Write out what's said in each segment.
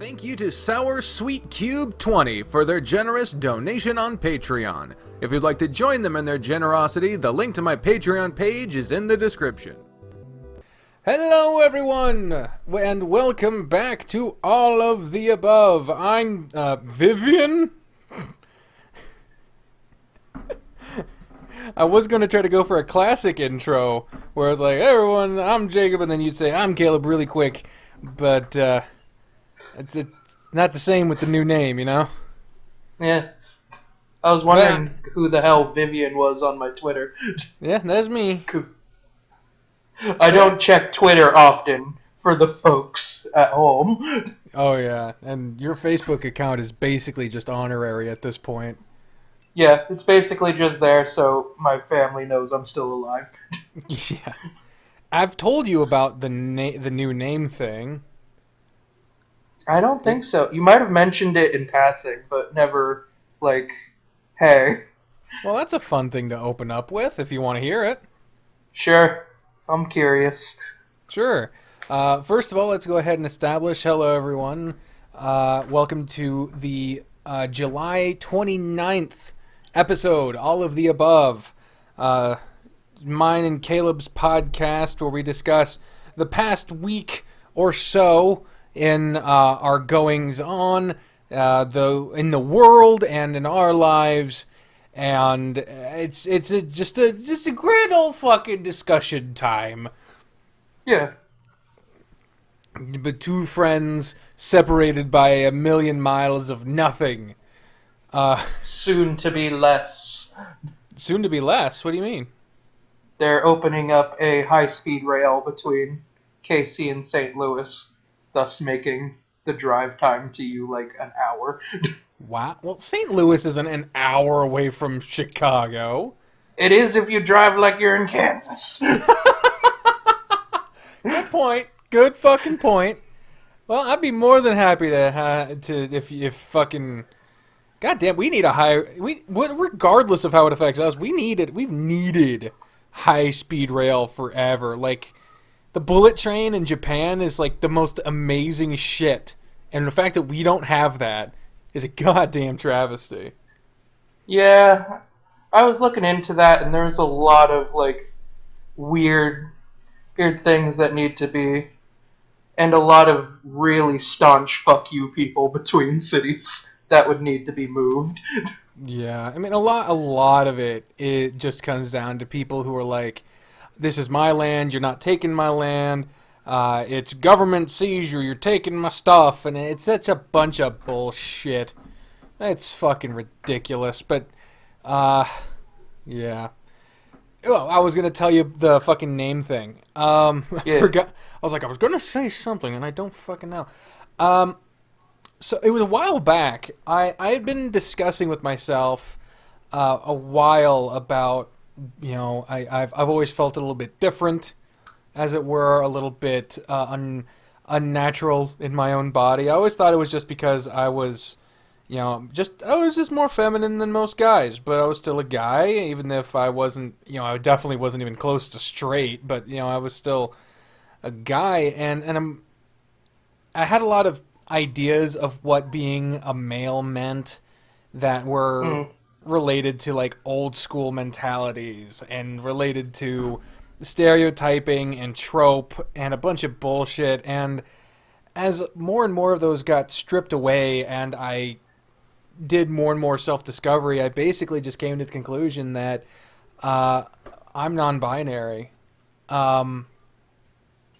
Thank you to Sour Sweet Cube 20 for their generous donation on Patreon. If you'd like to join them in their generosity, the link to my Patreon page is in the description. Hello everyone, and welcome back to All of the Above. I'm, Vivian? I was going to try to go for a classic intro, where I was like, hey everyone, I'm Jacob, and then you'd say, I'm Caleb really quick, but, it's not the same with the new name, you know? Yeah. I was wondering who the hell Vivian was on my Twitter. Yeah, that's me. Because I don't check Twitter often for the folks at home. Oh, yeah. And your Facebook account is basically just honorary at this point. Yeah, it's basically just there so my family knows I'm still alive. Yeah. I've told you about the new name thing. I don't think so. You might have mentioned it in passing, but never, like, hey. Well, that's a fun thing to open up with if you want to hear it. Sure. I'm curious. Sure. First of all, let's go ahead and establish, hello everyone. Welcome to the July 29th episode, All of the Above. Mine and Caleb's podcast where we discuss the past week or so in our goings on, in the world and in our lives, and it's just a great old fucking discussion time. Yeah. But two friends separated by a million miles of nothing. Soon to be less. Soon to be less? What do you mean? They're opening up a high-speed rail between KC and St. Louis, thus making the drive time to you like an hour. Wow. Well, St. Louis isn't an hour away from Chicago. It is if you drive like you're in Kansas. Good point. Good fucking point. Well, I'd be more than happy to if fucking. Goddamn, we need a high. Regardless of how it affects us, we've needed high speed rail forever. Like, the bullet train in Japan is like the most amazing shit, and the fact that we don't have that is a goddamn travesty. Yeah, I was looking into that, and there's a lot of like weird things that need to be, and a lot of really staunch fuck you people between cities that would need to be moved. Yeah, I mean a lot of it just comes down to people who are like, this is my land, you're not taking my land, it's government seizure, you're taking my stuff, and it's such a bunch of bullshit. It's fucking ridiculous, but, yeah. Oh, I was gonna tell you the fucking name thing. I forgot. I was like, I was gonna say something, and I don't fucking know. So it was a while back. I had been discussing with myself a while about, you know, I've always felt a little bit different, as it were, a little bit unnatural in my own body. I always thought it was just because I was, you know, I was just more feminine than most guys, but I was still a guy, even if I wasn't, you know, I definitely wasn't even close to straight, but, you know, I was still a guy, and I had a lot of ideas of what being a male meant that were related to like old school mentalities and related to stereotyping and trope and a bunch of bullshit. And as more and more of those got stripped away and I did more and more self-discovery, I basically just came to the conclusion that I'm non-binary,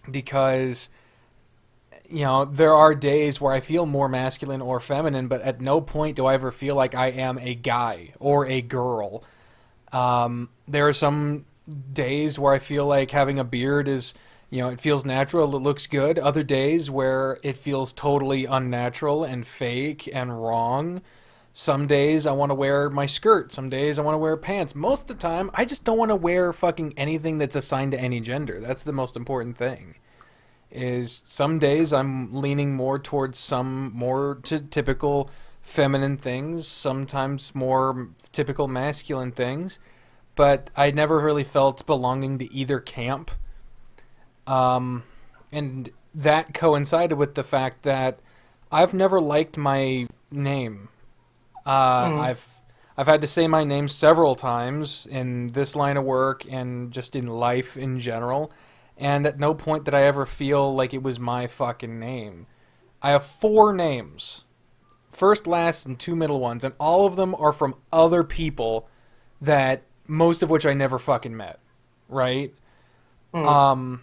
because, you know, there are days where I feel more masculine or feminine, but at no point do I ever feel like I am a guy or a girl. There are some days where I feel like having a beard is, you know, it feels natural, it looks good. Other days where it feels totally unnatural and fake and wrong. Some days I want to wear my skirt. Some days I want to wear pants. Most of the time, I just don't want to wear fucking anything that's assigned to any gender. That's the most important thing. Is some days I'm leaning more towards some more typical feminine things, sometimes more typical masculine things, but I never really felt belonging to either camp. And that coincided with the fact that I've never liked my name. I've had to say my name several times in this line of work and just in life in general, and at no point did I ever feel like it was my fucking name. I have 4 names. First, last, and 2 middle ones, and all of them are from other people that most of which I never fucking met, right? And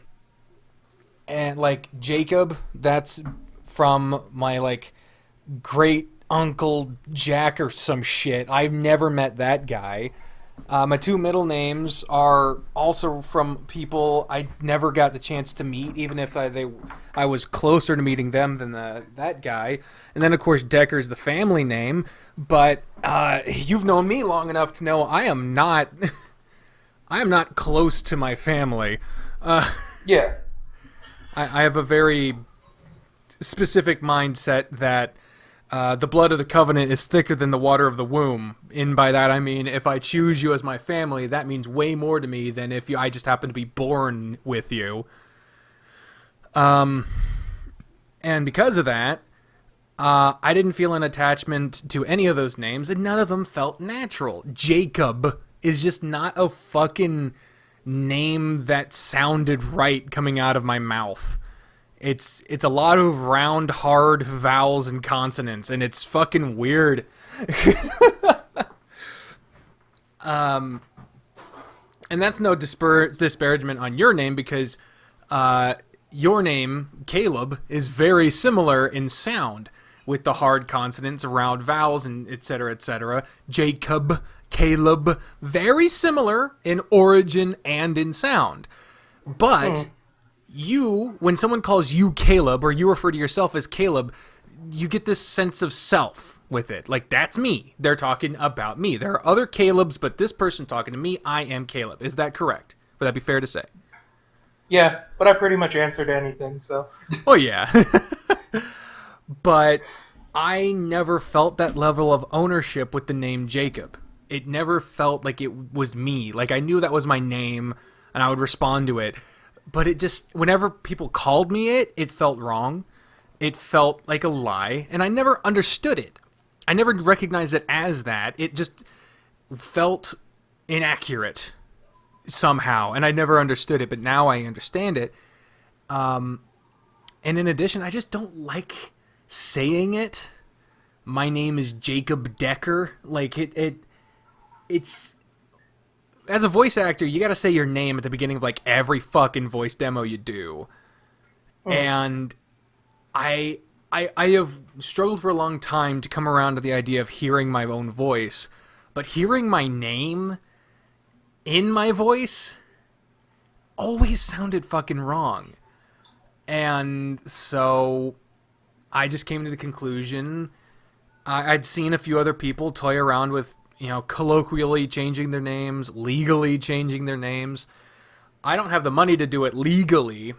like Jacob, that's from my like great uncle Jack or some shit. I've never met that guy. My 2 middle names are also from people I never got the chance to meet, even if I was closer to meeting them than that guy. And then, of course, Decker's the family name. But you've known me long enough to know I am not close to my family. Yeah. I have a very specific mindset that the blood of the covenant is thicker than the water of the womb. And by that I mean, if I choose you as my family, that means way more to me than if I just happen to be born with you. And because of that, I didn't feel an attachment to any of those names, and none of them felt natural. Jacob is just not a fucking name that sounded right coming out of my mouth. It's a lot of round, hard vowels and consonants, and it's fucking weird. And that's no disparagement on your name, because your name, Caleb, is very similar in sound, with the hard consonants, round vowels, and etc., etc. Jacob, Caleb, very similar in origin and in sound. But you, when someone calls you Caleb, or you refer to yourself as Caleb, you get this sense of self with it. Like, that's me. They're talking about me. There are other Calebs, but this person talking to me, I am Caleb. Is that correct? Would that be fair to say? Yeah, but I pretty much answered anything, so... Oh, yeah. But I never felt that level of ownership with the name Jacob. It never felt like it was me. Like, I knew that was my name, and I would respond to it. But it just, whenever people called me it, it felt wrong. It felt like a lie, and I never understood it. I never recognized it as that. It just felt inaccurate somehow, and I never understood it, but now I understand it. And in addition, I just don't like saying it. My name is Jacob Decker. Like, it's... As a voice actor, you gotta say your name at the beginning of, like, every fucking voice demo you do. And I have struggled for a long time to come around to the idea of hearing my own voice, but hearing my name in my voice always sounded fucking wrong. And so I just came to the conclusion, I'd seen a few other people toy around with, you know, colloquially changing their names, legally changing their names. I don't have the money to do it legally.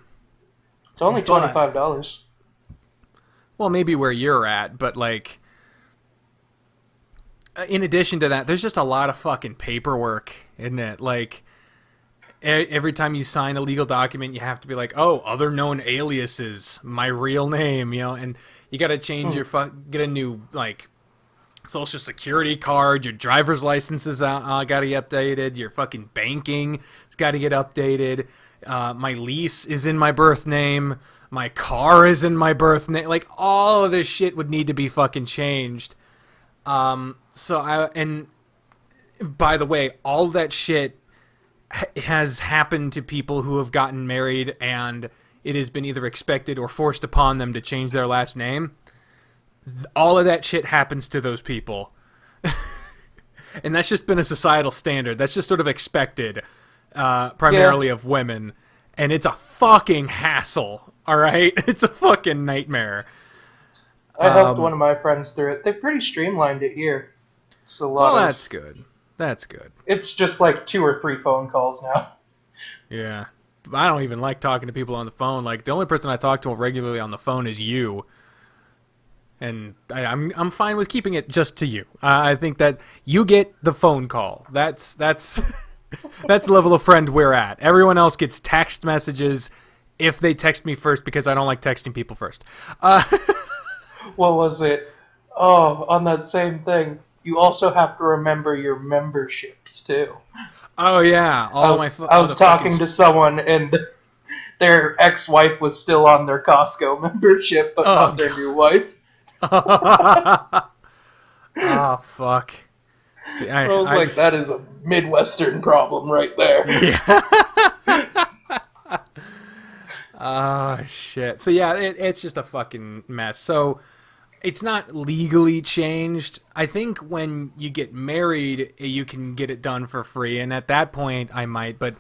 It's only $25. Well, maybe where you're at, but, like, in addition to that, there's just a lot of fucking paperwork, isn't it? Like, every time you sign a legal document, you have to be like, oh, other known aliases, my real name, you know, and you gotta change get a new, like, Social Security card, your driver's license is gotta get updated, your fucking banking has gotta get updated, my lease is in my birth name, my car is in my birth name, like, all of this shit would need to be fucking changed. And by the way, all that shit has happened to people who have gotten married and it has been either expected or forced upon them to change their last name. All of that shit happens to those people. And that's just been a societal standard. That's just sort of expected, primarily of women. And it's a fucking hassle, alright? It's a fucking nightmare. I helped one of my friends through it. They pretty streamlined it here. So that's good. That's good. It's just like 2 or 3 phone calls now. Yeah. I don't even like talking to people on the phone. Like, the only person I talk to regularly on the phone is you. And I'm fine with keeping it just to you. I think that you get the phone call. That's that's the level of friend we're at. Everyone else gets text messages if they text me first, because I don't like texting people first. Well, what was it? Oh, on that same thing, you also have to remember your memberships too. Oh yeah, I was the fucking talking to someone and their ex-wife was still on their Costco membership, but oh not their new wife. god. Oh fuck. See, I was I like, just that is a Midwestern problem right there. yeah. Oh shit. So yeah, it's just a fucking mess. So it's not legally changed. I think when you get married, you can get it done for free, and at that point, I might. But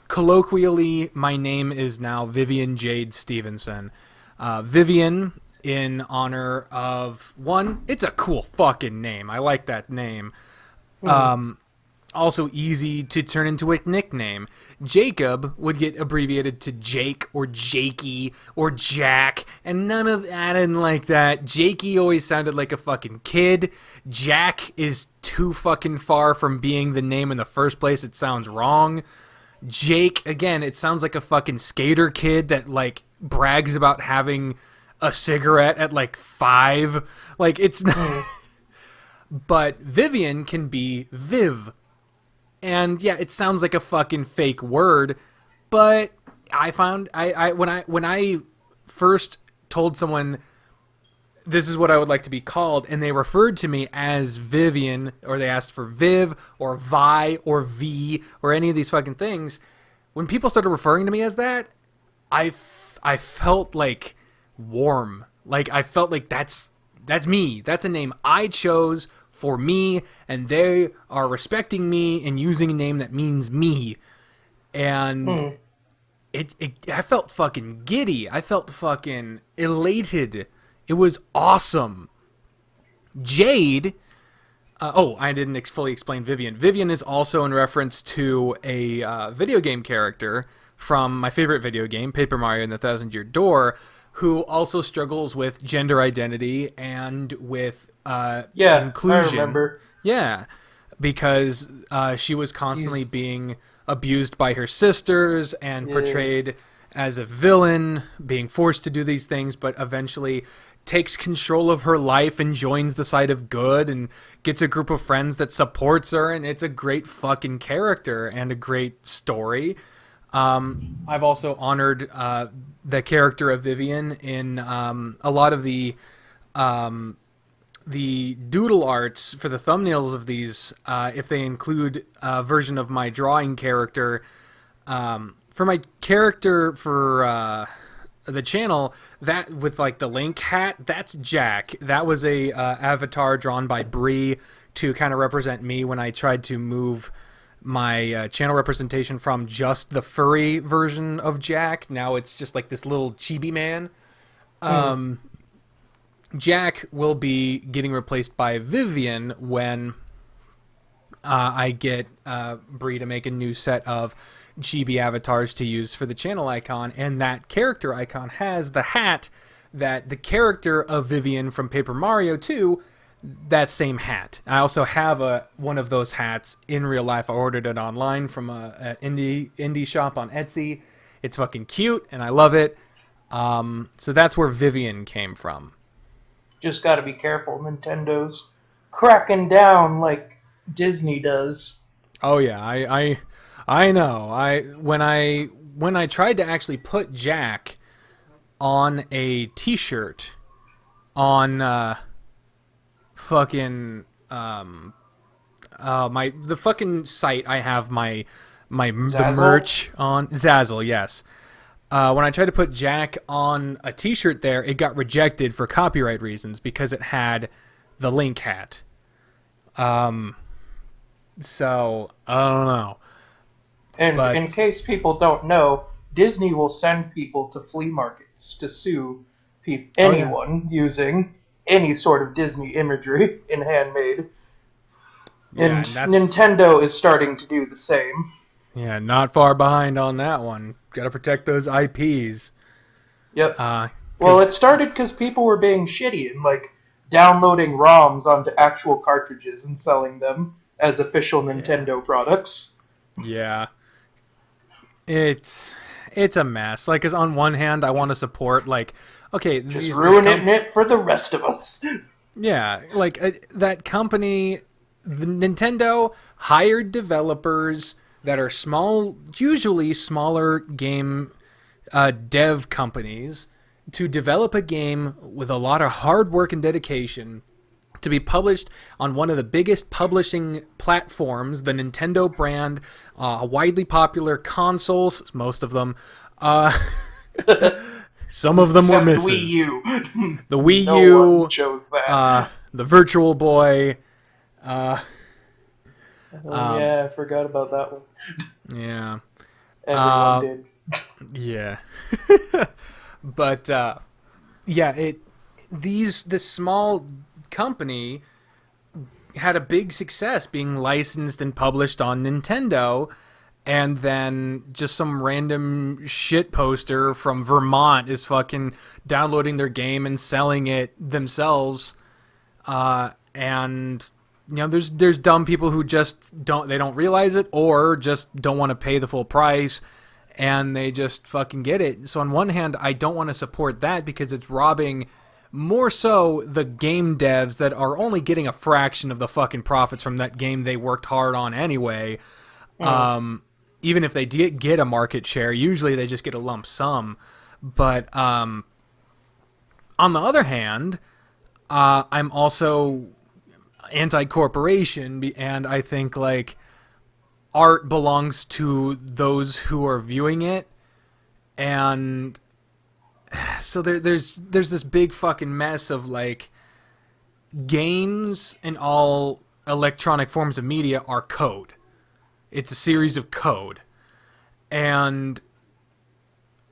colloquially, my name is now Vivian Jade Stevenson. Vivian, in honor of one, it's a cool fucking name. I like that name. Also easy to turn into a nickname. Jacob would get abbreviated to Jake or Jakey or Jack, and none of that and like that. Jakey always sounded like a fucking kid. Jack is too fucking far from being the name in the first place. It sounds wrong. Jake, again, it sounds like a fucking skater kid that like brags about having a cigarette at like 5. Like it's not. But Vivian can be Viv. And yeah, it sounds like a fucking fake word, but I found when I first told someone this is what I would like to be called, and they referred to me as Vivian, or they asked for Viv or Vi or V or any of these fucking things, when people started referring to me as that, I felt like warm. Like I felt like that's me. That's a name I chose for me, and they are respecting me and using a name that means me. And I felt fucking giddy. I felt fucking elated. It was awesome. Jade. I didn't fully explain Vivian. Vivian is also in reference to a video game character from my favorite video game, Paper Mario and the Thousand Year Door, who also struggles with gender identity and with inclusion. I remember. Yeah, because she was constantly being abused by her sisters and portrayed as a villain, being forced to do these things, but eventually takes control of her life and joins the side of good and gets a group of friends that supports her, and it's a great fucking character and a great story. I've also honored the character of Vivian in a lot of the doodle arts for the thumbnails of these. If they include a version of my drawing character, for my character for the channel, that with like the Link hat, that's Jack. That was a avatar drawn by Bri to kind of represent me when I tried to move my channel representation from just the furry version of Jack. Now it's just like this little chibi man. Jack will be getting replaced by Vivian when I get Bri to make a new set of chibi avatars to use for the channel icon, and that character icon has the hat that the character of Vivian from Paper Mario 2, that same hat. I also have one of those hats in real life. I ordered it online from an indie shop on Etsy. It's fucking cute, and I love it. So that's where Vivian came from. Just gotta be careful. Nintendo's cracking down like Disney does. Oh yeah, I know. When I tried to actually put Jack on a T-shirt on fucking the fucking site I have the merch on Zazzle, yes. When I tried to put Jack on a T-shirt there, it got rejected for copyright reasons because it had the Link hat. So I don't know. And in case people don't know, Disney will send people to flea markets to sue anyone using any sort of Disney imagery in handmade. And Nintendo is starting to do the same. Yeah, not far behind on that one. Got to protect those IPs. Yep. Well, it started because people were being shitty and like downloading ROMs onto actual cartridges and selling them as official Nintendo products. Yeah. It's it's a mess. Like, cause on one hand, I want to support, like, okay, just ruining it for the rest of us. Yeah, like that company, the Nintendo hired developers that are small, usually smaller game dev companies, to develop a game with a lot of hard work and dedication to be published on one of the biggest publishing platforms, the Nintendo brand, widely popular consoles, most of them. Some of them were misses. Wii U. The Wii no U. One chose that. The Virtual Boy. Yeah, I forgot about that one. Yeah. Everyone did. Yeah. But yeah, this small company had a big success being licensed and published on Nintendo, and then just some random shit poster from Vermont is fucking downloading their game and selling it themselves. And you know, there's dumb people who just don't realize it, or just don't want to pay the full price, and they just fucking get it. So on one hand, I don't want to support that because it's robbing more so the game devs that are only getting a fraction of the fucking profits from that game they worked hard on anyway. Even if they did get a market share, usually they just get a lump sum. But on the other hand, I'm also anti-corporation, and I think like art belongs to those who are viewing it, and so there's this big fucking mess of like games and all electronic forms of media are code. It's a series of code, and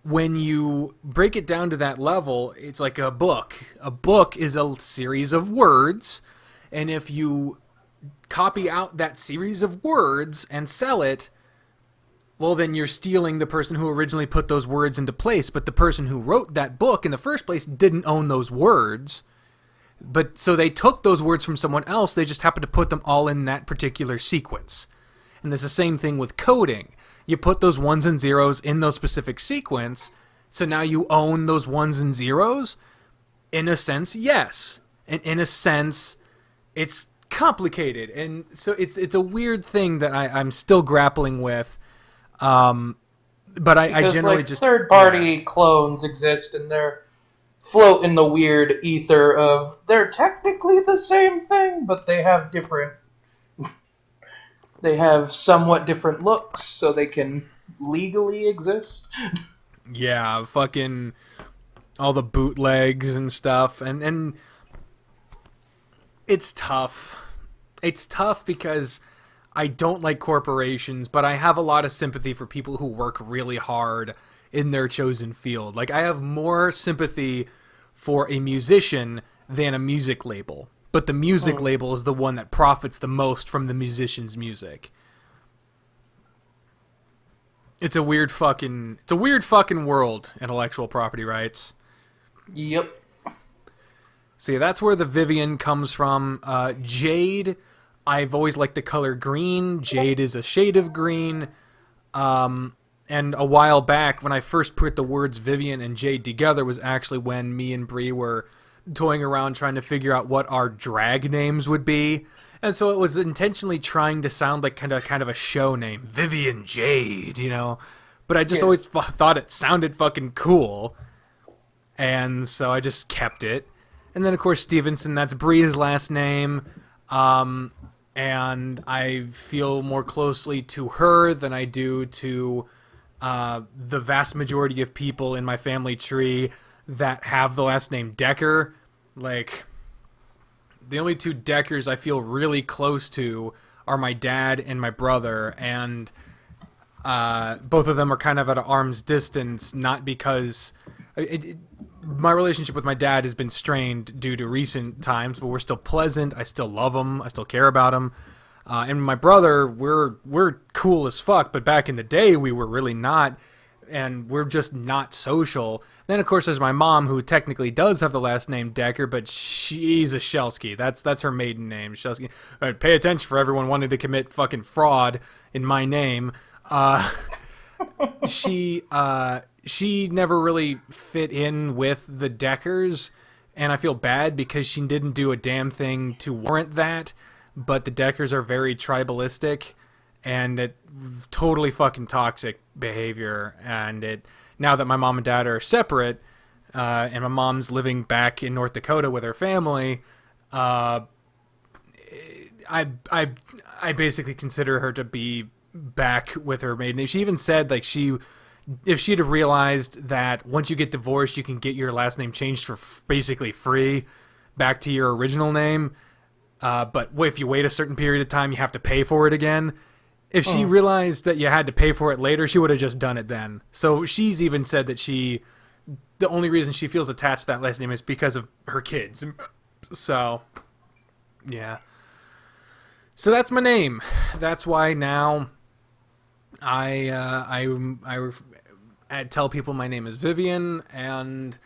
when you break it down to that level, it's like a book. A book is a series of words, and if you copy out that series of words and sell it, well, then you're stealing the person who originally put those words into place. But the person who wrote that book in the first place didn't own those words. But so they took those words from someone else. They just happened to put them all in that particular sequence. And it's the same thing with coding. You put those ones and zeros in those specific sequence, so now you own those ones and zeros? In a sense, yes. And in a sense, it's complicated. And so it's a weird thing that I'm still grappling with. But I generally like, just... third-party clones exist, and they're float in the weird ether of they're technically the same thing, but they have different... They have somewhat different looks, so they can legally exist. Yeah, fucking all the bootlegs and stuff, and it's tough. It's tough because I don't like corporations, but I have a lot of sympathy for people who work really hard in their chosen field. Like, I have more sympathy for a musician than a music label. But the music label is the one that profits the most from the musician's music. It's a weird fucking world, intellectual property rights. Yep. See, that's where the Vivian comes from. Jade, I've always liked the color green. Jade is a shade of green. And a while back, when I first put the words Vivian and Jade together, was actually when me and Bri were toying around trying to figure out what our drag names would be. And so it was intentionally trying to sound like kind of a show name. Vivian Jade, you know? But I just always thought it sounded fucking cool. And so I just kept it. And then, of course, Stevenson, that's Bri's last name. And I feel more closely to her than I do to the vast majority of people in my family tree that have the last name Decker. Like, the only two Deckers I feel really close to are my dad and my brother, and both of them are kind of at an arm's distance, not because... my relationship with my dad has been strained due to recent times, but we're still pleasant. I still love him. I still care about him. And my brother, we're cool as fuck, but back in the day, we were really not, and we're just not social. Then, of course, there's my mom, who technically does have the last name Decker, but she's a Shelsky. That's her maiden name, Shelsky. All right, pay attention for everyone wanting to commit fucking fraud in my name. she never really fit in with the Deckers, and I feel bad because she didn't do a damn thing to warrant that. But the Deckers are very tribalistic, and it totally fucking toxic behavior. And it now that my mom and dad are separate, and my mom's living back in North Dakota with her family, I basically consider her to be back with her maiden name. She even said like if she'd have realized that once you get divorced, you can get your last name changed for basically free back to your original name. But if you wait a certain period of time, you have to pay for it again. If she realized that you had to pay for it later, she would have just done it then. So she's even said that the only reason she feels attached to that last name is because of her kids. So, yeah. So that's my name. That's why now I tell people my name is Vivian, and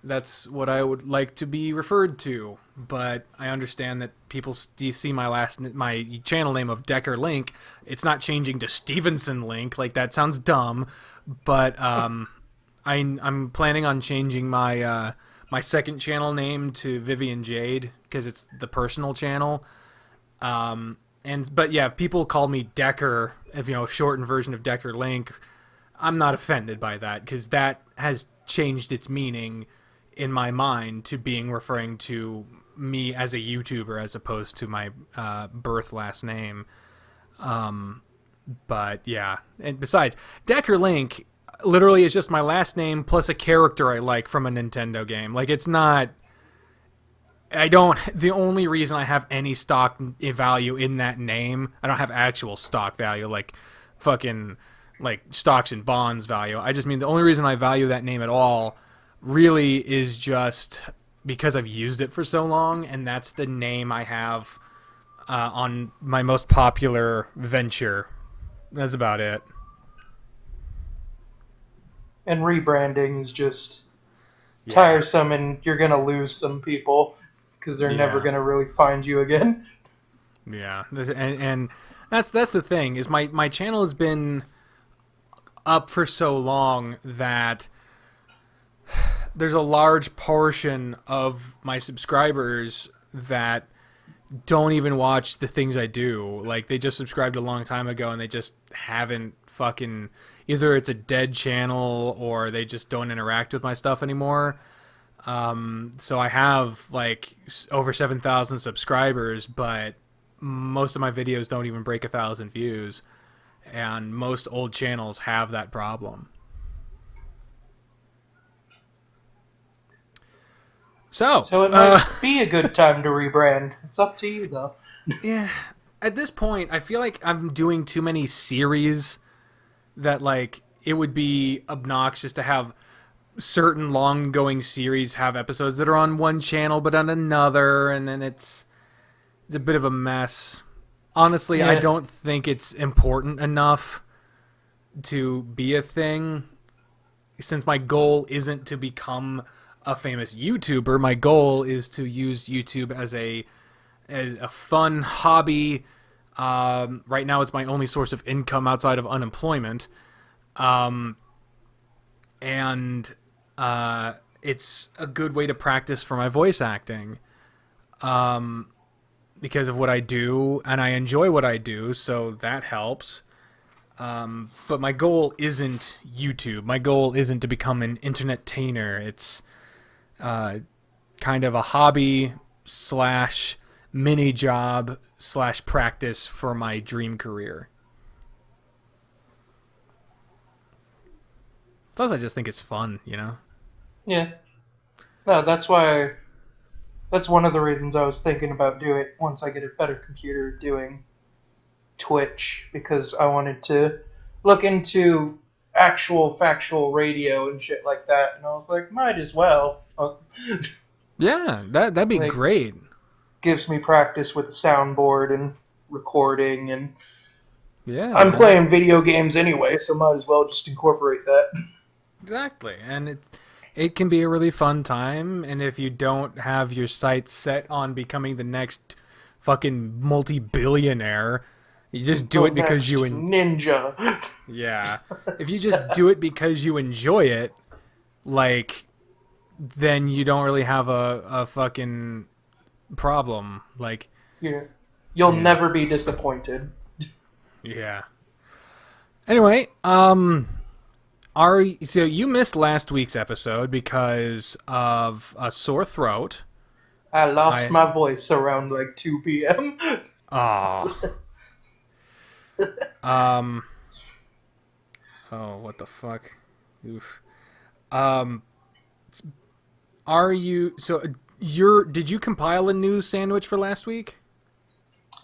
that's what I would like to be referred to. But I understand that people see my channel name of Decker Link. It's not changing to Stevenson Link. Like, that sounds dumb. But I'm planning on changing my my second channel name to Vivian Jade because it's the personal channel. But yeah, if people call me Decker, if shortened version of Decker Link, I'm not offended by that because that has changed its meaning in my mind to being referring to me as a YouTuber as opposed to my birth last name. But yeah, and besides, Decker Link literally is just my last name plus a character I like from a Nintendo game. Like, it's not... the only reason I have any stock value in that name, I don't have actual stock value, like fucking, like stocks and bonds value. I just mean the only reason I value that name at all really is just because I've used it for so long, and that's the name I have on my most popular venture. That's about it. And rebranding is just tiresome, and you're going to lose some people because they're never going to really find you again. Yeah, and that's the thing, is my channel has been up for so long that there's a large portion of my subscribers that don't even watch the things I do. Like, they just subscribed a long time ago and they just haven't fucking... Either it's a dead channel or they just don't interact with my stuff anymore. So I have, like, over 7,000 subscribers, but most of my videos don't even break 1,000 views. And most old channels have that problem. So it might be a good time to rebrand. It's up to you, though. Yeah. At this point, I feel like I'm doing too many series that, like, it would be obnoxious to have certain long-going series have episodes that are on one channel but on another, and then it's a bit of a mess. Honestly, I don't think it's important enough to be a thing, since my goal isn't to become a famous YouTuber. My goal is to use YouTube as a fun hobby. Right now, it's my only source of income outside of unemployment, and it's a good way to practice for my voice acting, because of what I do, and I enjoy what I do, so that helps. But my goal isn't YouTube. My goal isn't to become an internet-tainer. It's kind of a hobby / mini job / practice for my dream career. Plus, I just think it's fun, Yeah. No, that's why. That's one of the reasons I was thinking about doing it once I get a better computer, doing Twitch, because I wanted to look into actual factual radio and shit like that, and I was like, might as well. Yeah, that'd be great. Gives me practice with the soundboard and recording, and I'm playing video games anyway, so might as well just incorporate that. Exactly, and it can be a really fun time, and if you don't have your sights set on becoming the next fucking multi-billionaire, You just do The it because next ninja. Yeah. If you just do it because you enjoy it, like, then you don't really have a fucking problem. Like, Yeah. You'll yeah. never be disappointed. Yeah. Anyway, so you missed last week's episode because of a sore throat. I lost my voice around like 2 p.m. Ah. um. Oh, what the fuck? Oof. Um. Are you so? Did you compile a news sandwich for last week?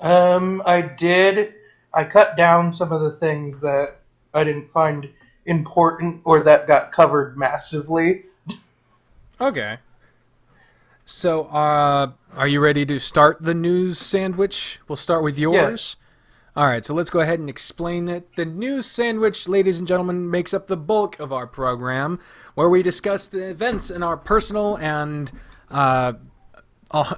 I did. I cut down some of the things that I didn't find important or that got covered massively. Okay. So, are you ready to start the news sandwich? We'll start with Yeah. yours. All right, so let's go ahead and explain it. The news sandwich, ladies and gentlemen, makes up the bulk of our program, where we discuss the events in our personal and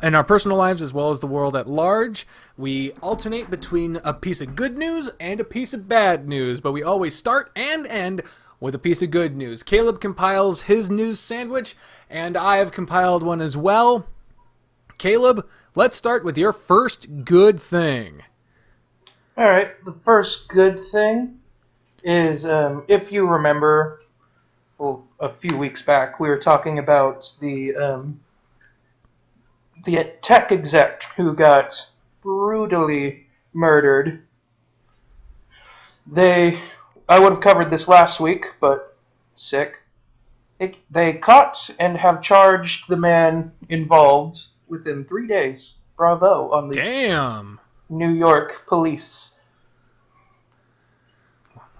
in our personal lives as well as the world at large. We alternate between a piece of good news and a piece of bad news, but we always start and end with a piece of good news. Caleb compiles his news sandwich, and I have compiled one as well. Caleb, let's start with your first good thing. Alright, the first good thing is, if you remember, well, a few weeks back, we were talking about the tech exec who got brutally murdered. I would have covered this last week, but sick. They caught and have charged the man involved within 3 days. Bravo on the Damn. New York police.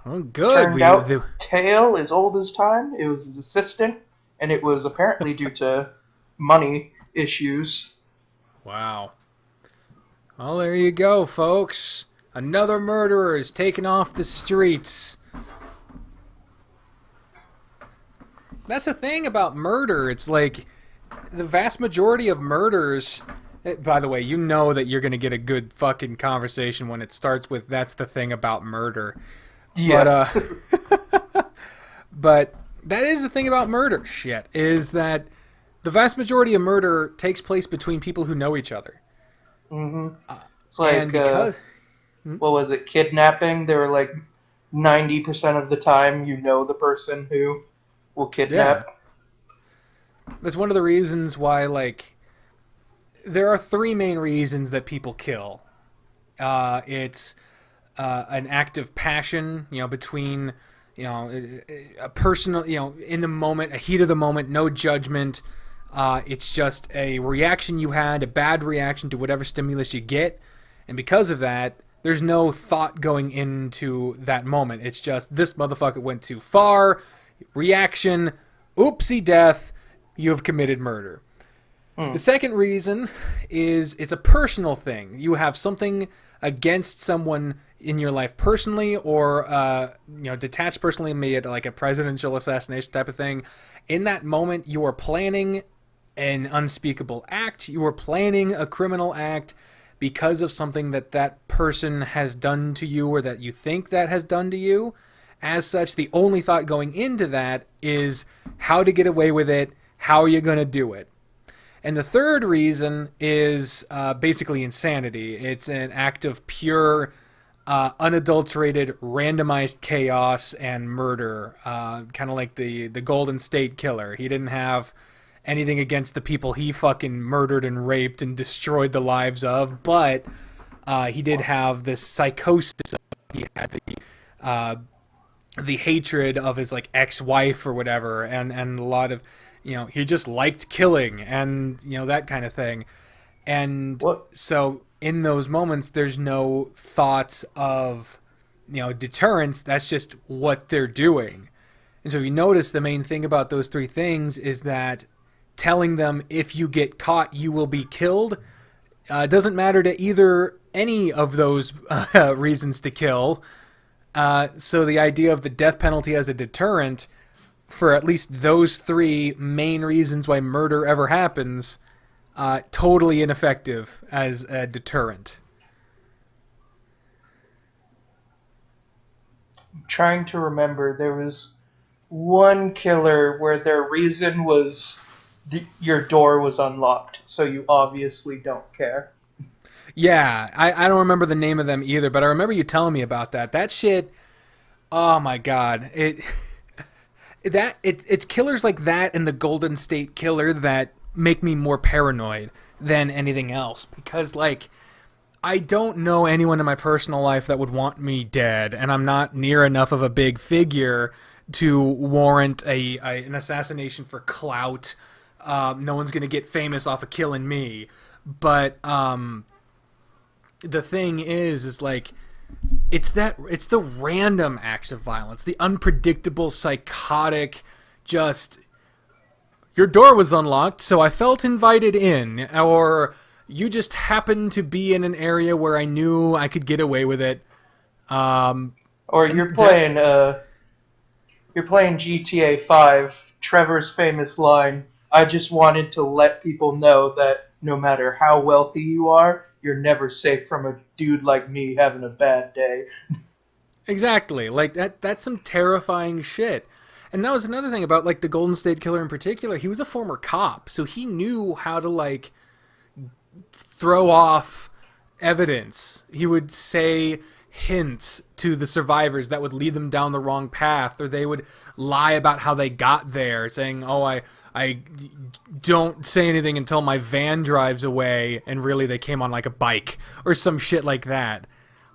Oh, good. Turned out, tale is old as time. It was his assistant, and it was apparently due to money issues. Wow. Well, there you go, folks. Another murderer is taken off the streets. That's the thing about murder. It's like the vast majority of murders. By the way, you know that you're going to get a good fucking conversation when it starts with "that's the thing about murder." Yeah. But that is the thing about murder. Shit, is that the vast majority of murder takes place between people who know each other. Mm-hmm. It's like, what was it, kidnapping? They were like 90% of the time you know the person who will kidnap. Yeah. That's one of the reasons why, like, there are 3 main reasons that people kill. It's an act of passion, between, a personal, in the moment, a heat of the moment, no judgment. It's just a reaction you had, a bad reaction to whatever stimulus you get. And because of that, there's no thought going into that moment. It's just, this motherfucker went too far, reaction, oopsie death, you have committed murder. The second reason is it's a personal thing. You have something against someone in your life personally, or detached personally, maybe like a presidential assassination type of thing. In that moment, you are planning an unspeakable act. You are planning a criminal act because of something that person has done to you, or that you think that has done to you. As such, the only thought going into that is how to get away with it, how are you going to do it. And the third reason is basically insanity. It's an act of pure, unadulterated, randomized chaos and murder. Kind of like the Golden State Killer. He didn't have anything against the people he fucking murdered and raped and destroyed the lives of, but he did have this psychosis. He had the hatred of his like ex-wife or whatever, and a lot of, he just liked killing and that kind of thing. And so in those moments there's no thoughts of deterrence. That's just what they're doing. And so if you notice, the main thing about those 3 things is that telling them if you get caught you will be killed doesn't matter to any of those reasons to kill. So the idea of the death penalty as a deterrent for at least those 3 main reasons why murder ever happens, totally ineffective as a deterrent. trying to remember. There was one killer where their reason was your door was unlocked, so you obviously don't care. Yeah, I don't remember the name of them either, but I remember you telling me about that. That shit. Oh my god, it's killers like that and the Golden State Killer that make me more paranoid than anything else, because like I don't know anyone in my personal life that would want me dead, and I'm not near enough of a big figure to warrant an assassination for clout. No one's gonna get famous off of killing me, but the thing is like it's the random acts of violence, the unpredictable, psychotic, just your door was unlocked, so I felt invited in, or you just happened to be in an area where I knew I could get away with it. Or you're playing GTA 5. Trevor's famous line, "I just wanted to let people know that no matter how wealthy you are, you're never safe from a dude like me having a bad day." Exactly. Like that's some terrifying shit. And that was another thing about like the Golden State Killer in particular. He was a former cop, so he knew how to like throw off evidence. He would say hints to the survivors that would lead them down the wrong path, or they would lie about how they got there, saying, "Oh, I don't say anything until my van drives away," and really they came on like a bike or some shit like that.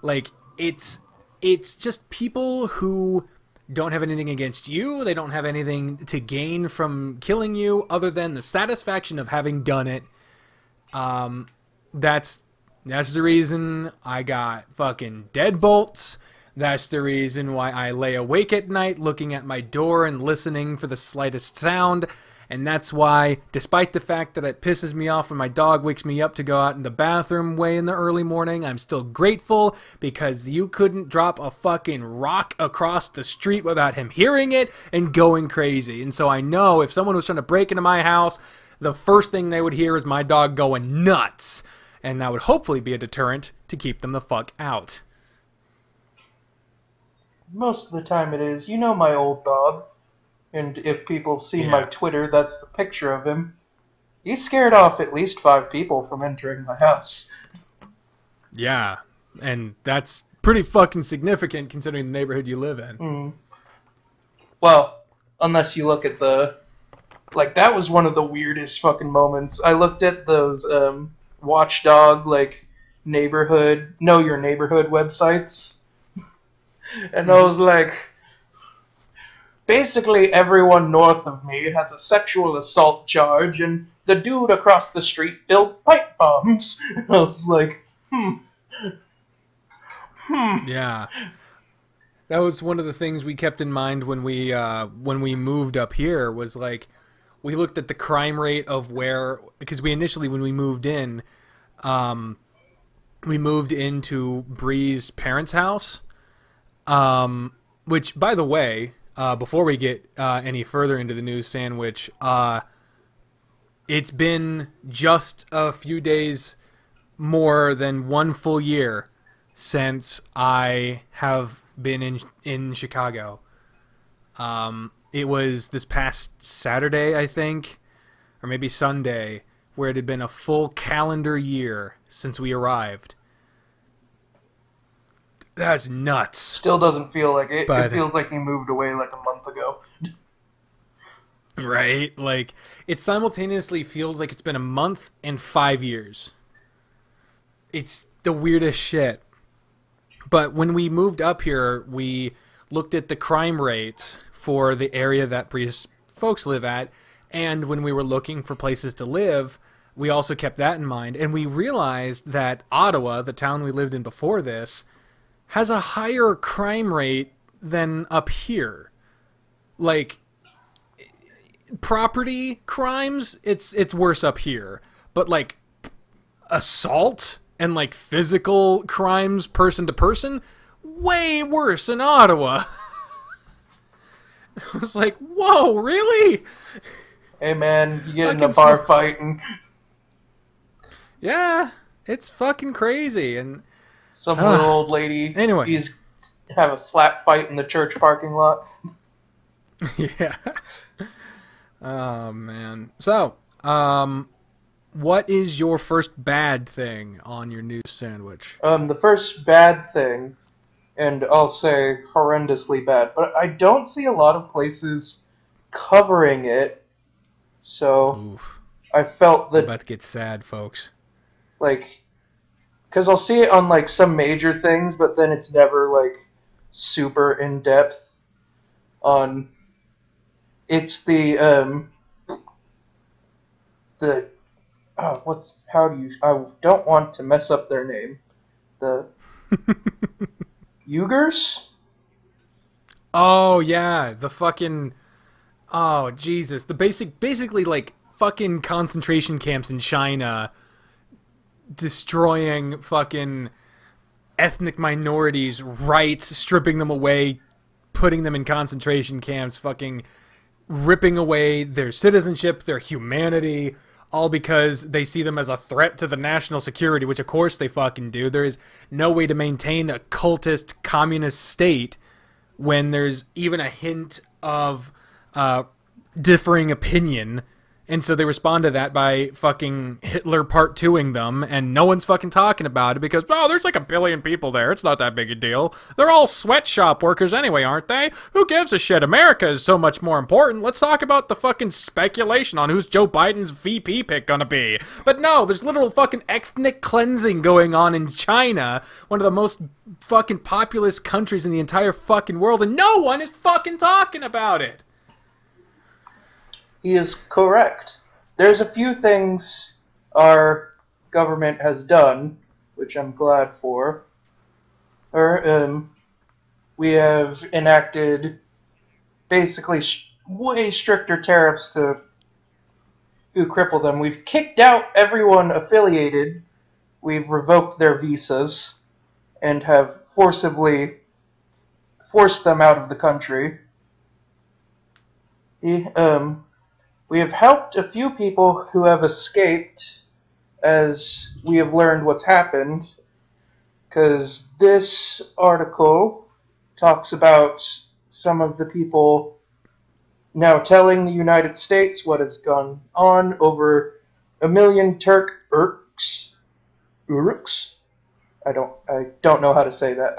Like it's just people who don't have anything against you. They don't have anything to gain from killing you other than the satisfaction of having done it. That's the reason I got fucking deadbolts. That's the reason why I lay awake at night looking at my door and listening for the slightest sound. And that's why, despite the fact that it pisses me off when my dog wakes me up to go out in the bathroom way in the early morning, I'm still grateful because you couldn't drop a fucking rock across the street without him hearing it and going crazy. And so I know if someone was trying to break into my house, the first thing they would hear is my dog going nuts. And that would hopefully be a deterrent to keep them the fuck out. Most of the time it is. You know my old dog. And if people have seen my Yeah. Twitter, that's the picture of him. He scared off at least 5 people from entering my house. Yeah. And that's pretty fucking significant considering the neighborhood you live in. Mm. Well, unless you look at the... Like, that was one of the weirdest fucking moments. I looked at those watchdog, like, neighborhood, know your neighborhood websites. And I was like... Basically, everyone north of me has a sexual assault charge, and the dude across the street built pipe bombs. I was like, Yeah. That was one of the things we kept in mind when we moved up here was like we looked at the crime rate of where, because we initially when we moved in, we moved into Bree's parents' house, which by the way, before we get any further into the news sandwich, it's been just a few days more than 1 full year since I have been in Chicago. It was this past Saturday, I think, or maybe Sunday, where it had been a full calendar year since we arrived. That's nuts. Still doesn't feel like it. But, it feels like he moved away like a month ago. Right? Like, it simultaneously feels like it's been a month and 5 years. It's the weirdest shit. But when we moved up here, we looked at the crime rates for the area that Bree's folks live at, and when we were looking for places to live, we also kept that in mind, and we realized that Ottawa, the town we lived in before this, has a higher crime rate than up here. Like, property crimes, it's worse up here. But, like, assault and, like, physical crimes person to person, way worse in Ottawa. I was like, whoa, really? Hey, man, you get in a bar fight and... Yeah, it's fucking crazy. And some little old lady anyway. he's have a slap fight in the church parking lot. Yeah. Oh man. So, what is your first bad thing on your new sandwich? The first bad thing, and I'll say horrendously bad, but I don't see a lot of places covering it, so Oof. I felt We're that, about to get sad, folks. like, because I'll see it on, like, some major things, but then it's never, like, super in-depth on... It's the, oh, I don't want to mess up their name. The Uyghurs? Oh yeah, the fucking oh Jesus, the basically like fucking concentration camps in China destroying fucking ethnic minorities' rights, stripping them away, putting them in concentration camps, fucking ripping away their citizenship, their humanity, all because they see them as a threat to the national security, which of course they fucking do. There is no way to maintain a cultist communist state when there's even a hint of differing opinion. And so they respond to that by fucking Hitler part 2ing them, and no one's fucking talking about it because, oh, there's like 1 billion people there. It's not that big a deal. They're all sweatshop workers anyway, aren't they? Who gives a shit? America is so much more important. Let's talk about the fucking speculation on who's Joe Biden's VP pick gonna be. But no, there's literal fucking ethnic cleansing going on in China, one of the most fucking populous countries in the entire fucking world, and no one is fucking talking about it. He is correct. There's a few things our government has done, which I'm glad for. We have enacted basically way stricter tariffs to cripple them. We've kicked out everyone affiliated. We've revoked their visas and have forcibly forced them out of the country. We have helped a few people who have escaped as we have learned what's happened, because this article talks about some of the people now telling the United States what has gone on. Over 1 million Urks. I don't know how to say that.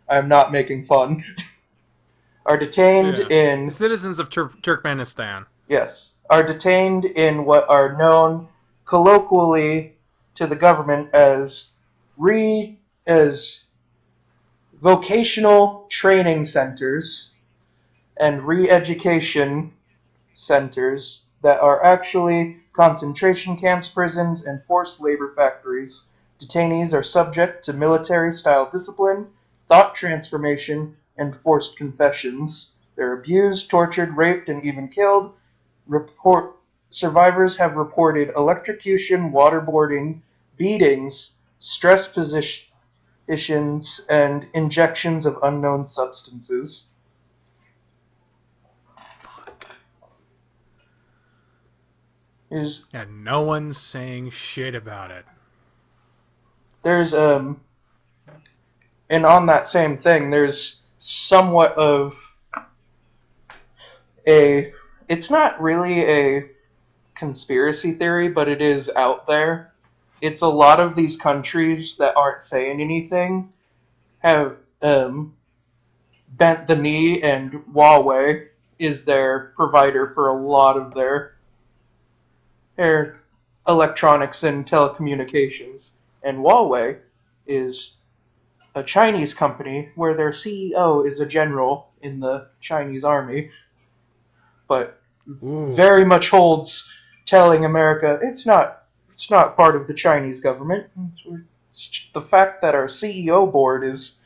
I'm not making fun. Are detained in citizens of Turkmenistan. Yes, are detained in what are known colloquially to the government as vocational training centers and re-education centers that are actually concentration camps, prisons, and forced labor factories. Detainees are subject to military-style discipline, thought transformation, and forced confessions. They're abused, tortured, raped, and even killed. Survivors have reported electrocution, waterboarding, beatings, stress positions, and injections of unknown substances. Fuck. And no one's saying shit about it. There's and on that same thing, there's somewhat of it's not really a conspiracy theory, but it is out there. It's a lot of these countries that aren't saying anything have bent the knee, and Huawei is their provider for a lot of their electronics and telecommunications. And Huawei is a Chinese company where their CEO is a general in the Chinese army, but very much holds telling America it's not part of the Chinese government. It's the fact that our CEO board is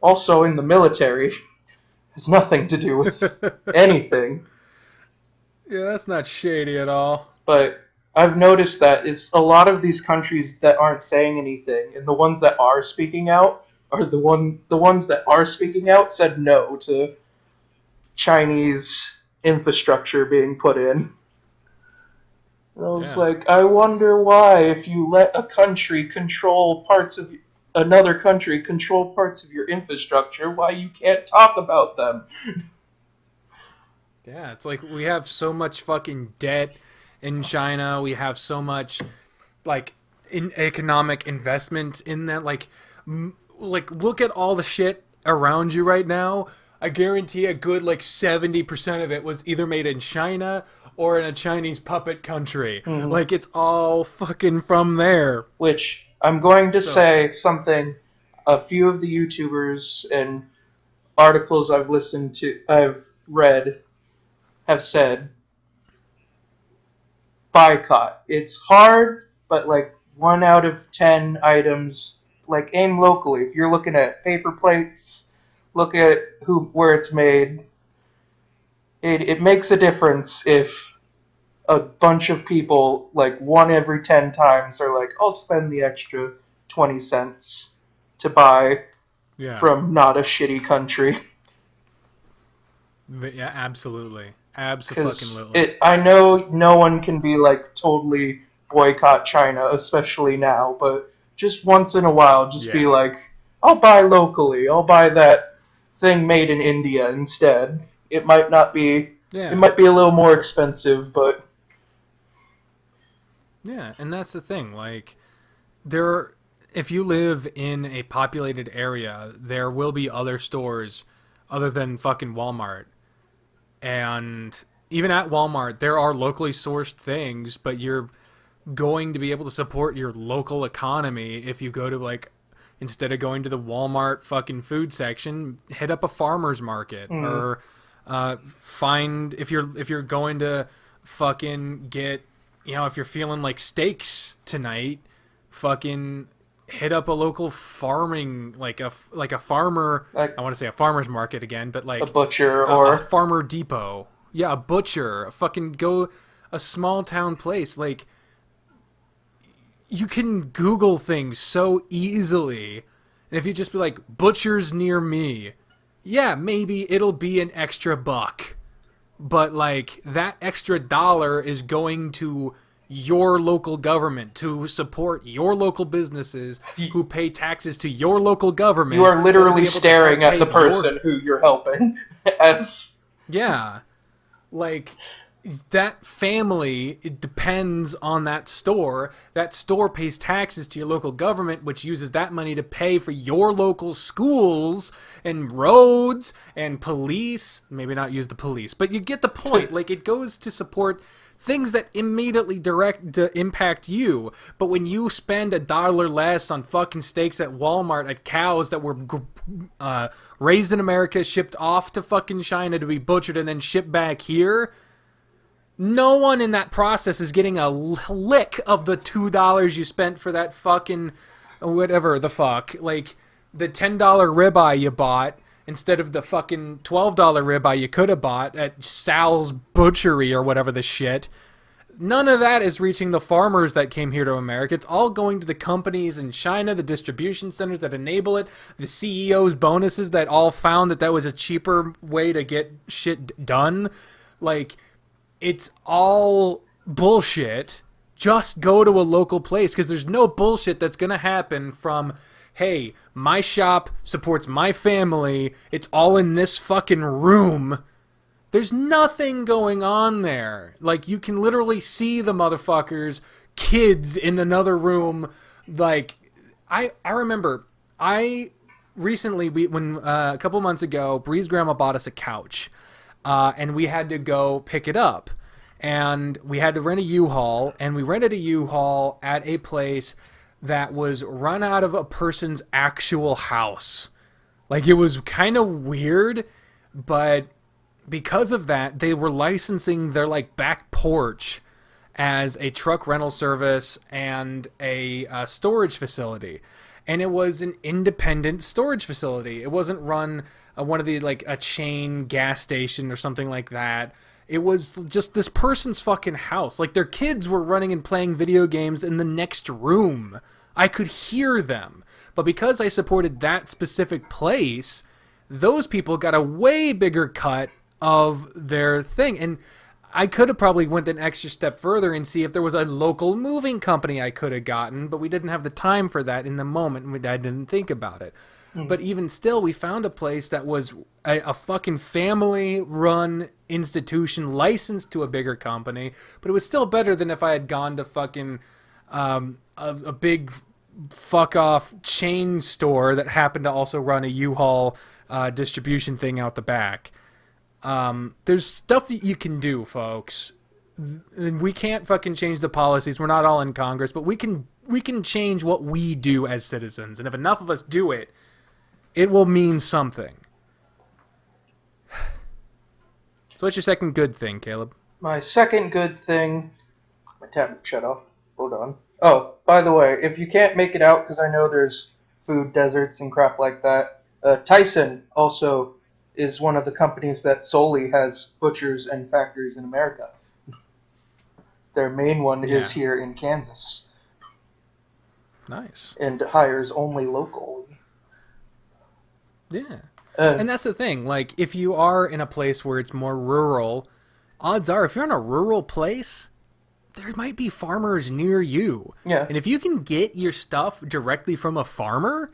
also in the military has nothing to do with anything. Yeah, that's not shady at all. But I've noticed that it's a lot of these countries that aren't saying anything, and the ones that are speaking out are the ones that are speaking out said no to Chinese infrastructure being put in. And I was like, I wonder why, if you let a country control parts of another country control parts of your infrastructure, why you can't talk about them? Yeah, it's like we have so much fucking debt in China. We have so much like in economic investment in that. Like look at all the shit around you right now. I guarantee a good like 70% of it was either made in China or in a Chinese puppet country. Mm-hmm. Like it's all fucking from there. Which I'm going to So say something a few of the YouTubers and articles I've read have said, boycott. It's hard, but like 1 out of 10 items, like aim locally. If you're looking at paper plates, look at where it's made. It makes a difference if a bunch of people, like 1 every 10 times, are like, I'll spend the extra 20 cents to buy yeah, from not a shitty country. yeah, absolutely, Because absolutely. I know no one can be like totally boycott China, especially now, but just once in a while, just be Yeah, like, I'll buy locally. I'll buy that thing made in India instead. It might not be. It yeah. might be a little more expensive, but Yeah, and that's the thing. Like, there, if you live in a populated area, there will be other stores other than fucking Walmart. And even at Walmart, there are locally sourced things, but you're going to be able to support your local economy if you go to like instead of going to the Walmart fucking food section, hit up a farmer's market mm, or find if you're going to fucking get if you're feeling like steaks tonight, fucking hit up a local farming like a farmer. like I want to say a farmer's market again, but a like butcher a or farmer depot. Yeah, a butcher. A fucking go a small town place like you can Google things so easily. And if you just be like, butchers near me, yeah, maybe it'll be an extra buck. But, like, that extra dollar is going to your local government to support your local businesses who pay taxes to your local you government are that will be literally able to help staring at pay the your. person who you're helping as Yeah. Like, that family, it depends on that store. That store pays taxes to your local government, which uses that money to pay for your local schools and roads and police. Maybe not use the police, but you get the point. Like, it goes to support things that immediately direct to impact you. But when you spend $1 less on fucking steaks at Walmart at cows that were raised in America, shipped off to fucking China to be butchered and then shipped back here, no one in that process is getting a lick of the $2 you spent for that fucking whatever the fuck. Like the $10 ribeye you bought instead of the fucking $12 ribeye you could have bought at Sal's Butchery or whatever the shit. None of that is reaching the farmers that came here to America. It's all going to the companies in China, the distribution centers that enable it, the CEOs' bonuses that all found that was a cheaper way to get shit done. Like, it's all bullshit. Just go to a local place because there's no bullshit that's going to happen from, hey, my shop supports my family. It's all in this fucking room. There's nothing going on there. Like, you can literally see the motherfuckers, kids in another room. Like, I remember, recently, when a couple months ago, Bree's grandma bought us a couch. And we had to go pick it up. And we had to rent a U-Haul, and we rented a U-Haul at a place that was run out of a person's actual house. Like, it was kind of weird, but because of that, they were licensing their, like, back porch as a truck rental service and a storage facility. And it was an independent storage facility. It wasn't run one of the, like, a chain gas station or something like that. It was just this person's fucking house. Like, their kids were running and playing video games in the next room. I could hear them. But because I supported that specific place, those people got a way bigger cut of their thing. And I could have probably went an extra step further and see if there was a local moving company I could have gotten, but we didn't have the time for that in the moment, and I didn't think about it. But even still, we found a place that was a fucking family-run institution licensed to a bigger company, but it was still better than if I had gone to fucking a big fuck-off chain store that happened to also run a U-Haul distribution thing out the back. There's stuff that you can do, folks. We can't fucking change the policies. We're not all in Congress, but we can change what we do as citizens. And if enough of us do it, it will mean something. So what's your second good thing, Caleb? My second good thing... My tablet shut off. Hold on. Oh, by the way, if you can't make it out, because I know there's food deserts and crap like that, Tyson also is one of the companies that solely has butchers and factories in America. Their main one is here in Kansas. Nice. And hires only locally. Yeah. And that's the thing. Like, if you are in a place where it's more rural, odds are, if you're in a rural place, there might be farmers near you. Yeah. And if you can get your stuff directly from a farmer...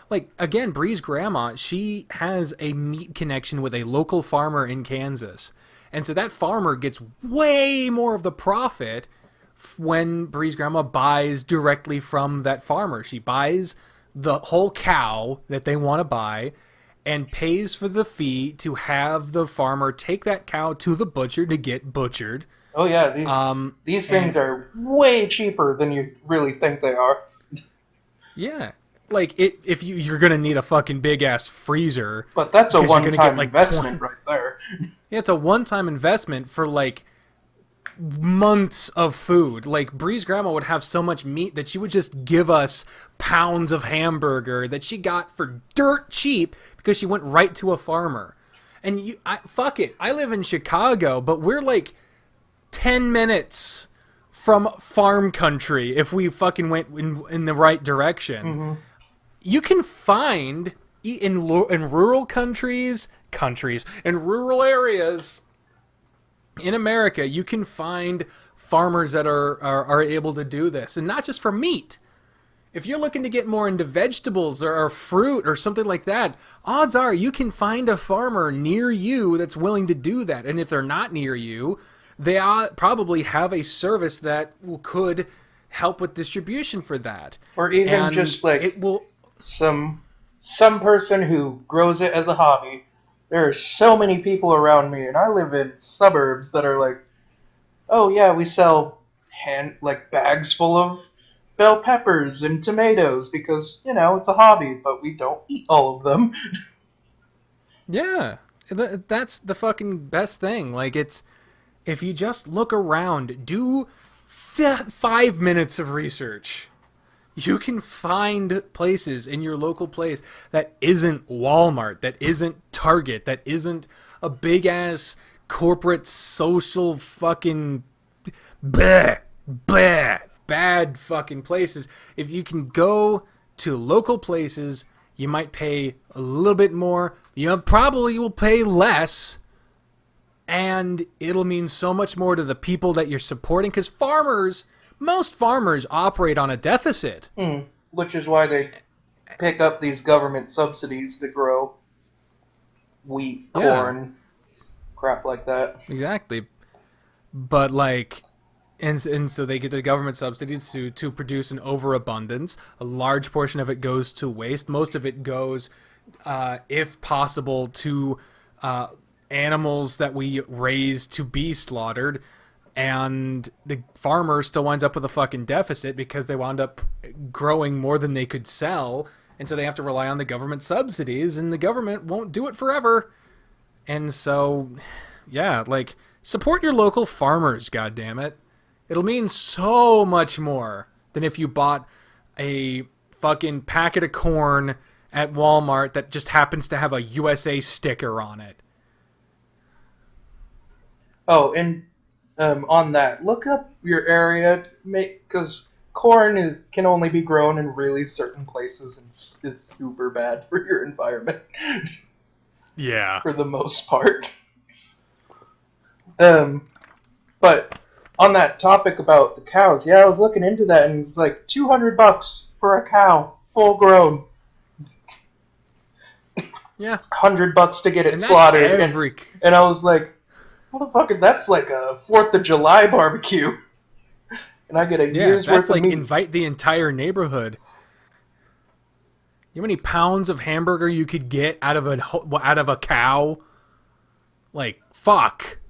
Like, again, Bree's grandma, she has a meat connection with a local farmer in Kansas. And so that farmer gets way more of the profit when Bree's grandma buys directly from that farmer. She buys the whole cow that they want to buy and pays for the fee to have the farmer take that cow to the butcher to get butchered. Oh, yeah. These things are way cheaper than you really think they are. Yeah. Like, if you're going to need a fucking big-ass freezer. But that's a one-time investment right there. Yeah, it's a one-time investment for, like, months of food. Like, Bree's grandma would have so much meat that she would just give us pounds of hamburger that she got for dirt cheap because she went right to a farmer. And fuck it. I live in Chicago, but we're, like, 10 minutes from farm country if we fucking went in the right direction. Mm-hmm. You can find in rural countries, in rural areas in America, you can find farmers that are able to do this. And not just for meat. If you're looking to get more into vegetables or fruit or something like that, odds are you can find a farmer near you that's willing to do that. And if they're not near you, they probably have a service that could help with distribution for that. Or even just like... It will... Some person who grows it as a hobby. There are so many people around me, and I live in suburbs that are like, oh yeah, we sell bags full of bell peppers and tomatoes because, it's a hobby, but we don't eat all of them. Yeah, that's the fucking best thing. Like, if you just look around, do 5 minutes of research. You can find places in your local place that isn't Walmart, that isn't Target, that isn't a big-ass corporate social fucking bad fucking places. If you can go to local places, you might pay a little bit more. You probably will pay less, and it'll mean so much more to the people that you're supporting, because most farmers operate on a deficit. Which is why they pick up these government subsidies to grow wheat, corn, crap like that. Exactly. But and so they get the government subsidies to produce an overabundance. A large portion of it goes to waste. Most of it goes, if possible, to animals that we raise to be slaughtered. And the farmer still winds up with a fucking deficit because they wound up growing more than they could sell. And so they have to rely on the government subsidies, and the government won't do it forever. And so, yeah, support your local farmers, goddammit. It'll mean so much more than if you bought a fucking packet of corn at Walmart that just happens to have a USA sticker on it. Oh, and... on that, look up your area, because corn can only be grown in really certain places, and it's super bad for your environment. Yeah. For the most part. But on that topic about the cows, yeah, I was looking into that, and it was like $200 for a cow, full grown. Yeah. $100 to get it And slaughtered. Every... And I was like, motherfucker, that's like a 4th of July barbecue. And I get a year's worth of meat. Invite the entire neighborhood. You know how many pounds of hamburger you could get out of a cow? Like, fuck.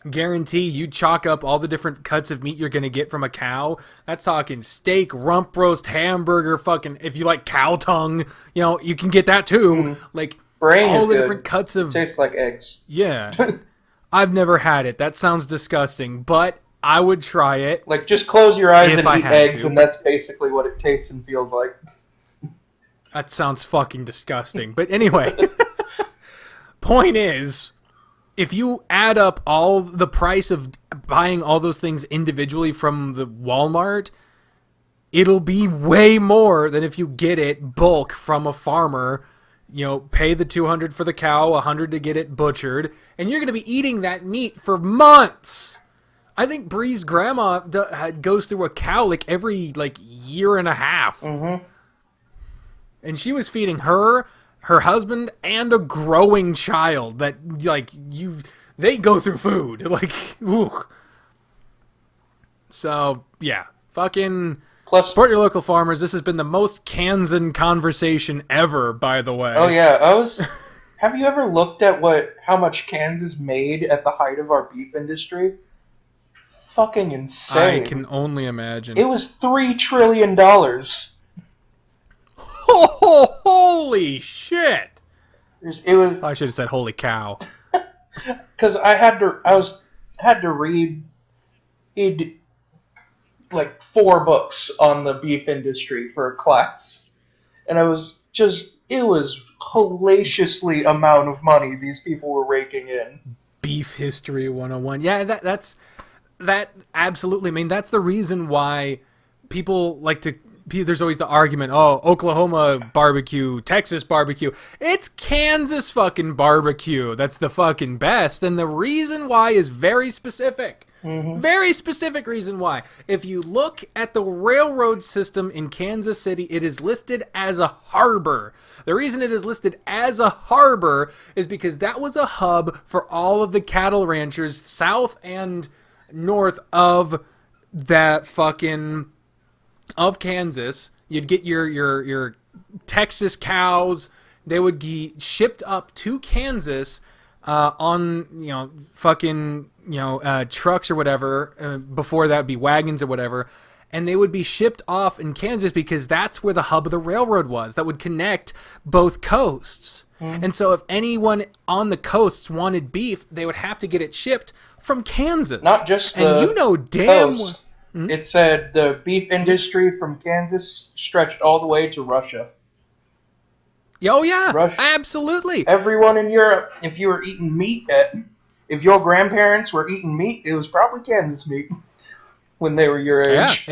Guarantee you chalk up all the different cuts of meat you're going to get from a cow. That's talking steak, rump roast, hamburger, fucking, if you like cow tongue, you can get that too. Like, brain all is the good. Different cuts of... It tastes like eggs. Yeah. I've never had it. That sounds disgusting, but I would try it. Like, just close your eyes and eat eggs, to. And that's basically what it tastes and feels like. That sounds fucking disgusting. But anyway, point is, if you add up all the price of buying all those things individually from the Walmart, it'll be way more than if you get it bulk from a farmer. Pay the $200 for the cow, $100 to get it butchered, and you're going to be eating that meat for months. I think Bree's grandma goes through a cow like every year and a half. Mm-hmm. And she was feeding her husband, and a growing child that, they go through food. Ooh. So, yeah. Fucking Plus, support your local farmers. This has been the most Kansan conversation ever, by the way. Oh, yeah. Have you ever looked at how much Kansas made at the height of our beef industry? Fucking insane. I can only imagine. It was $3 trillion. Holy shit! It was. I should have said "holy cow." Because I had to read like 4 books on the beef industry for a class, and it was hellaciously amount of money these people were raking in. Beef history 101. Yeah, that absolutely. I mean, that's the reason why people like to. There's always the argument, Oklahoma barbecue, Texas barbecue. It's Kansas fucking barbecue that's the fucking best. And the reason why is very specific. Mm-hmm. Very specific reason why. If you look at the railroad system in Kansas City, it is listed as a harbor. The reason it is listed as a harbor is because that was a hub for all of the cattle ranchers south and north of that fucking... of Kansas. You'd get your Texas cows. They would get shipped up to Kansas on fucking trucks or whatever. Before that would be wagons or whatever, and they would be shipped off in Kansas because that's where the hub of the railroad was that would connect both coasts. Mm-hmm. And so if anyone on the coasts wanted beef, they would have to get it shipped from Kansas. Not just damn coast. It said the beef industry from Kansas stretched all the way to Russia. Oh, yeah. Russia. Absolutely. Everyone in Europe, if you were eating meat, if your grandparents were eating meat, it was probably Kansas meat when they were your age.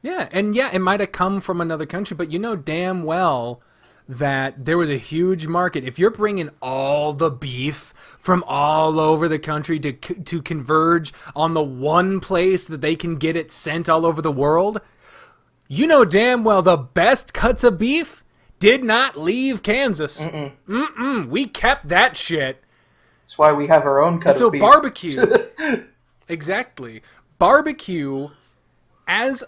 Yeah, it might have come from another country, but you know damn well that there was a huge market. If you're bringing all the beef from all over the country to converge on the one place that they can get it sent all over the world, you know damn well the best cuts of beef did not leave Kansas. We kept that shit. That's why we have our own cut of beef. So barbecue, exactly. Barbecue, as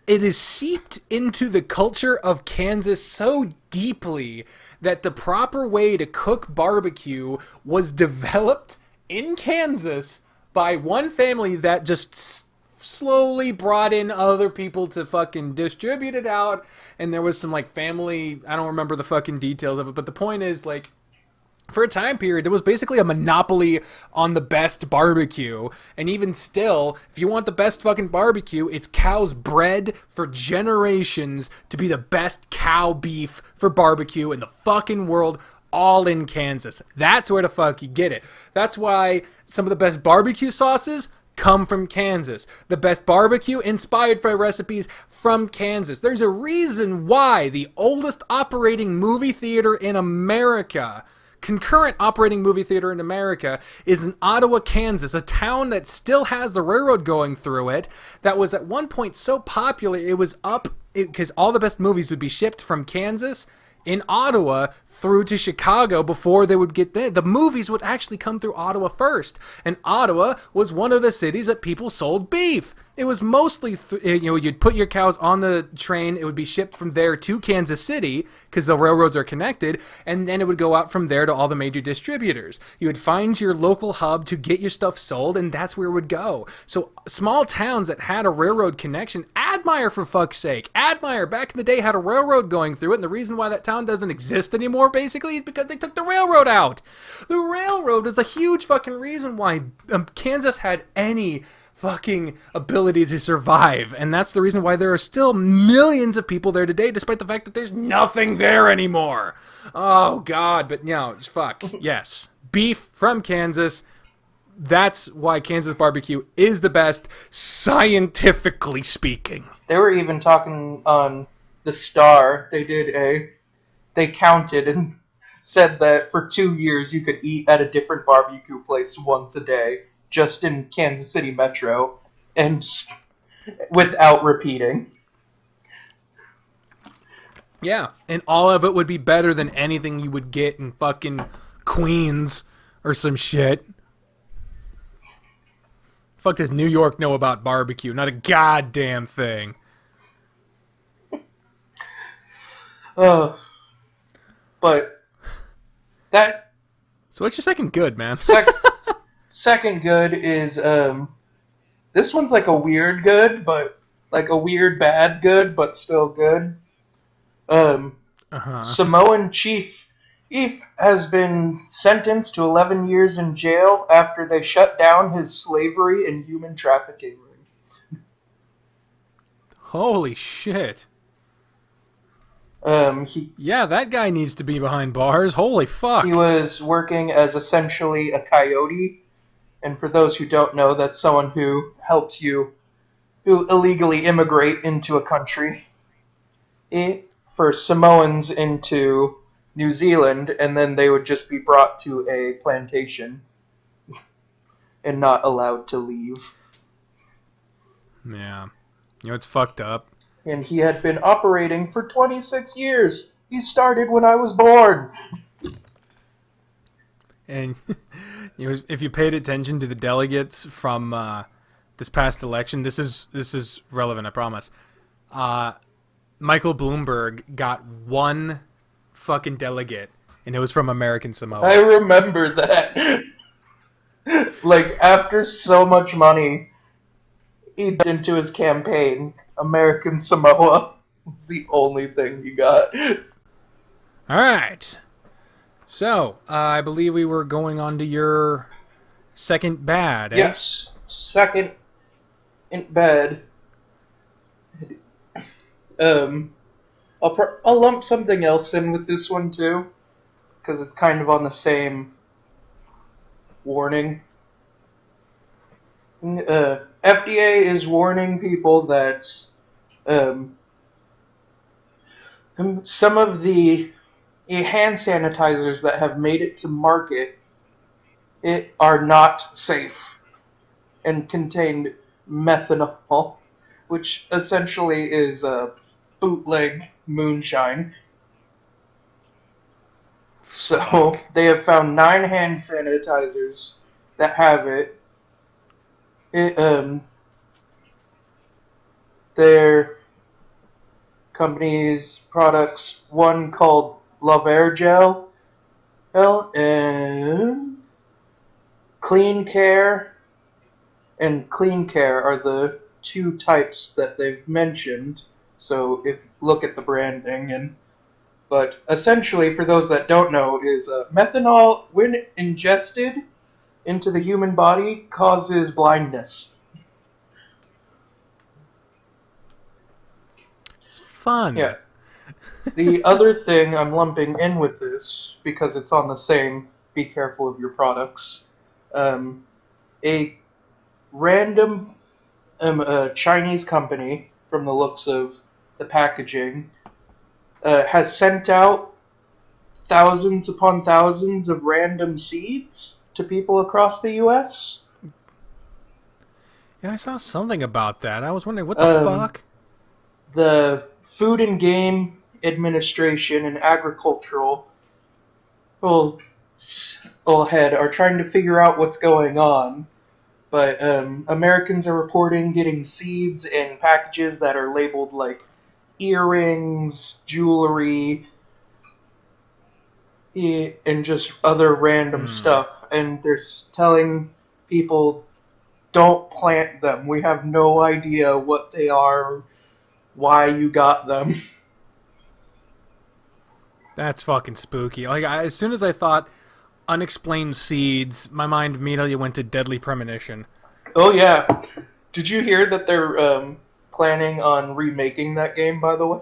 it is seeped into the culture of Kansas so deeply that the proper way to cook barbecue was developed in Kansas by one family that just slowly brought in other people to fucking distribute it out. And there was some family, I don't remember the fucking details of it, but the point is for a time period, there was basically a monopoly on the best barbecue. And even still, if you want the best fucking barbecue, it's cows bred for generations to be the best cow beef for barbecue in the fucking world, all in Kansas. That's where the fuck you get it. That's why some of the best barbecue sauces come from Kansas. The best barbecue inspired by recipes from Kansas. There's a reason why the oldest operating movie theater in America concurrent operating movie theater in America is in Ottawa, Kansas, a town that still has the railroad going through it, that was at one point so popular it was up because all the best movies would be shipped from Kansas in Ottawa through to Chicago before they would get there. The movies would actually come through Ottawa first, and Ottawa was one of the cities that people sold beef. It was mostly, you'd put your cows on the train, it would be shipped from there to Kansas City, because the railroads are connected, and then it would go out from there to all the major distributors. You would find your local hub to get your stuff sold, and that's where it would go. So small towns that had a railroad connection, Admire for fuck's sake, Admire back in the day had a railroad going through it, and the reason why that town doesn't exist anymore, basically, is because they took the railroad out. The railroad is the huge fucking reason why Kansas had any fucking ability to survive, and that's the reason why there are still millions of people there today, despite the fact that there's nothing there anymore. Oh god, but fuck yes, beef from Kansas. That's why Kansas barbecue is the best, scientifically speaking. They were even talking on the Star. They counted and said that for 2 years you could eat at a different barbecue place once a day, just in Kansas City Metro, and without repeating. Yeah, and all of it would be better than anything you would get in fucking Queens or some shit. Fuck does New York know about barbecue? Not a goddamn thing. But that... So what's your second good, man? Second good is, this one's like a weird good, but like a weird bad good, but still good. Samoan Chief has been sentenced to 11 years in jail after they shut down his slavery and human trafficking ring. Holy shit. That guy needs to be behind bars. Holy fuck. He was working as essentially a coyote. And for those who don't know, that's someone who helps you who illegally immigrate into a country. For Samoans into New Zealand, and then they would just be brought to a plantation and not allowed to leave. Yeah. It's fucked up. And he had been operating for 26 years. He started when I was born. And if you paid attention to the delegates from this past election, this is relevant, I promise. Michael Bloomberg got one fucking delegate, and it was from American Samoa. I remember that. Like, after so much money he put into his campaign, American Samoa was the only thing he got. Alright. So, I believe we were going on to your second bad, eh? Yes, second in bad. I'll lump something else in with this one too, because it's kind of on the same warning. FDA is warning people that some of the hand sanitizers that have made it to market are not safe and contain methanol, which essentially is a bootleg moonshine. So they have found 9 hand sanitizers that have it. Their company's products, one called Love Air Gel, and Clean Care, and Clean Care are the 2 types that they've mentioned. So if look at the branding, but essentially, for those that don't know, is methanol, when ingested into the human body, causes blindness. Fun. Yeah. The other thing I'm lumping in with this, because it's on the same be careful of your products, a random Chinese company, from the looks of the packaging, has sent out thousands upon thousands of random seeds to people across the U.S. Yeah, I saw something about that. I was wondering, what the fuck? The Food and Game Administration and Agricultural head are trying to figure out what's going on. But Americans are reporting getting seeds in packages that are labeled like earrings, jewelry, and just other random stuff. And they're telling people, don't plant them. We have no idea what they are, why you got them. That's fucking spooky. Like, as soon as I thought unexplained seeds, my mind immediately went to Deadly Premonition. Oh, yeah. Did you hear that they're planning on remaking that game, by the way?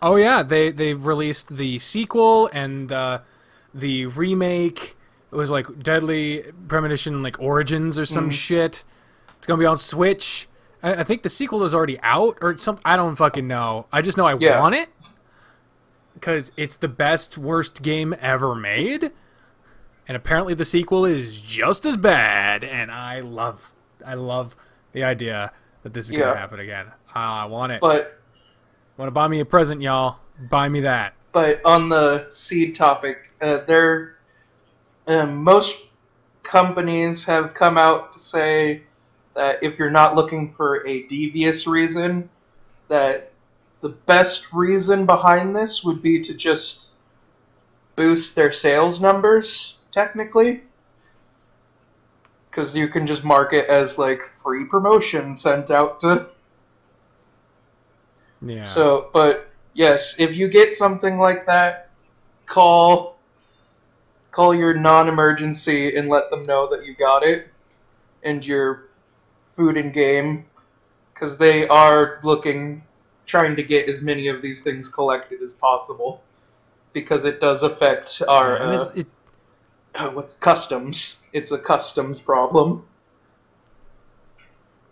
Oh, yeah. They've released the sequel and the remake. It was like Deadly Premonition, like Origins or some shit. It's going to be on Switch. I think the sequel is already out or something. I don't fucking know. I just know I want it. Because it's the best, worst game ever made. And apparently the sequel is just as bad. And I love the idea that this is going to happen again. I want it. But want to buy me a present, y'all? Buy me that. But on the seed topic, most companies have come out to say that if you're not looking for a devious reason, that the best reason behind this would be to just boost their sales numbers, technically. Because you can just mark it as, like, free promotion sent out to... Yeah. So, but, yes, if you get something like that, call your non-emergency and let them know that you got it. And your Food and Game. Because they are trying to get as many of these things collected as possible, because it does affect our what's customs. It's a customs problem.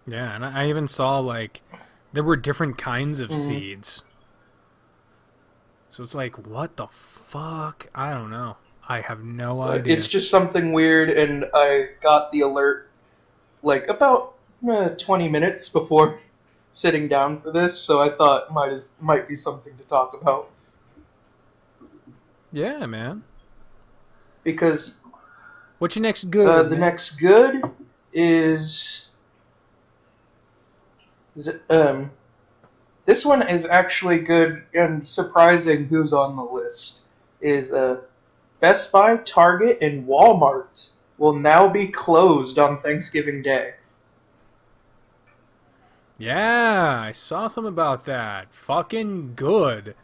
Yeah, and I even saw like there were different kinds of seeds. So it's like, what the fuck? I don't know. I have no idea. It's just something weird, and I got the alert like about 20 minutes before sitting down for this, so I thought might be something to talk about. Yeah, man. Because what's your next good? The next good is this one is actually good and surprising. Who's on the list is Best Buy, Target, and Walmart will now be closed on Thanksgiving Day. Yeah, I saw something about that. Fucking good.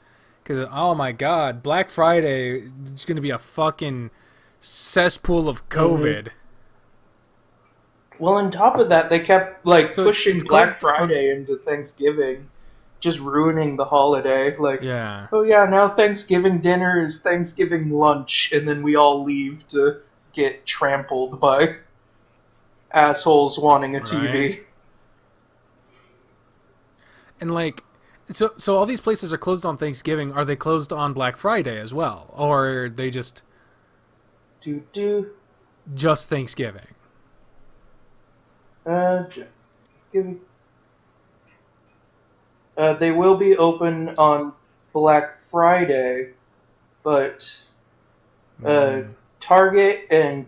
Because, oh my god, Black Friday is going to be a fucking cesspool of COVID. Well, on top of that, they kept pushing Black Friday into Thanksgiving, just ruining the holiday. Like, oh yeah, now Thanksgiving dinner is Thanksgiving lunch, and then we all leave to get trampled by assholes wanting a TV. And like, so all these places are closed on Thanksgiving. Are they closed on Black Friday as well, or are they just just Thanksgiving? Thanksgiving. They will be open on Black Friday, but Target and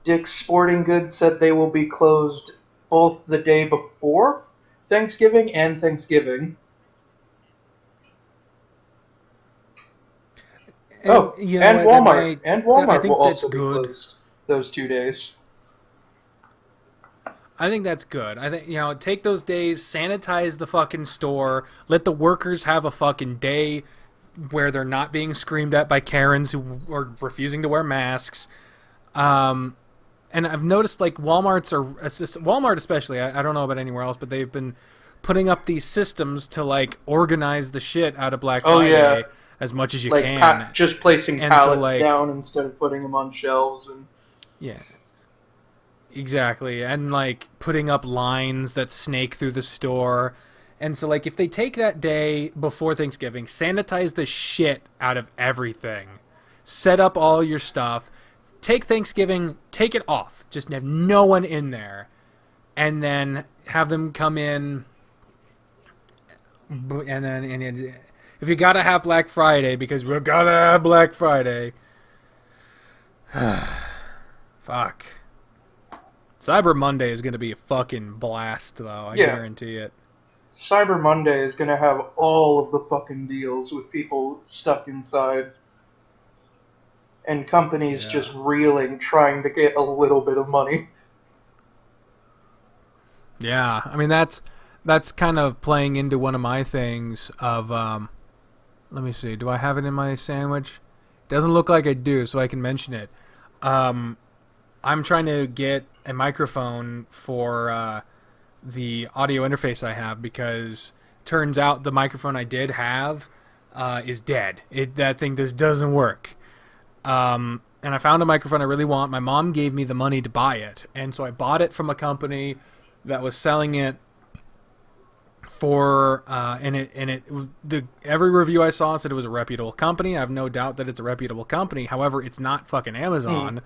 Dick's Sporting Goods said they will be closed both the day before Thanksgiving and Thanksgiving. And Walmart. And Walmart will also be closed those 2 days. I think that's good. I think, take those days, sanitize the fucking store, let the workers have a fucking day where they're not being screamed at by Karens who are refusing to wear masks. And I've noticed, like, Walmart especially, I don't know about anywhere else, but they've been putting up these systems to, like, organize the shit out of Black Friday as much as you can. Just placing pallets down instead of putting them on shelves. Yeah. Exactly. And, like, putting up lines that snake through the store And so, like, if they take that day before Thanksgiving, sanitize the shit out of everything, set up all your stuff, take Thanksgiving, take it off, just have no one in there, and then have them come in, and then if you gotta have Black Friday, because we're gotta have Black Friday, fuck. Cyber Monday is gonna be a fucking blast, though, I guarantee it. Cyber Monday is going to have all of the fucking deals with people stuck inside. And companies just reeling, trying to get a little bit of money. Yeah, I mean, that's kind of playing into one of my things of, let me see, do I have it in my sandwich? Doesn't look like I do, so I can mention it. I'm trying to get a microphone for, the audio interface I have, because turns out the microphone I did have is dead. That thing just doesn't work. And I found a microphone I really want. My mom gave me the money to buy it, and so I bought it from a company that was selling it for every review I saw said it was a reputable company. I have no doubt that it's a reputable company. However, it's not fucking Amazon.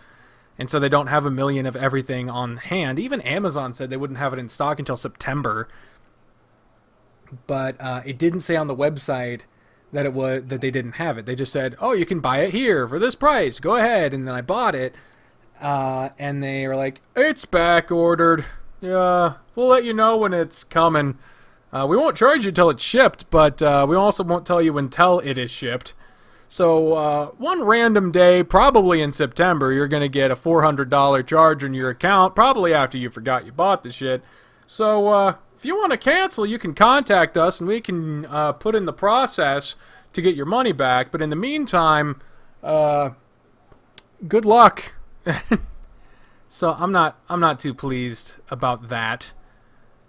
And so they don't have a million of everything on hand. Even Amazon said they wouldn't have it in stock until September. But it didn't say on the website that they didn't have it. They just said, "Oh, you can buy it here for this price. Go ahead." And then I bought it, and they were like, "It's back ordered. Yeah, we'll let you know when it's coming. We won't charge you till it's shipped, but we also won't tell you until it is shipped. So one random day, probably in September, you're going to get a $400 charge on your account, probably after you forgot you bought the shit. So if you want to cancel, you can contact us, and we can put in the process to get your money back. But in the meantime, good luck." So I'm not too pleased about that.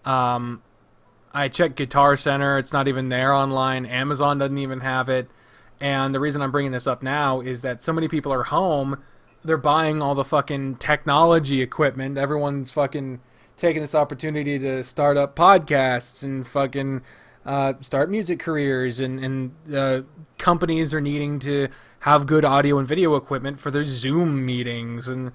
I checked Guitar Center. It's not even there online. Amazon doesn't even have it. And the reason I'm bringing this up now is that so many people are home, they're buying all the fucking technology equipment. Everyone's fucking taking this opportunity to start up podcasts and fucking start music careers. And companies are needing to have good audio and video equipment for their Zoom meetings. And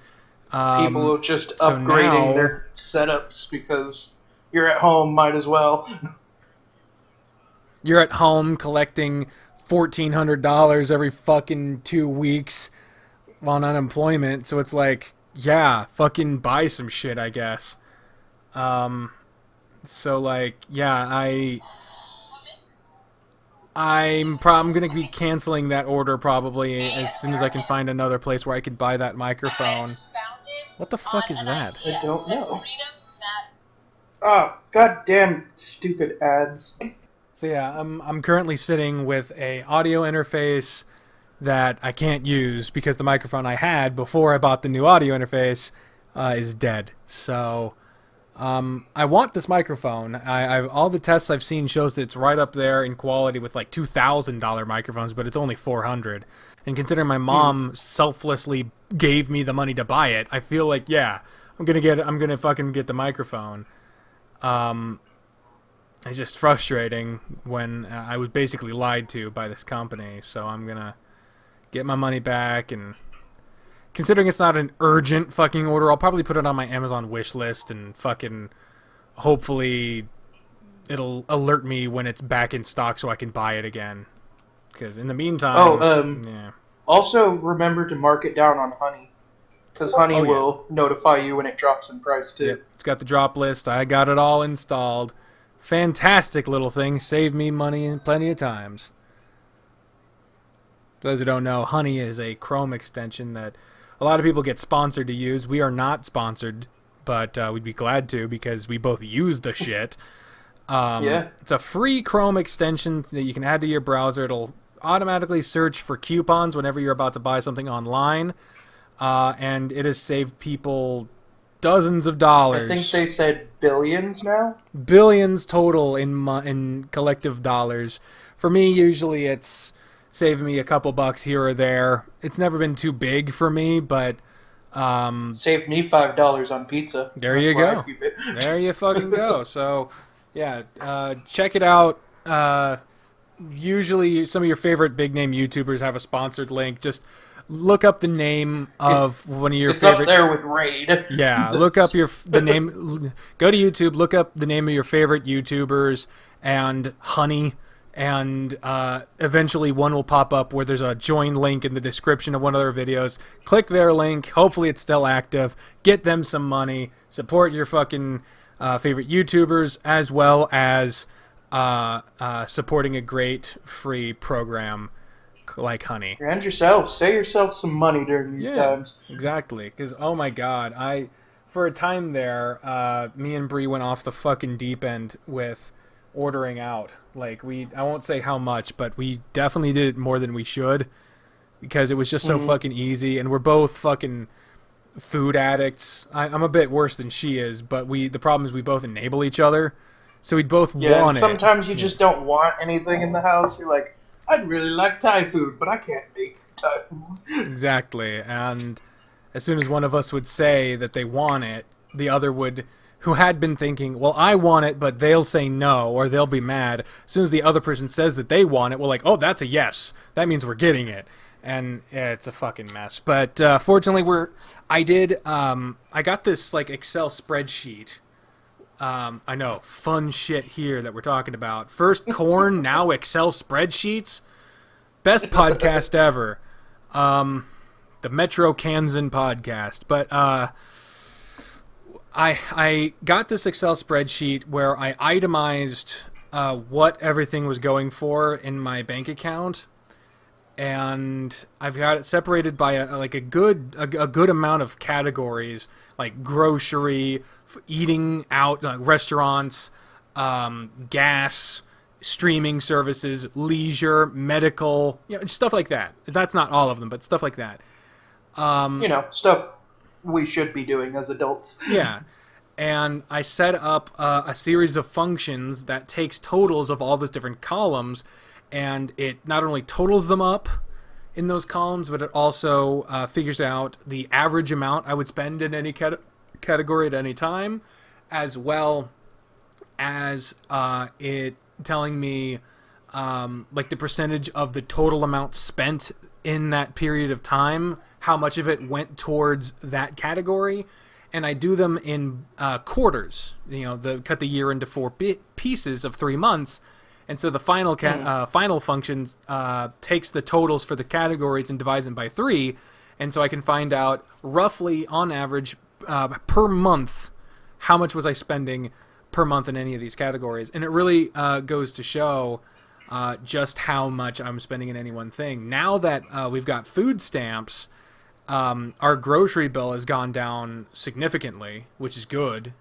people are just upgrading their setups because you're at home, might as well. You're at home collecting $1,400 every fucking 2 weeks on unemployment, so it's like, yeah, fucking buy some shit, I guess. So like, yeah, I'm gonna be canceling that order probably as soon as I can find another place where I can buy that microphone. What the fuck is that? I don't know. Oh, goddamn stupid ads. So yeah, I'm currently sitting with a audio interface that I can't use because the microphone I had before I bought the new audio interface is dead. So I want this microphone. I've all the tests I've seen shows that it's right up there in quality with like $2,000 microphones, but it's only $400. And considering my mom selflessly gave me the money to buy it, I feel like, yeah, I'm gonna fucking get the microphone. It's just frustrating when I was basically lied to by this company, so I'm gonna get my money back, and considering it's not an urgent fucking order, I'll probably put it on my Amazon wish list and fucking hopefully it'll alert me when it's back in stock so I can buy it again. Because in the meantime... yeah. Also remember to mark it down on Honey, because Honey will notify you when it drops in price too. Yep. It's got the drop list. I got it all installed. Fantastic little thing. Saved me money plenty of times. For those who don't know, Honey is a Chrome extension that a lot of people get sponsored to use. We are not sponsored, but we'd be glad to because we both use the shit. It's a free Chrome extension that you can add to your browser. It'll automatically search for coupons whenever you're about to buy something online. And it has saved people dozens of dollars. I think they said billions now? Billions total in collective dollars. For me, usually it's saved me a couple bucks here or there. It's never been too big for me, but... saved me $5 on pizza. There you go. There you fucking go. So, Yeah, check it out. Usually, some of your favorite big name YouTubers have a sponsored link. Just look up the name of one of your it's favorite. It's up there with Raid. Yeah, look up the name. Go to YouTube, look up the name of your favorite YouTubers and Honey, and eventually one will pop up where there's a join link in the description of one of their videos. Click their link. Hopefully, it's still active. Get them some money. Support your fucking favorite YouTubers, as well as supporting a great free program like Honey. And yourself. Save yourself some money during these times. Exactly. Because, oh my god, for a time there, me and Bri went off the fucking deep end with ordering out. Like, I won't say how much, but we definitely did it more than we should. Because it was just so fucking easy, and we're both fucking food addicts. I'm a bit worse than she is, but the problem is we both enable each other. So we'd both want it. Sometimes you just don't want anything in the house. You're like, I'd really like Thai food, but I can't make Thai food. Exactly. And as soon as one of us would say that they want it, the other would, who had been thinking, well, I want it, but they'll say no, or they'll be mad. As soon as the other person says that they want it, we're like, oh, that's a yes. That means we're getting it. And it's a fucking mess. But fortunately, I got this like Excel spreadsheet. I know, fun shit here that we're talking about. First corn, now Excel spreadsheets. Best podcast ever. The Metro Kansan podcast. But I got this Excel spreadsheet where I itemized what everything was going for in my bank account. And I've got it separated by a good amount of categories, like grocery, eating out, restaurants, gas, streaming services, leisure, medical, stuff like that. That's not all of them, but stuff like that. Stuff we should be doing as adults. Yeah. And I set up a series of functions that takes totals of all those different columns, and it not only totals them up in those columns, but it also figures out the average amount I would spend in any category at any time, as well as it telling me like the percentage of the total amount spent in that period of time, how much of it went towards that category. And I do them in quarters. Cut the year into 4 pieces of 3 months. And so the final final function takes the totals for the categories and divides them by 3. And so I can find out roughly, on average, per month, how much was I spending per month in any of these categories. And it really goes to show just how much I'm spending in any one thing. Now that we've got food stamps, our grocery bill has gone down significantly, which is good.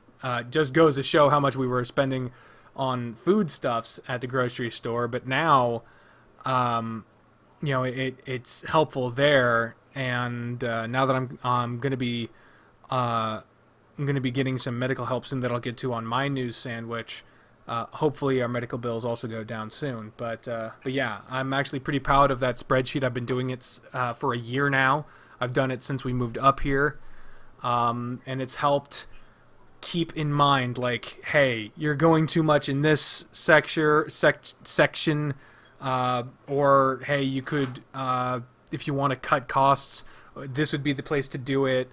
Just goes to show how much we were spending on foodstuffs at the grocery store, but now, it's helpful there. And now that I'm going to be getting some medical help soon that I'll get to on my news sandwich. Hopefully, our medical bills also go down soon. But yeah, I'm actually pretty proud of that spreadsheet. I've been doing it for a year now. I've done it since we moved up here, and it's helped keep in mind, like, hey, you're going too much in this section, or hey, you could, if you want to cut costs, this would be the place to do it.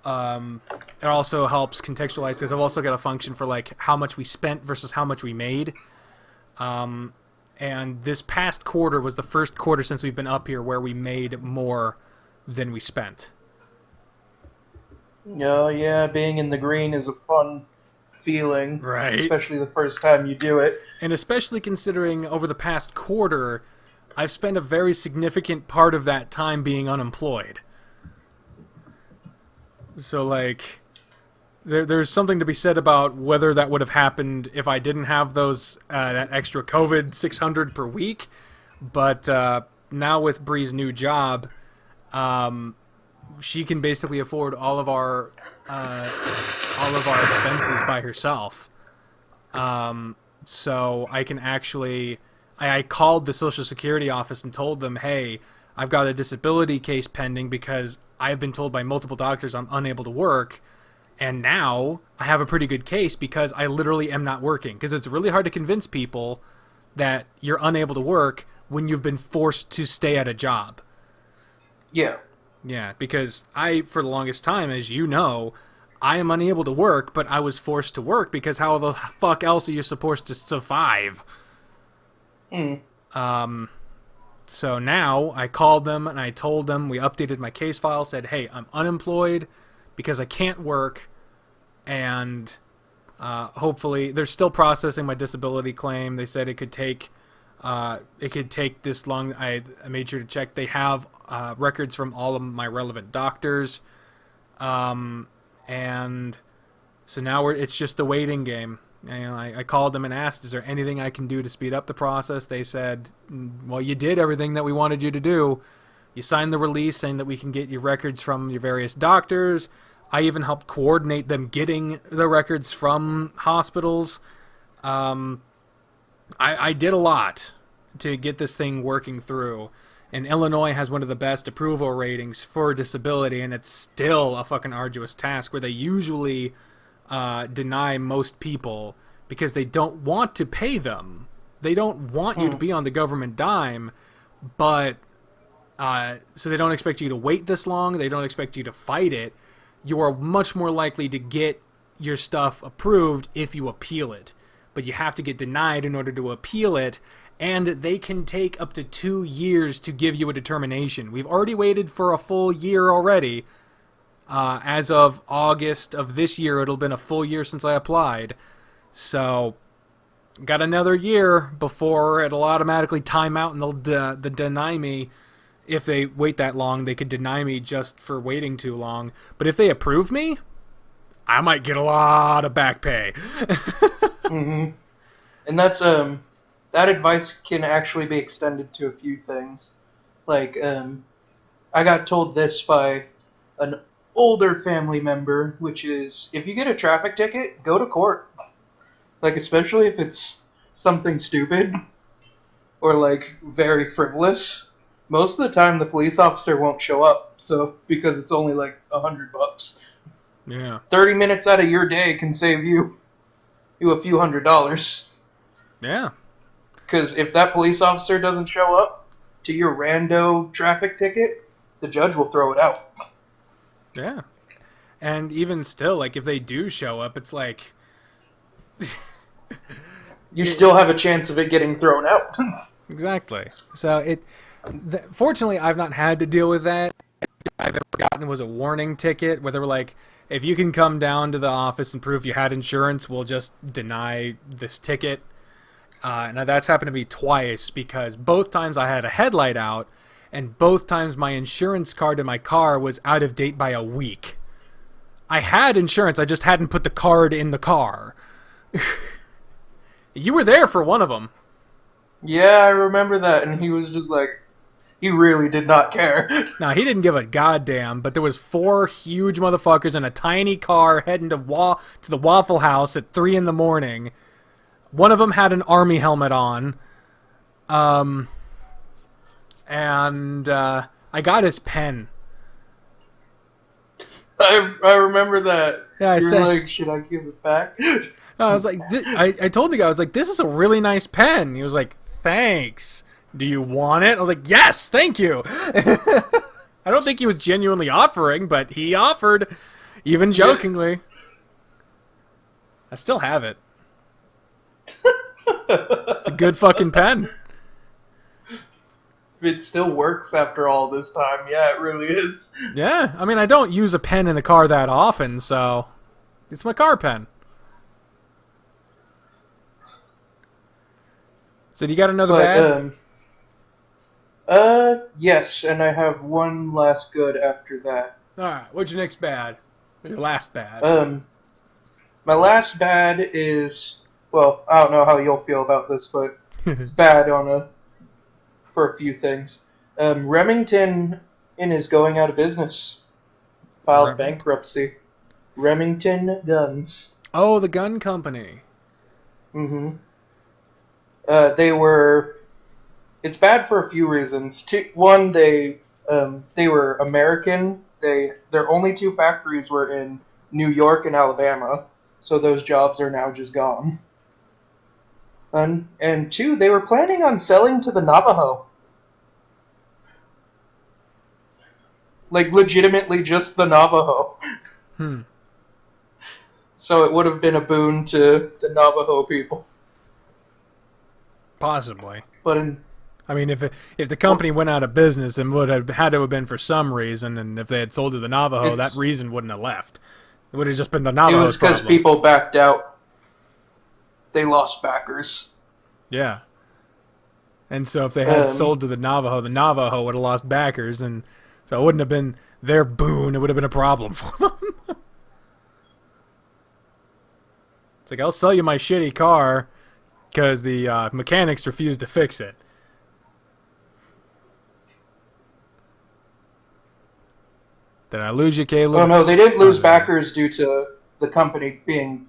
It also helps contextualize, because I've also got a function for like how much we spent versus how much we made. And this past quarter was the first quarter since we've been up here where we made more than we spent. Oh, yeah, being in the green is a fun feeling. Right. Especially the first time you do it. And especially considering over the past quarter, I've spent a very significant part of that time being unemployed. So, like, there's something to be said about whether that would have happened if I didn't have those that extra COVID 600 per week. But now with Bri's new job, she can basically afford all of our expenses by herself. So I can actually, I called the Social Security office and told them, hey, I've got a disability case pending because I've been told by multiple doctors I'm unable to work, And now I have a pretty good case because I literally am not working. Because it's really hard to convince people that you're unable to work when you've been forced to stay at a job. Yeah. Yeah, because for the longest time, as you know, I am unable to work, but I was forced to work because how the fuck else are you supposed to survive? So now I called them and I told them, we updated my case file, said, hey, I'm unemployed because I can't work, and hopefully they're still processing my disability claim. They said it could take this long. I made sure to check. They have records from all of my relevant doctors, and so now it's just the waiting game. I called them and asked, is there anything I can do to speed up the process? They said, well, you did everything that we wanted you to do. You signed the release saying that we can get your records from your various doctors. I even helped coordinate them getting the records from hospitals. I did a lot to get this thing working through. And Illinois has one of the best approval ratings for disability, and it's still a fucking arduous task where they usually deny most people because they don't want to pay them. They don't want you to be on the government dime, but so they don't expect you to wait this long. They don't expect you to fight it. You are much more likely to get your stuff approved if you appeal it. But you have to get denied in order to appeal it, and they can take up to 2 years to give you a determination. We've already waited for a full year already. As of August of this year, it'll have been a full year since I applied. So, got another year before it'll automatically time out and they'll deny me. If they wait that long, they could deny me just for waiting too long. But if they approve me, I might get a lot of back pay. Mm-hmm. And that's that advice can actually be extended to a few things. Like I got told this by an older family member, which is if you get a traffic ticket, go to court. Like especially if it's something stupid or like very frivolous. Most of the time the police officer won't show up, so because it's only like $100. Yeah. 30 minutes out of your day can save you a few $100s. Yeah. Because if that police officer doesn't show up to your rando traffic ticket, the judge will throw it out. Yeah. And even still, like, if they do show up, it's like... you still have a chance of it getting thrown out. Exactly. So, fortunately, I've not had to deal with that. I've ever gotten was a warning ticket where they were like, if you can come down to the office and prove you had insurance, we'll just deny this ticket. Now that's happened to me twice because both times I had a headlight out and both times my insurance card in my car was out of date by a week. I had insurance, I just hadn't put the card in the car. You were there for one of them. Yeah, I remember that, and he was just like, he really did not care. No, he didn't give a goddamn, but there was 4 huge motherfuckers in a tiny car heading to the Waffle House at 3 in the morning. One of them had an army helmet on. And I got his pen. I remember that. Yeah, you were like, should I give it back? I was like, I told the guy, I was like, this is a really nice pen. He was like, thanks. Do you want it? I was like, yes, thank you. I don't think he was genuinely offering, but he offered, even jokingly. I still have it. It's a good fucking pen. It still works after all this time. Yeah, it really is. Yeah, I mean, I don't use a pen in the car that often, so it's my car pen. So do you got another bad? Yes, and I have one last good after that. Alright, what's your next bad? Your last bad? My last bad is, well, I don't know how you'll feel about this, but it's bad for a few things. Remington is going out of business. Filed bankruptcy. Remington Guns. Oh, the gun company. Mm-hmm. It's bad for a few reasons. One, they were American. Their only 2 factories were in New York and Alabama, so those jobs are now just gone. And two, they were planning on selling to the Navajo. Like, legitimately just the Navajo. So it would have been a boon to the Navajo people. Possibly. But if the company went out of business, it would have had to have been for some reason, and if they had sold to the Navajo, that reason wouldn't have left. It would have just been the Navajo. It was because people backed out. They lost backers. Yeah. And so if they had sold to the Navajo would have lost backers, and so it wouldn't have been their boon. It would have been a problem for them. It's like, I'll sell you my shitty car because the mechanics refused to fix it. Did I lose you, Caleb? Oh no, they didn't lose backers due to the company being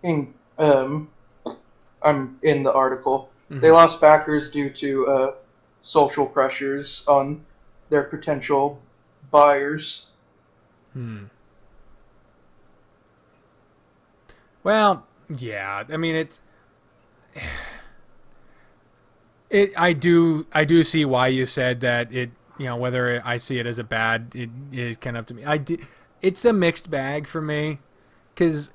I'm in the article. Mm-hmm. They lost backers due to social pressures on their potential buyers. Well, yeah. I mean, I do see why you said that it. You know, whether I see it as a bad, it is kind of up to me. It's a mixed bag for me, because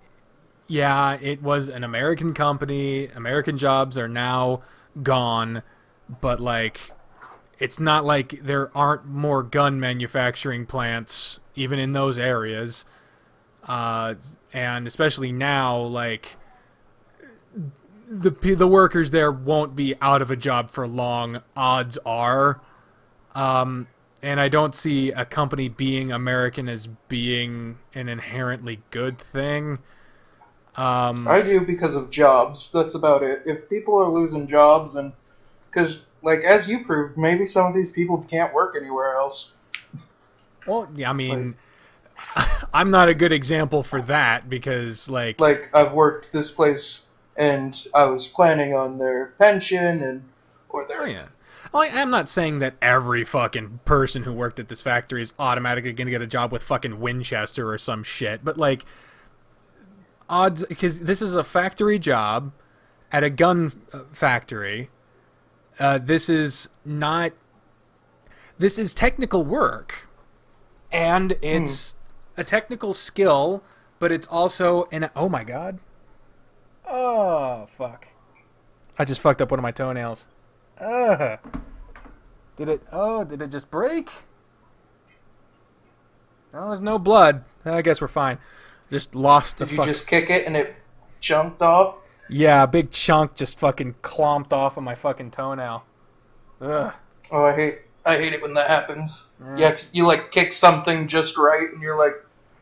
yeah, it was an American company. American jobs are now gone, but like, it's not like there aren't more gun manufacturing plants even in those areas, and especially now, like the workers there won't be out of a job for long. Odds are. And I don't see a company being American as being an inherently good thing. I do because of jobs. That's about it. If people are losing jobs, and because, like, as you proved, maybe some of these people can't work anywhere else. Well, yeah, I mean, I'm not a good example for that because, like, I've worked this place, and I was planning on their pension or their. Oh yeah. Well, I'm not saying that every fucking person who worked at this factory is automatically going to get a job with fucking Winchester or some shit, but like, odds, because this is a factory job at a gun factory. This is technical work, and it's a technical skill, but it's also oh my god. Oh, fuck. I just fucked up one of my toenails. Did it just break? Oh, there's no blood. I guess we're fine. Just lost the Did you just kick it and it chunked off? Yeah, a big chunk just fucking clomped off of my fucking toenail. Ugh. Oh, I hate it when that happens. Yeah. You like kick something just right and you're like,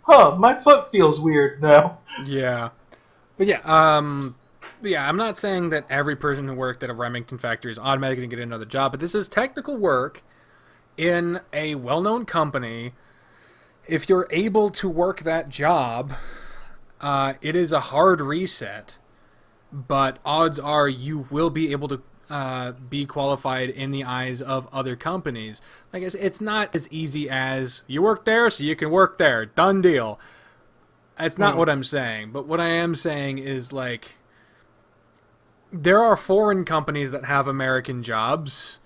huh, my foot feels weird now. Yeah. But yeah, I'm not saying that every person who worked at a Remington factory is automatically going to get another job, but this is technical work in a well-known company. If you're able to work that job, it is a hard reset, but odds are you will be able to be qualified in the eyes of other companies. Like I said, it's not as easy as you work there, so you can work there. Done deal. That's not what I'm saying, but what I am saying is, like, there are foreign companies that have American jobs.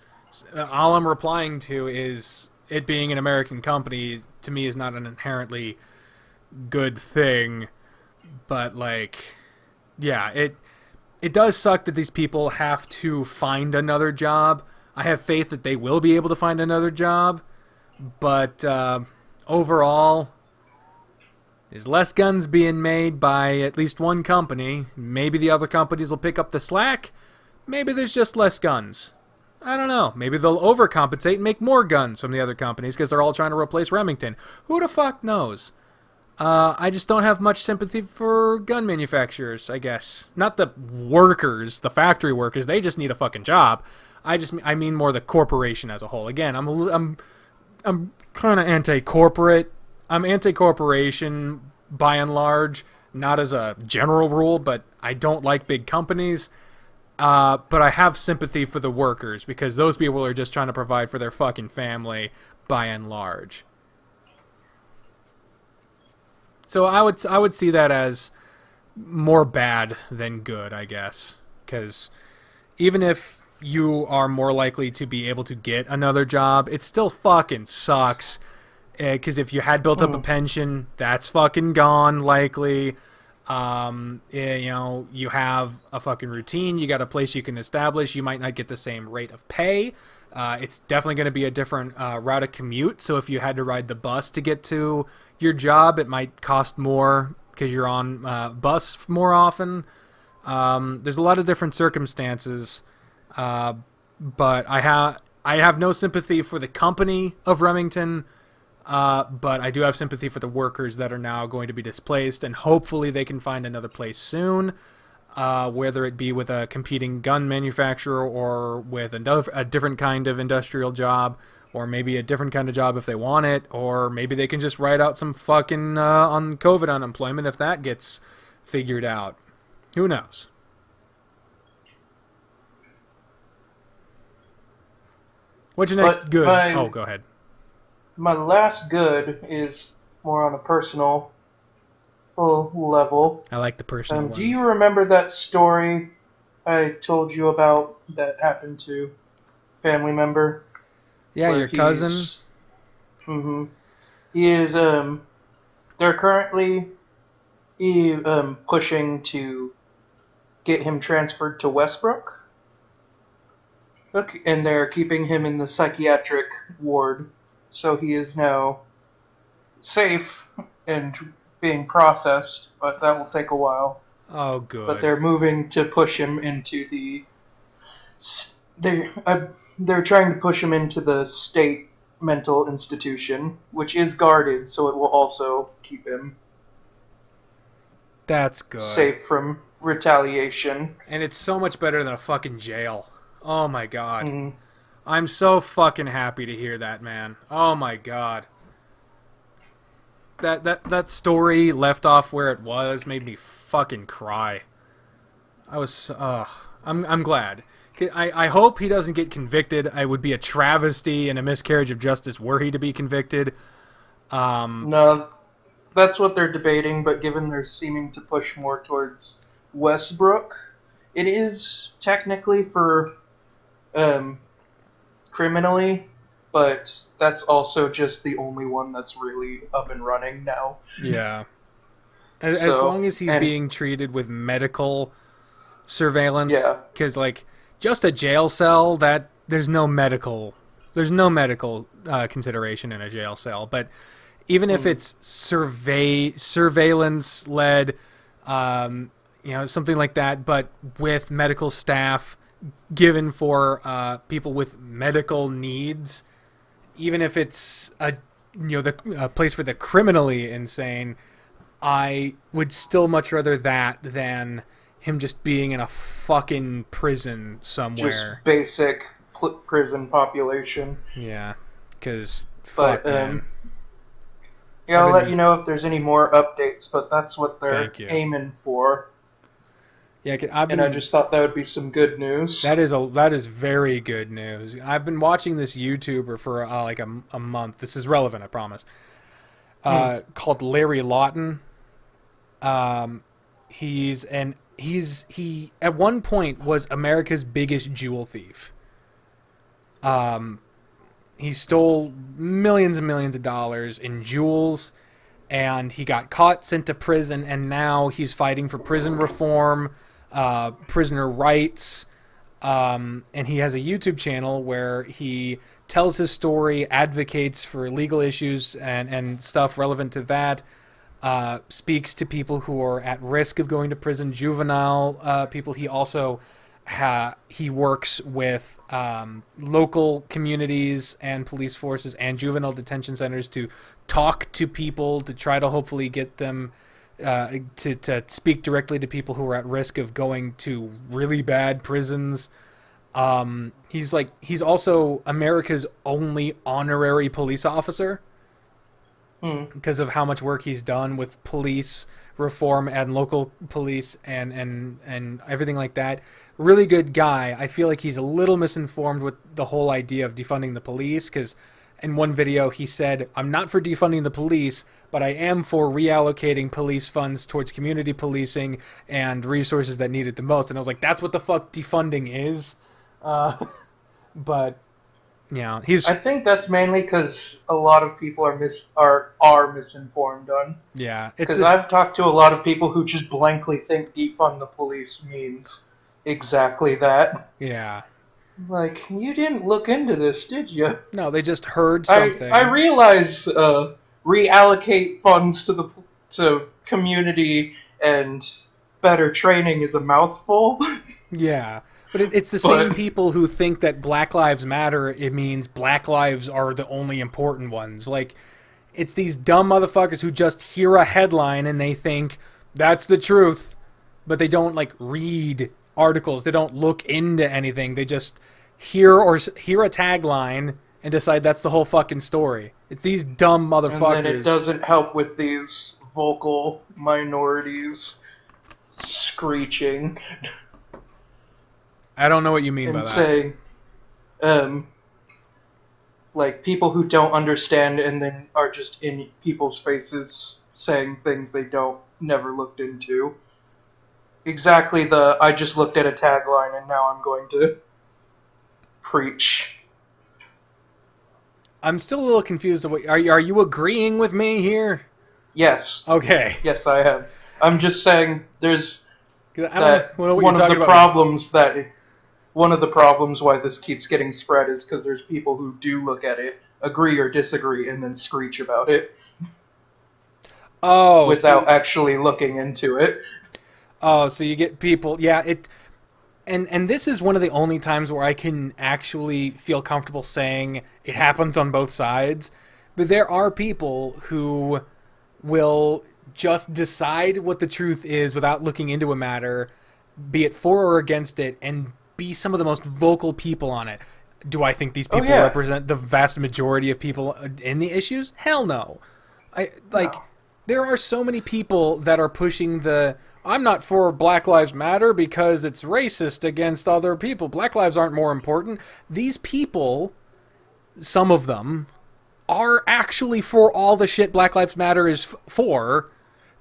All I'm replying to is it being an American company, to me, is not an inherently good thing. But, like, yeah, it does suck that these people have to find another job. I have faith that they will be able to find another job. But overall, there's less guns being made by at least one company. Maybe the other companies will pick up the slack. Maybe there's just less guns. I don't know. Maybe they'll overcompensate and make more guns from the other companies because they're all trying to replace Remington. Who the fuck knows? I just don't have much sympathy for gun manufacturers, I guess. Not the workers, the factory workers. They just need a fucking job. I mean more the corporation as a whole. Again, I'm kind of anti-corporate. I'm anti-corporation by and large, not as a general rule, but I don't like big companies. But I have sympathy for the workers because those people are just trying to provide for their fucking family by and large. So I would see that as more bad than good, I guess, because even if you are more likely to be able to get another job, it still fucking sucks. Because if you had built up a pension, that's fucking gone likely. You have a fucking routine. You got a place you can establish. You might not get the same rate of pay. It's definitely going to be a different route of commute. So if you had to ride the bus to get to your job, it might cost more because you're on bus more often. There's a lot of different circumstances, but I have no sympathy for the company of Remington. But I do have sympathy for the workers that are now going to be displaced, and hopefully they can find another place soon, whether it be with a competing gun manufacturer or with a different kind of industrial job, or maybe a different kind of job if they want it, or maybe they can just write out some fucking on COVID unemployment if that gets figured out. Who knows? What's your next good? Oh, go ahead. My last good is more on a personal level. I like the personal ones. Do you remember that story I told you about that happened to a family member? Yeah, your cousin. Mm-hmm. He is. They're currently pushing to get him transferred to Westbrook. Look, and they're keeping him in the psychiatric ward. So he is now safe and being processed, but that will take a while. Oh, good. But they're moving to push him into the... They're trying to push him into the state mental institution, which is guarded, so it will also keep him... That's good. Safe from retaliation. And it's so much better than a fucking jail. Oh, my God. Mm-hmm. I'm so fucking happy to hear that, man. Oh my god. That story left off where it was made me fucking cry. I'm glad. I hope he doesn't get convicted. I would be a travesty and a miscarriage of justice were he to be convicted. No, that's what they're debating, but given they're seeming to push more towards Westbrook, it is technically for criminally, but that's also just the only one that's really up and running now. Yeah. As long as he's being treated with medical surveillance, because just a jail cell, that there's no medical consideration in a jail cell. But even if it's surveillance led, something like that, but with medical staff given for people with medical needs, even if it's a place for the criminally insane, I would still much rather that than him just being in a fucking prison somewhere. Just basic prison population. Yeah, because fuck, man. Yeah, I'll let you know if there's any more updates, but that's what they're aiming for. Yeah, I just thought that would be some good news. That is very good news. I've been watching this YouTuber for a month. This is relevant, I promise. Called Larry Lawton. He at one point was America's biggest jewel thief. He stole millions and millions of dollars in jewels, and he got caught, sent to prison, and now he's fighting for prison reform, prisoner rights, and he has a YouTube channel where he tells his story, advocates for legal issues and stuff relevant to that, speaks to people who are at risk of going to prison, juvenile people. He also he works with local communities and police forces and juvenile detention centers to talk to people to try to hopefully get them to speak directly to people who are at risk of going to really bad prisons. He's also America's only honorary police officer because of how much work he's done with police reform and local police and everything like that. Really good guy. I feel like he's a little misinformed with the whole idea of defunding the police, because in one video, he said, I'm not for defunding the police, but I am for reallocating police funds towards community policing and resources that need it the most. And I was like, that's what the fuck defunding is. But, yeah, I think that's mainly because a lot of people are misinformed on. Yeah. Because I've talked to a lot of people who just blankly think defund the police means exactly that. Yeah. Like, you didn't look into this, did you? No, they just heard something. I realize reallocate funds to community and better training is a mouthful. Yeah. But it's the same people who think that Black Lives Matter, it means Black lives are the only important ones. Like, it's these dumb motherfuckers who just hear a headline and they think that's the truth, but they don't, like, read articles. They don't look into anything. They just hear a tagline and decide that's the whole fucking story. It's these dumb motherfuckers. And then it doesn't help with these vocal minorities screeching. I don't know what you mean by that. And saying, like, people who don't understand and then are just in people's faces saying things they never looked into. Exactly I just looked at a tagline and now I'm going to preach. I'm still a little confused. Are you agreeing with me here? Yes. Okay. Yes, I am. I'm just saying there's one of the problems why this keeps getting spread is because there's people who do look at it, agree or disagree, and then screech about it. Oh, without actually looking into it. Oh, so you get people, yeah, and this is one of the only times where I can actually feel comfortable saying it happens on both sides, but there are people who will just decide what the truth is without looking into a matter, be it for or against it, and be some of the most vocal people on it. Do I think these people represent the vast majority of people in the issues? Hell no. There are so many people that are pushing I'm not for Black Lives Matter because it's racist against other people. Black lives aren't more important. These people, some of them, are actually for all the shit Black Lives Matter is for.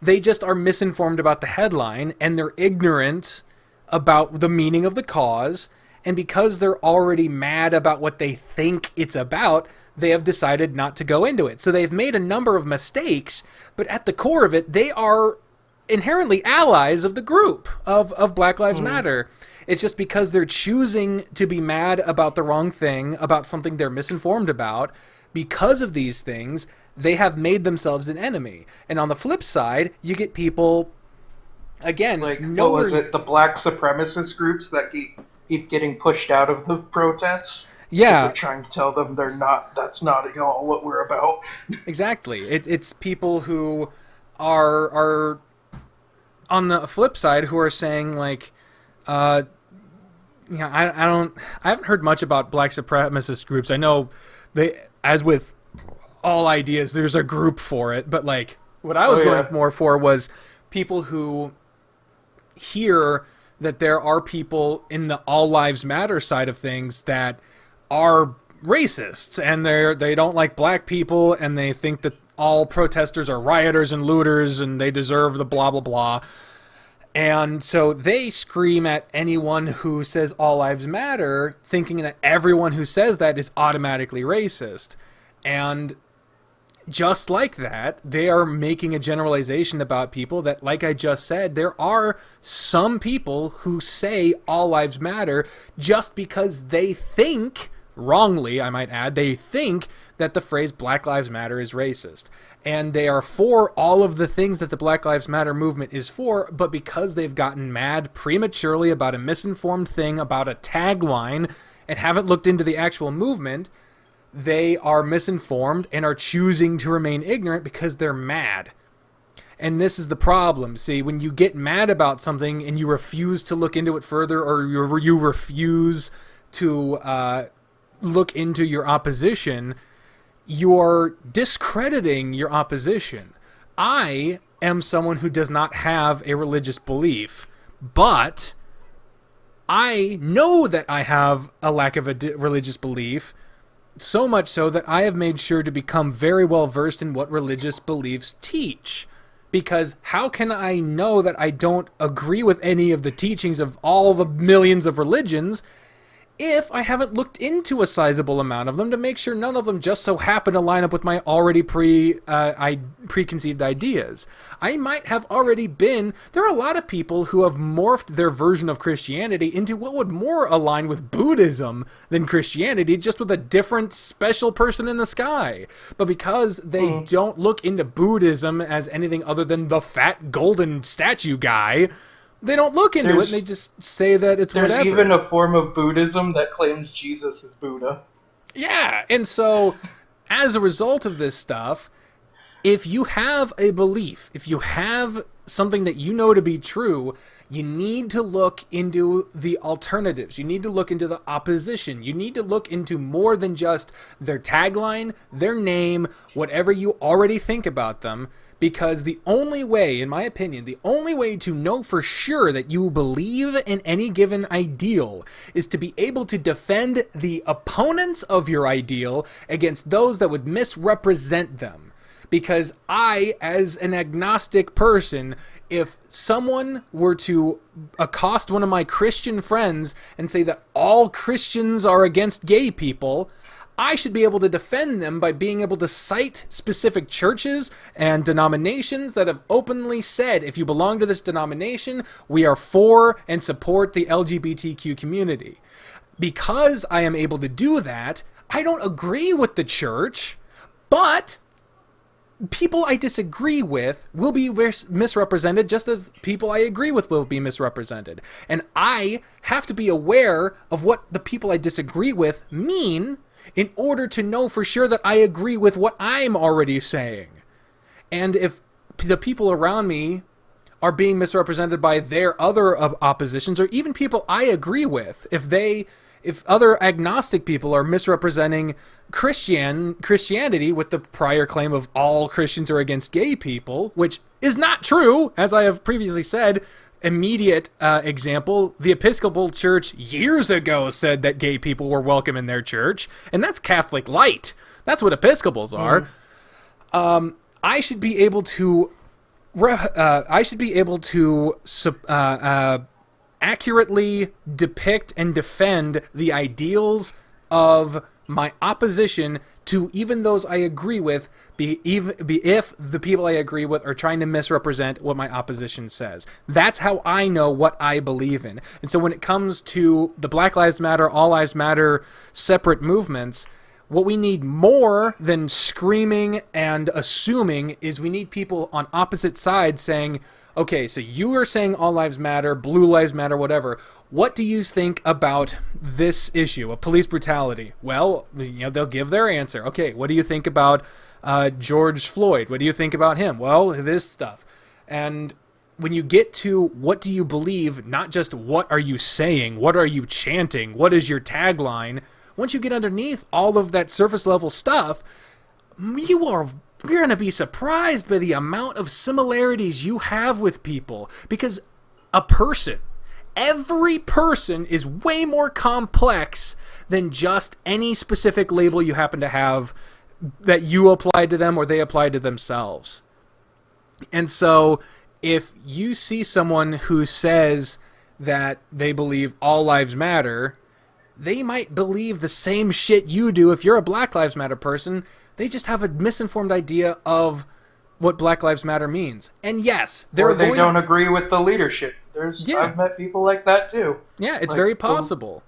They just are misinformed about the headline, and they're ignorant about the meaning of the cause, and because they're already mad about what they think it's about, they have decided not to go into it. So they've made a number of mistakes, but at the core of it, they are inherently allies of the group of Black Lives Matter. It's just because they're choosing to be mad about the wrong thing, about something they're misinformed about. Because of these things, they have made themselves an enemy. And on the flip side, you get people, again, what was it, the black supremacist groups that keep getting pushed out of the protests? Yeah. They're trying to tell them that's not at all what we're about. Exactly. It's people who are on the flip side who are saying, like, I haven't heard much about black supremacist groups. I know as with all ideas, there's a group for it, but like what I was going more for was people who hear that there are people in the all lives matter side of things that are racists and they don't like black people and they think that all protesters are rioters and looters and they deserve the blah blah blah. And so they scream at anyone who says all lives matter, thinking that everyone who says that is automatically racist. And just like that, they are making a generalization about people that, like I just said, there are some people who say all lives matter just because they think, wrongly I might add, they think that the phrase Black Lives Matter is racist. And they are for all of the things that the Black Lives Matter movement is for, but because they've gotten mad prematurely about a misinformed thing, about a tagline, and haven't looked into the actual movement, they are misinformed and are choosing to remain ignorant because they're mad. And this is the problem. See, when you get mad about something and you refuse to look into it further, or you refuse to look into your opposition, you're discrediting your opposition. I am someone who does not have a religious belief, but I know that I have a lack of a religious belief So much so that I have made sure to become very well versed in what religious beliefs teach. Because how can I know that I don't agree with any of the teachings of all the millions of religions if I haven't looked into a sizable amount of them to make sure none of them just so happen to line up with my already preconceived ideas? I might have already been... There are a lot of people who have morphed their version of Christianity into what would more align with Buddhism than Christianity, just with a different special person in the sky. But because they don't look into Buddhism as anything other than the fat golden statue guy... They don't look into it, and they just say that it's whatever. There's even a form of Buddhism that claims Jesus is Buddha. Yeah, and so, as a result of this stuff, if you have a belief, if you have something that you know to be true, you need to look into the alternatives. You need to look into the opposition. You need to look into more than just their tagline, their name, whatever you already think about them. Because the only way, in my opinion, the only way to know for sure that you believe in any given ideal is to be able to defend the opponents of your ideal against those that would misrepresent them. Because I, as an agnostic person, if someone were to accost one of my Christian friends and say that all Christians are against gay people, I should be able to defend them by being able to cite specific churches and denominations that have openly said, if you belong to this denomination, we are for and support the LGBTQ community. Because I am able to do that, I don't agree with the church, but people I disagree with will be misrepresented just as people I agree with will be misrepresented. And I have to be aware of what the people I disagree with mean in order to know for sure that I agree with what I'm already saying. And if the people around me are being misrepresented by their other oppositions, or even people I agree with, if other agnostic people are misrepresenting Christianity with the prior claim of all Christians are against gay people, which is not true, as I have previously said. Immediate example, the Episcopal Church years ago said that gay people were welcome in their church, and that's Catholic light. That's what Episcopals are. I should be able to accurately depict and defend the ideals of my opposition to even those I agree with, if the people I agree with are trying to misrepresent what my opposition says. That's how I know what I believe in. And so when it comes to the Black Lives Matter, All Lives Matter separate movements, what we need more than screaming and assuming is we need people on opposite sides saying, okay, so you are saying all lives matter, blue lives matter, whatever. What do you think about this issue of police brutality? Well, they'll give their answer. Okay, what do you think about George Floyd? What do you think about him? Well, this stuff. And when you get to what do you believe, not just what are you saying, what are you chanting, what is your tagline, once you get underneath all of that surface level stuff, you're going to be surprised by the amount of similarities you have with people. Because every person is way more complex than just any specific label you happen to have that you applied to them or they applied to themselves. And so if you see someone who says that they believe all lives matter, they might believe the same shit you do. If you're a Black Lives Matter person, they just have a misinformed idea of what Black Lives Matter means. And yes, they don't agree with the leadership. I've met people like that too. Yeah, it's very possible.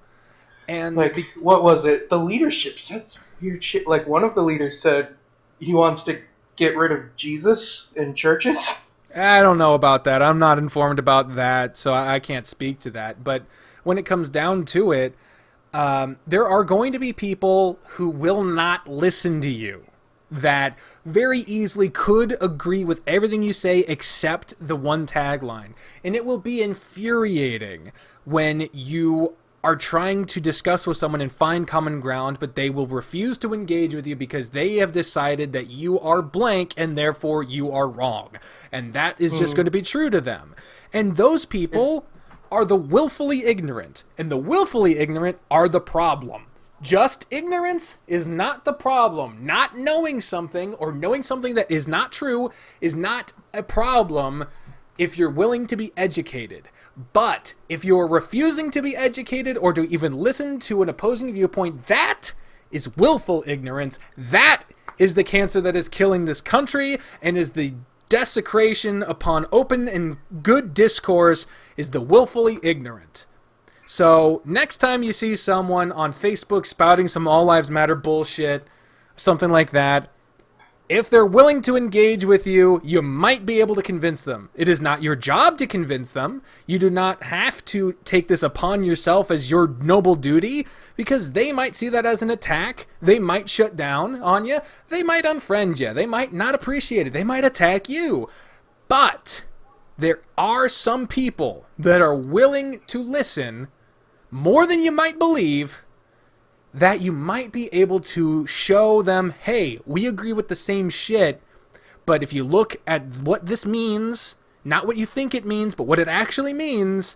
And what was it? The leadership said some weird shit. Like one of the leaders said he wants to get rid of Jesus in churches. I don't know about that. I'm not informed about that, so I can't speak to that. But when it comes down to it, there are going to be people who will not listen to you that very easily could agree with everything you say except the one tagline. And it will be infuriating when you are trying to discuss with someone and find common ground, but they will refuse to engage with you because they have decided that you are blank and therefore you are wrong. And that is just going to be true to them. And those people are the willfully ignorant, and the willfully ignorant are the problem. Just ignorance is not the problem. Not knowing something or knowing something that is not true is not a problem if you're willing to be educated. But if you're refusing to be educated or to even listen to an opposing viewpoint, that is willful ignorance. That is the cancer that is killing this country and is the desecration upon open and good discourse, is the willfully ignorant. So next time you see someone on Facebook spouting some All Lives Matter bullshit, something like that, if they're willing to engage with you, you might be able to convince them. It is not your job to convince them. You do not have to take this upon yourself as your noble duty, because they might see that as an attack. They might shut down on you. They might unfriend you. They might not appreciate it. They might attack you. But there are some people that are willing to listen more than you might believe, that you might be able to show them, hey, we agree with the same shit, but if you look at what this means, not what you think it means, but what it actually means,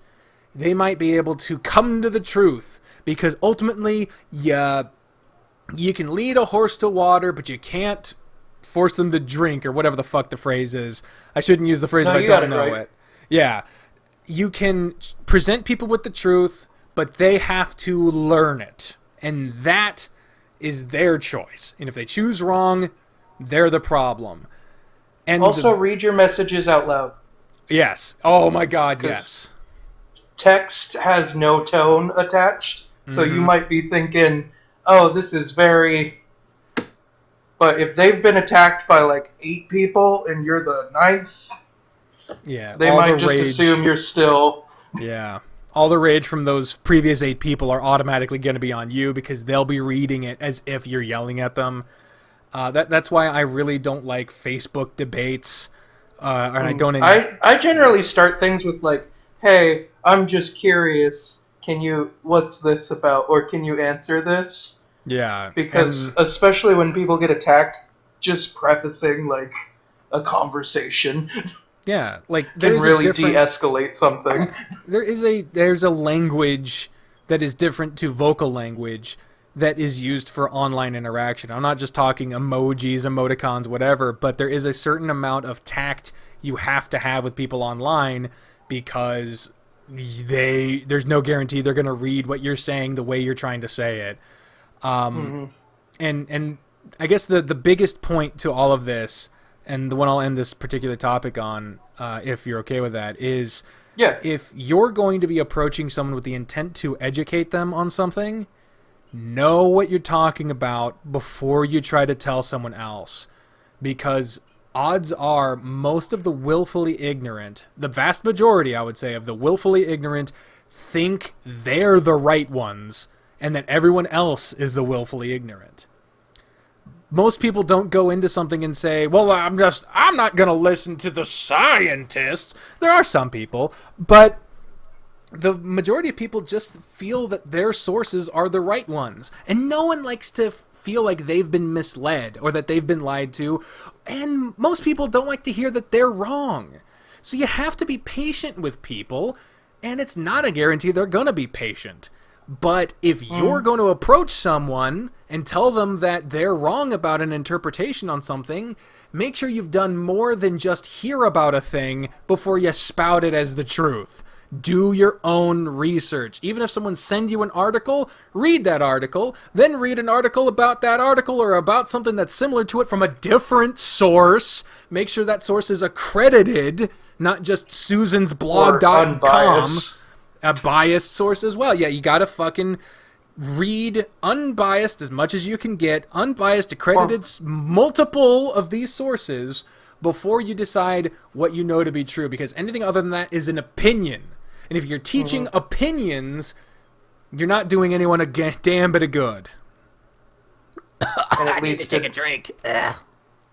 they might be able to come to the truth. Because ultimately, you can lead a horse to water, but you can't force them to drink, or whatever the fuck the phrase is. I shouldn't use the phrase if I don't know it. Yeah. You can present people with the truth, but they have to learn it. And that is their choice. And if they choose wrong, they're the problem. And also, read your messages out loud. Yes. Oh my God, yes. Text has no tone attached. So you might be thinking, oh, this is very... But if they've been attacked by like 8 people and you're the 9th, they might just assume you're still... Yeah. All the rage from those previous 8 people are automatically going to be on you, because they'll be reading it as if you're yelling at them. That's why I really don't like Facebook debates. And I don't. I generally start things with like, "Hey, I'm just curious. What's this about? Or can you answer this?" Yeah. Because especially when people get attacked, just prefacing like a conversation. Yeah, like can really de-escalate something. There's a language that is different to vocal language that is used for online interaction. I'm not just talking emojis, emoticons, whatever, but there is a certain amount of tact you have to have with people online, because there's no guarantee they're going to read what you're saying the way you're trying to say it. And I guess the biggest point to all of this, and the one I'll end this particular topic on, if you're okay with that, is if you're going to be approaching someone with the intent to educate them on something, know what you're talking about before you try to tell someone else. Because odds are most of the willfully ignorant, the vast majority, I would say, of the willfully ignorant think they're the right ones and that everyone else is the willfully ignorant. Most people don't go into something and say, well, I'm not going to listen to the scientists. There are some people, but the majority of people just feel that their sources are the right ones. And no one likes to feel like they've been misled or that they've been lied to. And most people don't like to hear that they're wrong. So you have to be patient with people, and it's not a guarantee they're going to be patient. But if you're going to approach someone and tell them that they're wrong about an interpretation on something, make sure you've done more than just hear about a thing before you spout it as the truth. Do your own research. Even if someone sends you an article, read that article, then read an article about that article or about something that's similar to it from a different source. Make sure that source is accredited, not just susansblog.com. A biased source as well. Yeah, you gotta fucking read unbiased as much as you can get, unbiased, accredited, multiple of these sources before you decide what you know to be true, because anything other than that is an opinion. And if you're teaching opinions, you're not doing anyone a damn bit of good. And it leads to take a drink. And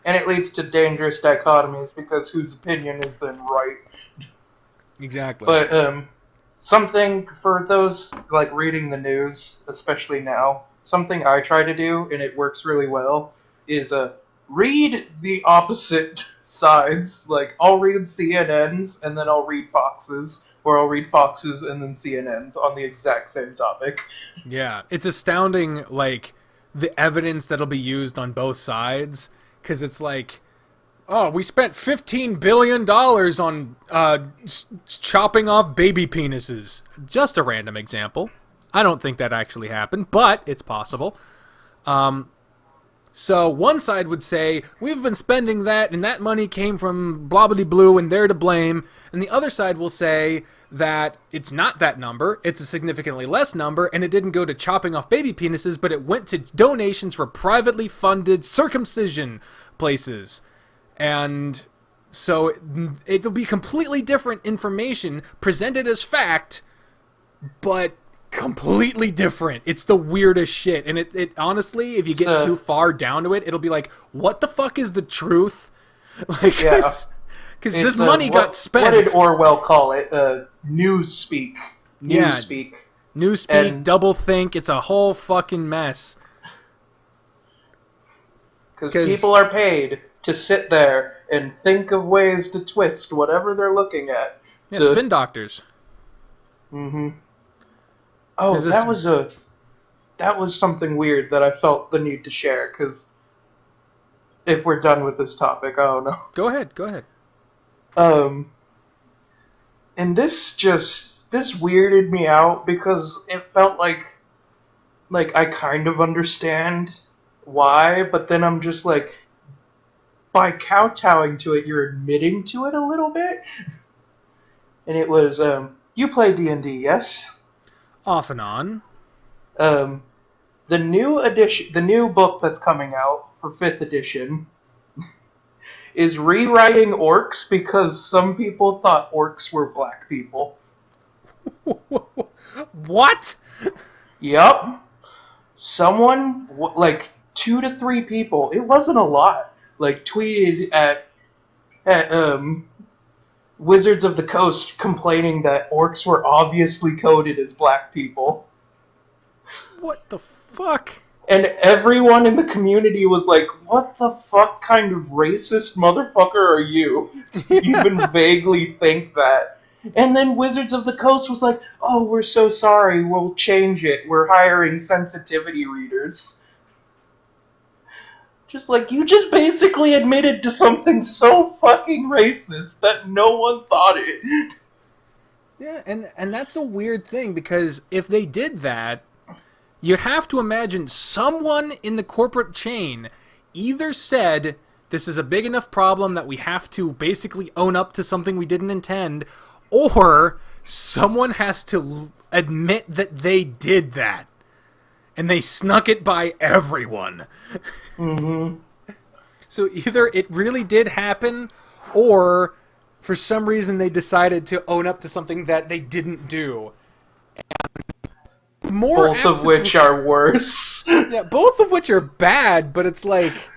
it leads to dangerous dichotomies, because whose opinion is then right? Exactly. But something for those like reading the news, especially now, something I try to do, and it works really well, is read the opposite sides. Like, I'll read CNN's, and then I'll read Fox's, or I'll read Fox's and then CNN's on the exact same topic. Yeah, it's astounding, like, the evidence that'll be used on both sides, because it's like, oh, we spent $15 billion on chopping off baby penises. Just a random example. I don't think that actually happened, but it's possible. So one side would say, we've been spending that, and that money came from blah-blah-blue, and they're to blame. And the other side will say that it's not that number, it's a significantly less number, and it didn't go to chopping off baby penises, but it went to donations for privately funded circumcision places. And so it'll be completely different information presented as fact, but completely different. It's the weirdest shit. And it honestly, if you get too far down to it, it'll be like, what the fuck is the truth? Like, because this money got spent. What did Orwell call it? Newspeak. Newspeak. Newspeak, doublethink. It's a whole fucking mess. Because people are paid to sit there and think of ways to twist whatever they're looking at. Yeah, spin doctors. Mm-hmm. Oh, that was something weird that I felt the need to share, because if we're done with this topic, I don't know. Go ahead. And this weirded me out, because it felt like I kind of understand why, but then I'm just like, by kowtowing to it, you're admitting to it a little bit. And it was, you play D&D, yes? Off and on. The new book that's coming out for 5th edition is rewriting orcs because some people thought orcs were black people. What? Yup. Someone, like 2 to 3 people, it wasn't a lot, like tweeted at Wizards of the Coast complaining that orcs were obviously coded as black people. What the fuck? And everyone in the community was like, what the fuck kind of racist motherfucker are you to even vaguely think that? And then Wizards of the Coast was like, oh, we're so sorry, we'll change it. We're hiring sensitivity readers. Just like, you just basically admitted to something so fucking racist that no one thought it. Yeah, and that's a weird thing, because if they did that, you'd have to imagine someone in the corporate chain either said, this is a big enough problem that we have to basically own up to something we didn't intend, or someone has to admit that they did that. And they snuck it by everyone. Mm-hmm. So either it really did happen, or for some reason they decided to own up to something that they didn't do. And both of which are worse. Yeah, both of which are bad, but it's like,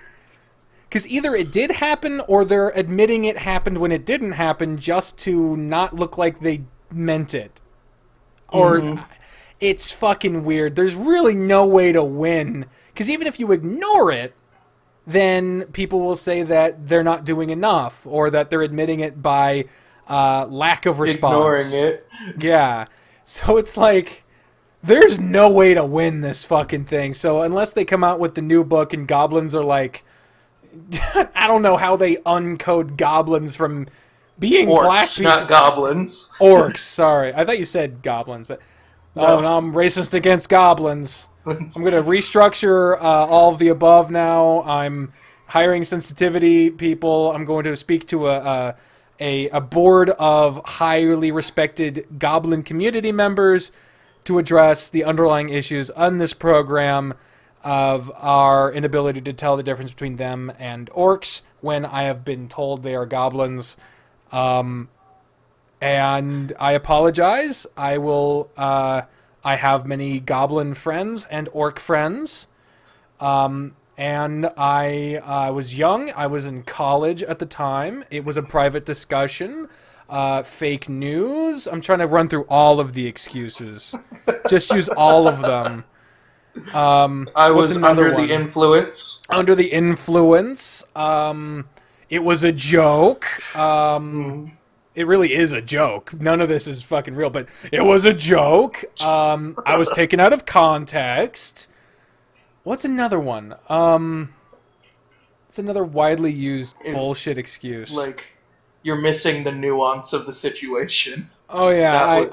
because either it did happen, or they're admitting it happened when it didn't happen just to not look like they meant it. Or it's fucking weird. There's really no way to win, because even if you ignore it, then people will say that they're not doing enough, or that they're admitting it by lack of response. Ignoring it. Yeah. So it's like, there's no way to win this fucking thing. So unless they come out with the new book and goblins are like, I don't know how they uncode goblins from being orcs, black people. not goblins. Orcs, sorry. I thought you said goblins, but no, I'm racist against goblins. I'm going to restructure all of the above now. I'm hiring sensitivity people. I'm going to speak to a board of highly respected goblin community members to address the underlying issues on this program of our inability to tell the difference between them and orcs when I have been told they are goblins. And I apologize. I will... I have many goblin friends and orc friends. And I was young. I was in college at the time. It was a private discussion. Fake news. I'm trying to run through all of the excuses. Just use all of them. I was under the influence. Under the influence. It was a joke. it really is a joke. None of this is fucking real, but it was a joke. I was taken out of context. What's another one? It's another widely used bullshit excuse. Like, you're missing the nuance of the situation. Oh yeah,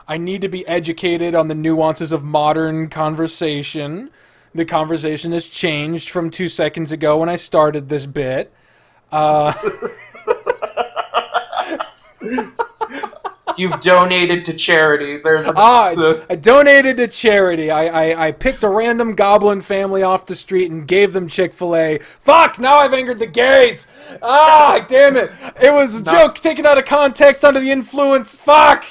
I need to be educated on the nuances of modern conversation. The conversation has changed from 2 seconds ago when I started this bit. You've donated to charity. I donated to charity. I picked a random goblin family off the street and gave them Chick-fil-A. Fuck! Now I've angered the gays! Damn it! It was a joke taken out of context under the influence. Fuck!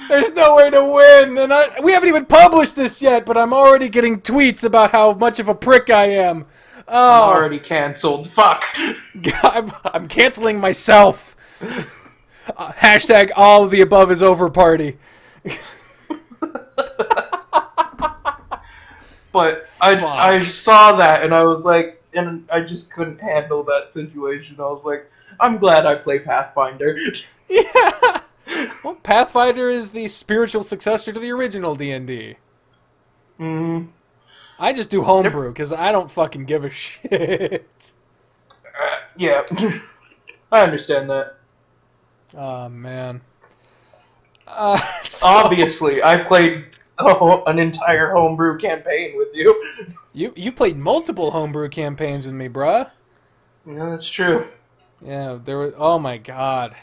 There's no way to win, and we haven't even published this yet, but I'm already getting tweets about how much of a prick I am. I'm already canceled. Fuck! I'm canceling myself. Hashtag all of the above is over party. But I saw that and I was like, and I just couldn't handle that situation. I was like, I'm glad I play Pathfinder. Yeah. Well, Pathfinder is the spiritual successor to the original D&D. Mm-hmm. I just do homebrew because I don't fucking give a shit. Yeah. I understand that. Oh, man. Obviously, I played an entire homebrew campaign with you. You played multiple homebrew campaigns with me, bruh. Yeah, that's true. Yeah, there was... Oh, my God.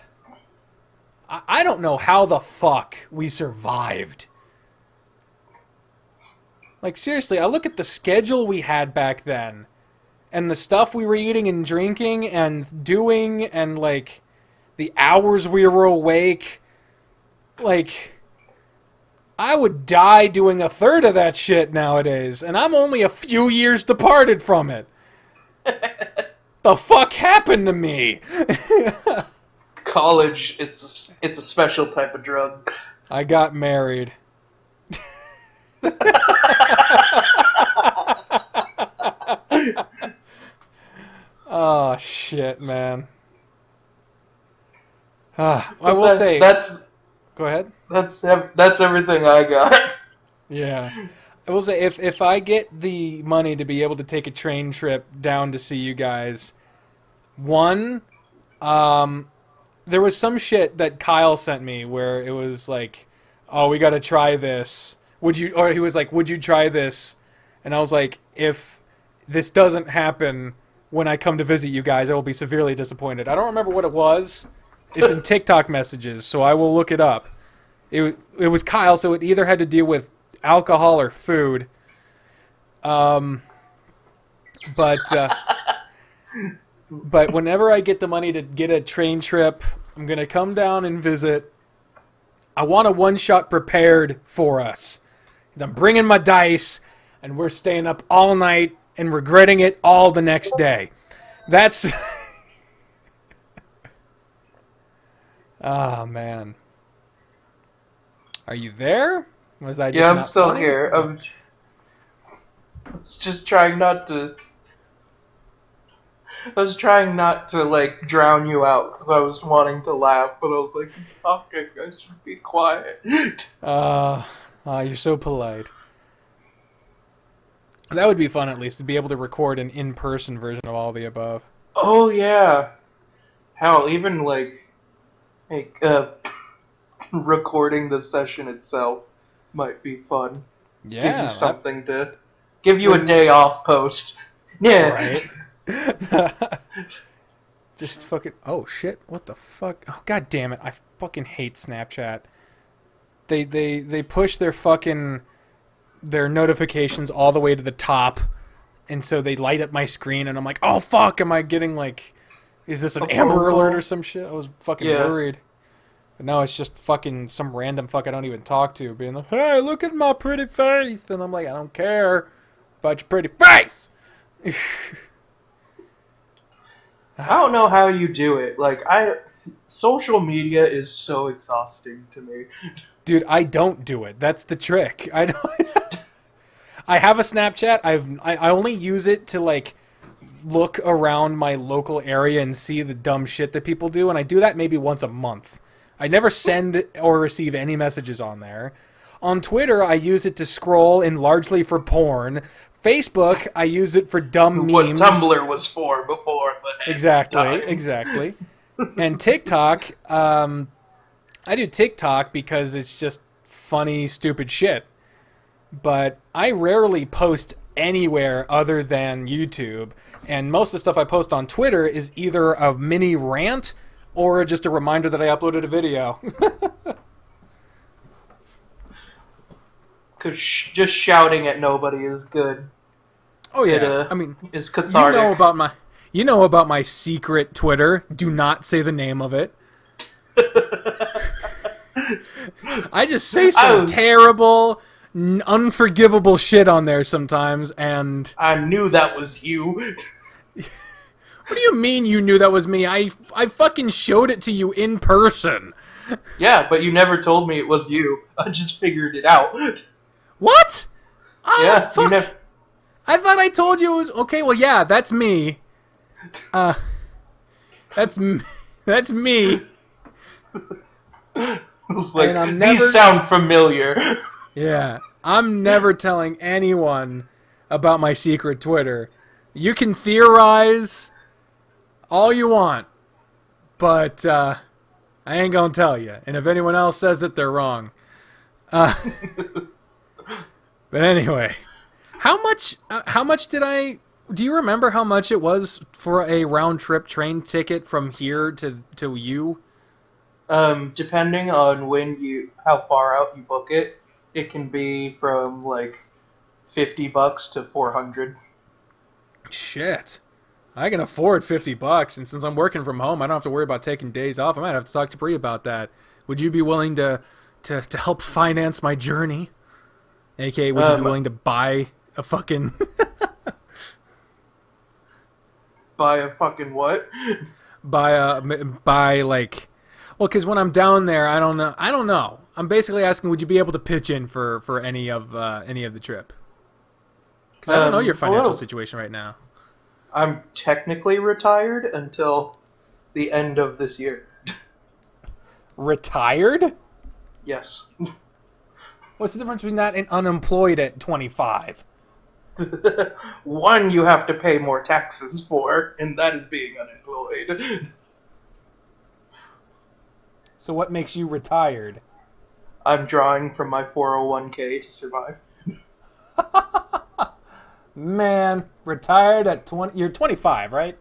I don't know how the fuck we survived. Like, seriously, I look at the schedule we had back then, and the stuff we were eating and drinking and doing, and, like, the hours we were awake. Like, I would die doing a third of that shit nowadays, and I'm only a few years departed from it. The fuck happened to me? College, it's a special type of drug. I got married. Oh shit, man. I will say that's. Go ahead. That's everything I got. Yeah, I will say if I get the money to be able to take a train trip down to see you guys, there was some shit that Kyle sent me where it was like, oh, we got to try this. Or he was like, would you try this? And I was like, if this doesn't happen when I come to visit you guys, I will be severely disappointed. I don't remember what it was. It's in TikTok messages, so I will look it up. It was Kyle, so it either had to deal with alcohol or food. But whenever I get the money to get a train trip, I'm going to come down and visit. I want a one-shot prepared for us. I'm bringing my dice, and we're staying up all night and regretting it all the next day. That's... Oh, man. Are you there? Was that just I'm not still funny? here. I was just trying not to... I was trying not to, like, drown you out because I was wanting to laugh, but I was like, he's talking, I should be quiet. You're so polite. That would be fun, at least, to be able to record an in-person version of all the above. Oh, yeah. Hell, even, recording the session itself might be fun. Yeah. Give you something to... Give you a day off post. Yeah. Right. Just fucking... Oh, shit. What the fuck? Oh, god damn it. I fucking hate Snapchat. They push their fucking... their notifications all the way to the top, and so they light up my screen, and I'm like, oh, fuck, am I getting, like... Is this an Amber Alert or some shit? I was fucking worried. But no, it's just fucking some random fuck I don't even talk to being like, hey, look at my pretty face. And I'm like, I don't care about your pretty face. I don't know how you do it. Social media is so exhausting to me. Dude, I don't do it. That's the trick. I have a Snapchat. I only use it to, like, look around my local area and see the dumb shit that people do, and I do that maybe once a month. I never send or receive any messages on there. On Twitter, I use it to scroll and largely for porn. Facebook, I use it for dumb memes. What Tumblr was for before. Exactly. And TikTok, I do TikTok because it's just funny, stupid shit. But I rarely post anywhere other than YouTube. And most of the stuff I post on Twitter is either a mini rant or just a reminder that I uploaded a video. Because just shouting at nobody is good. Oh yeah, I mean, it's cathartic. You know about my secret Twitter. Do not say the name of it. I just say some terrible, unforgivable shit on there sometimes, and I knew that was you. What do you mean you knew that was me? I fucking showed it to you in person. Yeah, but you never told me it was you. I just figured it out. What? Oh, yeah, fuck. I thought I told you it was... Okay, well, yeah, that's me. That's me. Like, these sound familiar. Yeah, I'm never telling anyone about my secret Twitter. You can theorize all you want, but I ain't gonna tell you. And if anyone else says it, they're wrong. But anyway, how much did I... Do you remember how much it was for a round-trip train ticket from here to you? Depending on how far out you book it, it can be from, like, $50 to $400. Shit. I can afford $50, and since I'm working from home, I don't have to worry about taking days off. I might have to talk to Bri about that. Would you be willing to help finance my journey? AKA, would you be willing to buy a fucking... Buy a fucking what? Buy like... Well, because when I'm down there, I don't know. I'm basically asking, would you be able to pitch in for any of the trip? Because I don't know your financial situation right now. I'm technically retired until the end of this year. Retired? Yes. What's the difference between that and unemployed at 25? One you have to pay more taxes for, and that is being unemployed. So what makes you retired? I'm drawing from my 401k to survive. Man, retired at 20... You're 25, right?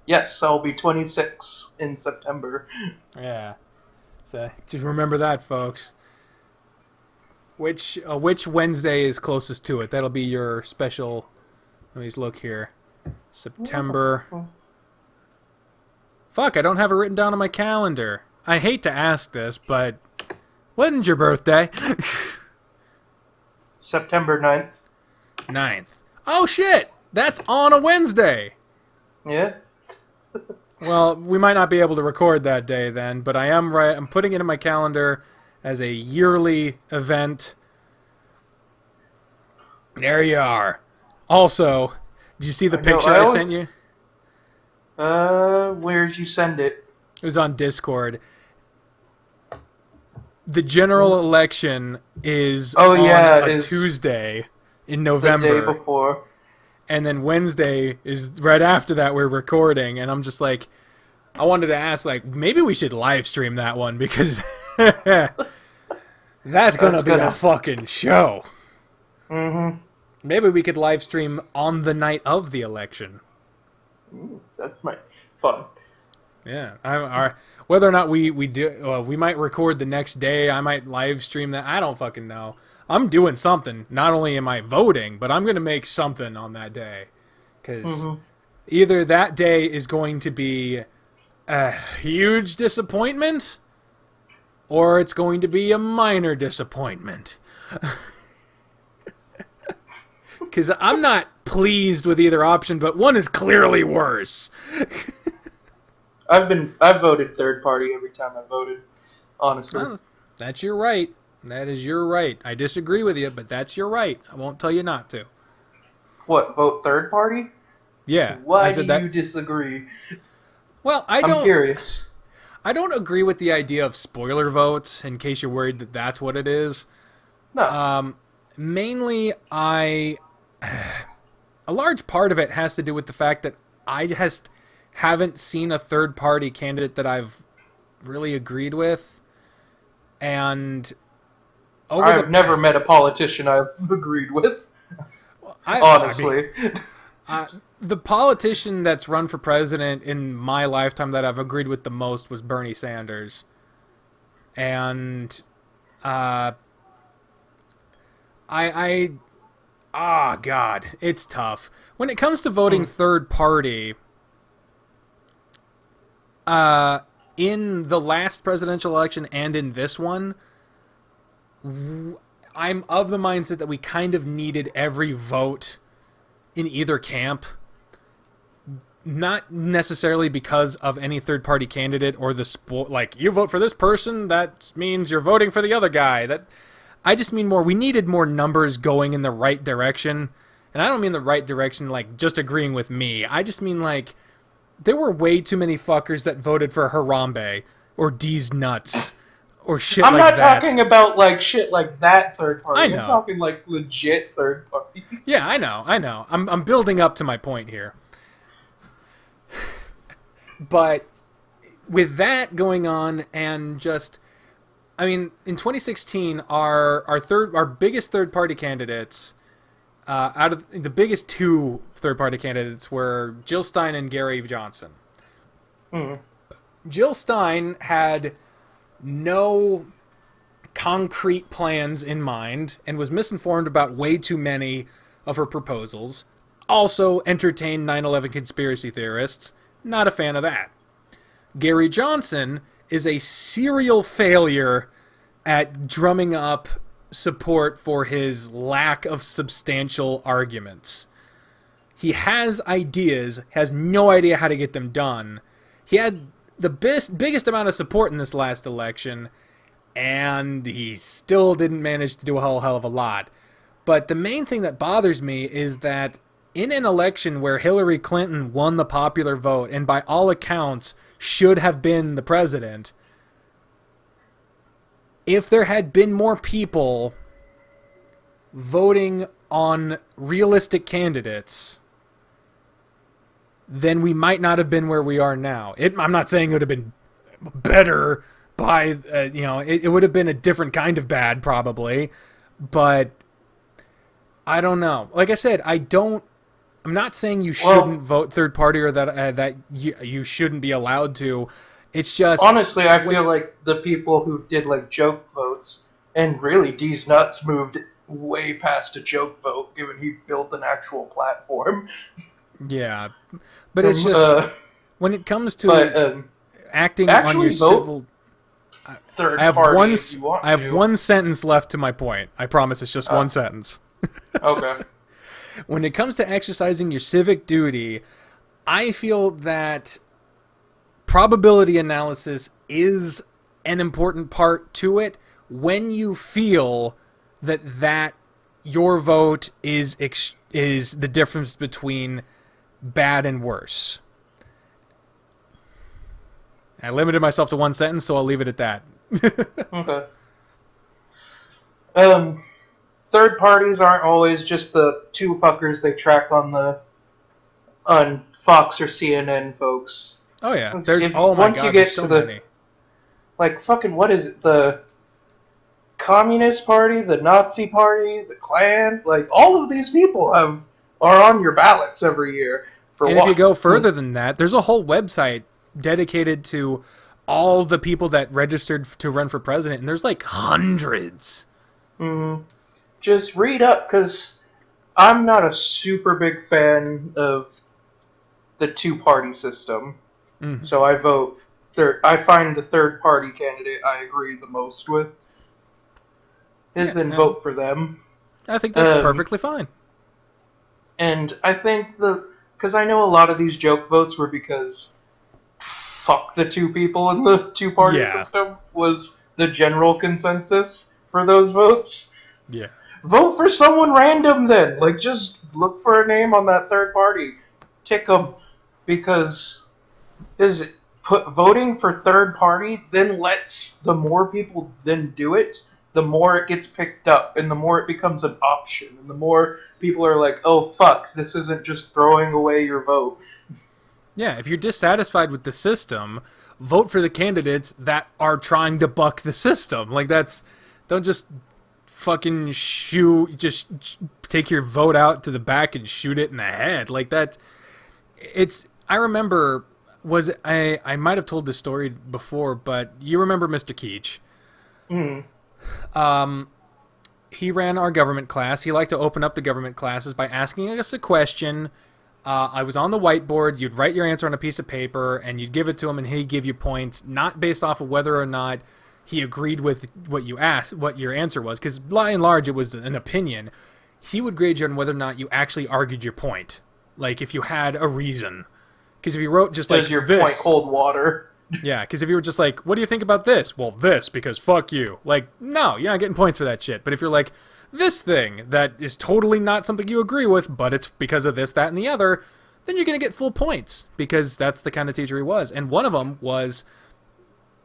Yes, I'll be 26 in September. Yeah. So just remember that, folks. Which Wednesday is closest to it? That'll be your special... Let me just look here. September... Fuck, I don't have it written down on my calendar. I hate to ask this, but... When's your birthday? September 9th. 9th. Oh, shit! That's on a Wednesday! Yeah. Well, we might not be able to record that day then, but I'm putting it in my calendar as a yearly event. There you are. Also, did you see the picture I sent you? Where'd you send it? It was on Discord. The general election is on a Tuesday in November. The day before. And then Wednesday is right after that we're recording, and I'm just like, I wanted to ask, like, maybe we should live stream that one, because that's gonna be a fucking show. Mm-hmm. Maybe we could live stream on the night of the election. That might be fun. Yeah. Whether or not we do, we might record the next day. I might live stream that. I don't fucking know. I'm doing something. Not only am I voting, but I'm going to make something on that day. Because either that day is going to be a huge disappointment, or it's going to be a minor disappointment. Because I'm not pleased with either option, but one is clearly worse. I've voted third party every time I voted, honestly. Well, that's your right. That is your right. I disagree with you, but that's your right. I won't tell you not to. What, vote third party? Yeah. Why do you disagree? Well, I'm curious. I don't agree with the idea of spoiler votes, in case you're worried that that's what it is. No. Mainly, a large part of it has to do with the fact that I just haven't seen a third-party candidate that I've really agreed with. And I've never met a politician I've agreed with. Honestly. The politician that's run for president in my lifetime that I've agreed with the most was Bernie Sanders. And God, it's tough. When it comes to voting third party, in the last presidential election and in this one, I'm of the mindset that we kind of needed every vote in either camp. Not necessarily because of any third-party candidate or the sport. Like, you vote for this person, that means you're voting for the other guy. I just mean we needed more numbers going in the right direction. And I don't mean the right direction like just agreeing with me. I just mean like there were way too many fuckers that voted for Harambe or D's Nuts or shit like that. I'm not talking about like shit like that third party. I'm talking like legit third parties. Yeah, I know. I'm building up to my point here. But with that going on and just... I mean, in 2016, our biggest third-party candidates, out of the biggest two third-party candidates were Jill Stein and Gary Johnson. Jill Stein had no concrete plans in mind and was misinformed about way too many of her proposals. Also entertained 9/11 conspiracy theorists. Not a fan of that. Gary Johnson is a serial failure at drumming up support for his lack of substantial arguments. He has ideas, has no idea how to get them done. He had the biggest amount of support in this last election, and he still didn't manage to do a whole hell of a lot. But the main thing that bothers me is that in an election where Hillary Clinton won the popular vote and by all accounts should have been the president, if there had been more people voting on realistic candidates, then we might not have been where we are now. I'm not saying it would have been better by, it would have been a different kind of bad probably, but I don't know. Like I said, I'm not saying you shouldn't vote third party or that you shouldn't be allowed to. It's just... Honestly, I feel like the people who did like joke votes, and really D's Nuts moved way past a joke vote, given he built an actual platform. Yeah. But it's just... when it comes to acting on your civil... Third party I have one sentence left to my point. I promise it's just one sentence. Okay. When it comes to exercising your civic duty, I feel that probability analysis is an important part to it when you feel that your vote is the difference between bad and worse. I limited myself to one sentence, so I'll leave it at that. Okay. Third parties aren't always just the two fuckers they track on Fox or CNN, folks. Oh yeah, once you get to many. Like fucking what is it? The Communist Party, the Nazi Party, the Klan, like all of these people are on your ballots every year. If you go further than that, there's a whole website dedicated to all the people that registered to run for president, and there's like hundreds. Just read up, because I'm not a super big fan of the two-party system. So I vote I find the third-party candidate I agree the most with, and vote for them. I think that's perfectly fine. And I think because I know a lot of these joke votes were because fuck the two people in the two-party system was the general consensus for those votes. Yeah. Vote for someone random then. Like, just look for a name on that third party. tick him because voting for third party then lets the more people then do it, the more it gets picked up and the more it becomes an option and the more people are like, oh fuck, this isn't just throwing away your vote. Yeah, if you're dissatisfied with the system, vote for the candidates that are trying to buck the system. Like, don't just fucking just take your vote out to the back and shoot it in the head. Like that, I remember, I might have told this story before, but you remember Mr. Keach. He ran our government class. He liked to open up the government classes by asking us a question. I was on the whiteboard. You'd write your answer on a piece of paper, and you'd give it to him, and he'd give you points, not based off of whether or not he agreed with what you asked, what your answer was, because by and large, it was an opinion. He would grade you on whether or not you actually argued your point, like if you had a reason. Because if you wrote just like, does your this, point hold water? Yeah, because if you were just like, what do you think about this? Well, this, because fuck you. Like, no, you're not getting points for that shit. But if you're like, this thing that is totally not something you agree with, but it's because of this, that, and the other, then you're going to get full points, because that's the kind of teacher he was. And one of them was,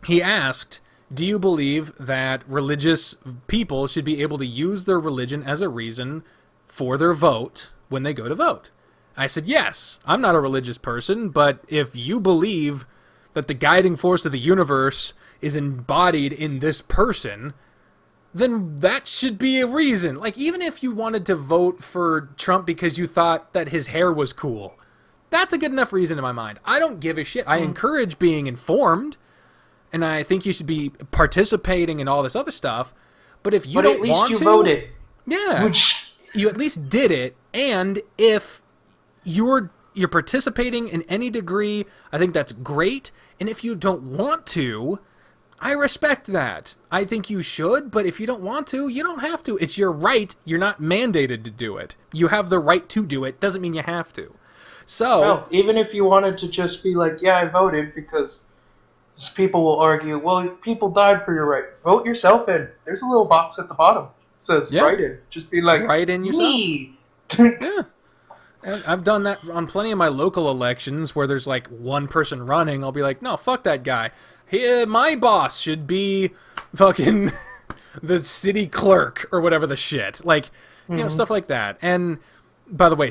he asked, do you believe that religious people should be able to use their religion as a reason for their vote when they go to vote? I said, yes. I'm not a religious person, but if you believe that the guiding force of the universe is embodied in this person, then that should be a reason. Like, even if you wanted to vote for Trump because you thought that his hair was cool, that's a good enough reason in my mind. I don't give a shit. I encourage being informed, and I think you should be participating in all this other stuff. But if you don't want to... But at least you voted. Yeah. You at least did it, and if you're participating in any degree, I think that's great. And if you don't want to, I respect that. I think you should, but if you don't want to, you don't have to. It's your right. You're not mandated to do it. You have the right to do it. Doesn't mean you have to. So, well, even if you wanted to just be like, yeah, I voted, because people will argue, well, people died for your right. Vote yourself in. There's a little box at the bottom. It says write in. Just be like, write in yourself. Me. Yeah. And I've done that on plenty of my local elections where there's like one person running. I'll be like, no, fuck that guy. My boss should be fucking the city clerk or whatever the shit. Like, you know, stuff like that. And by the way,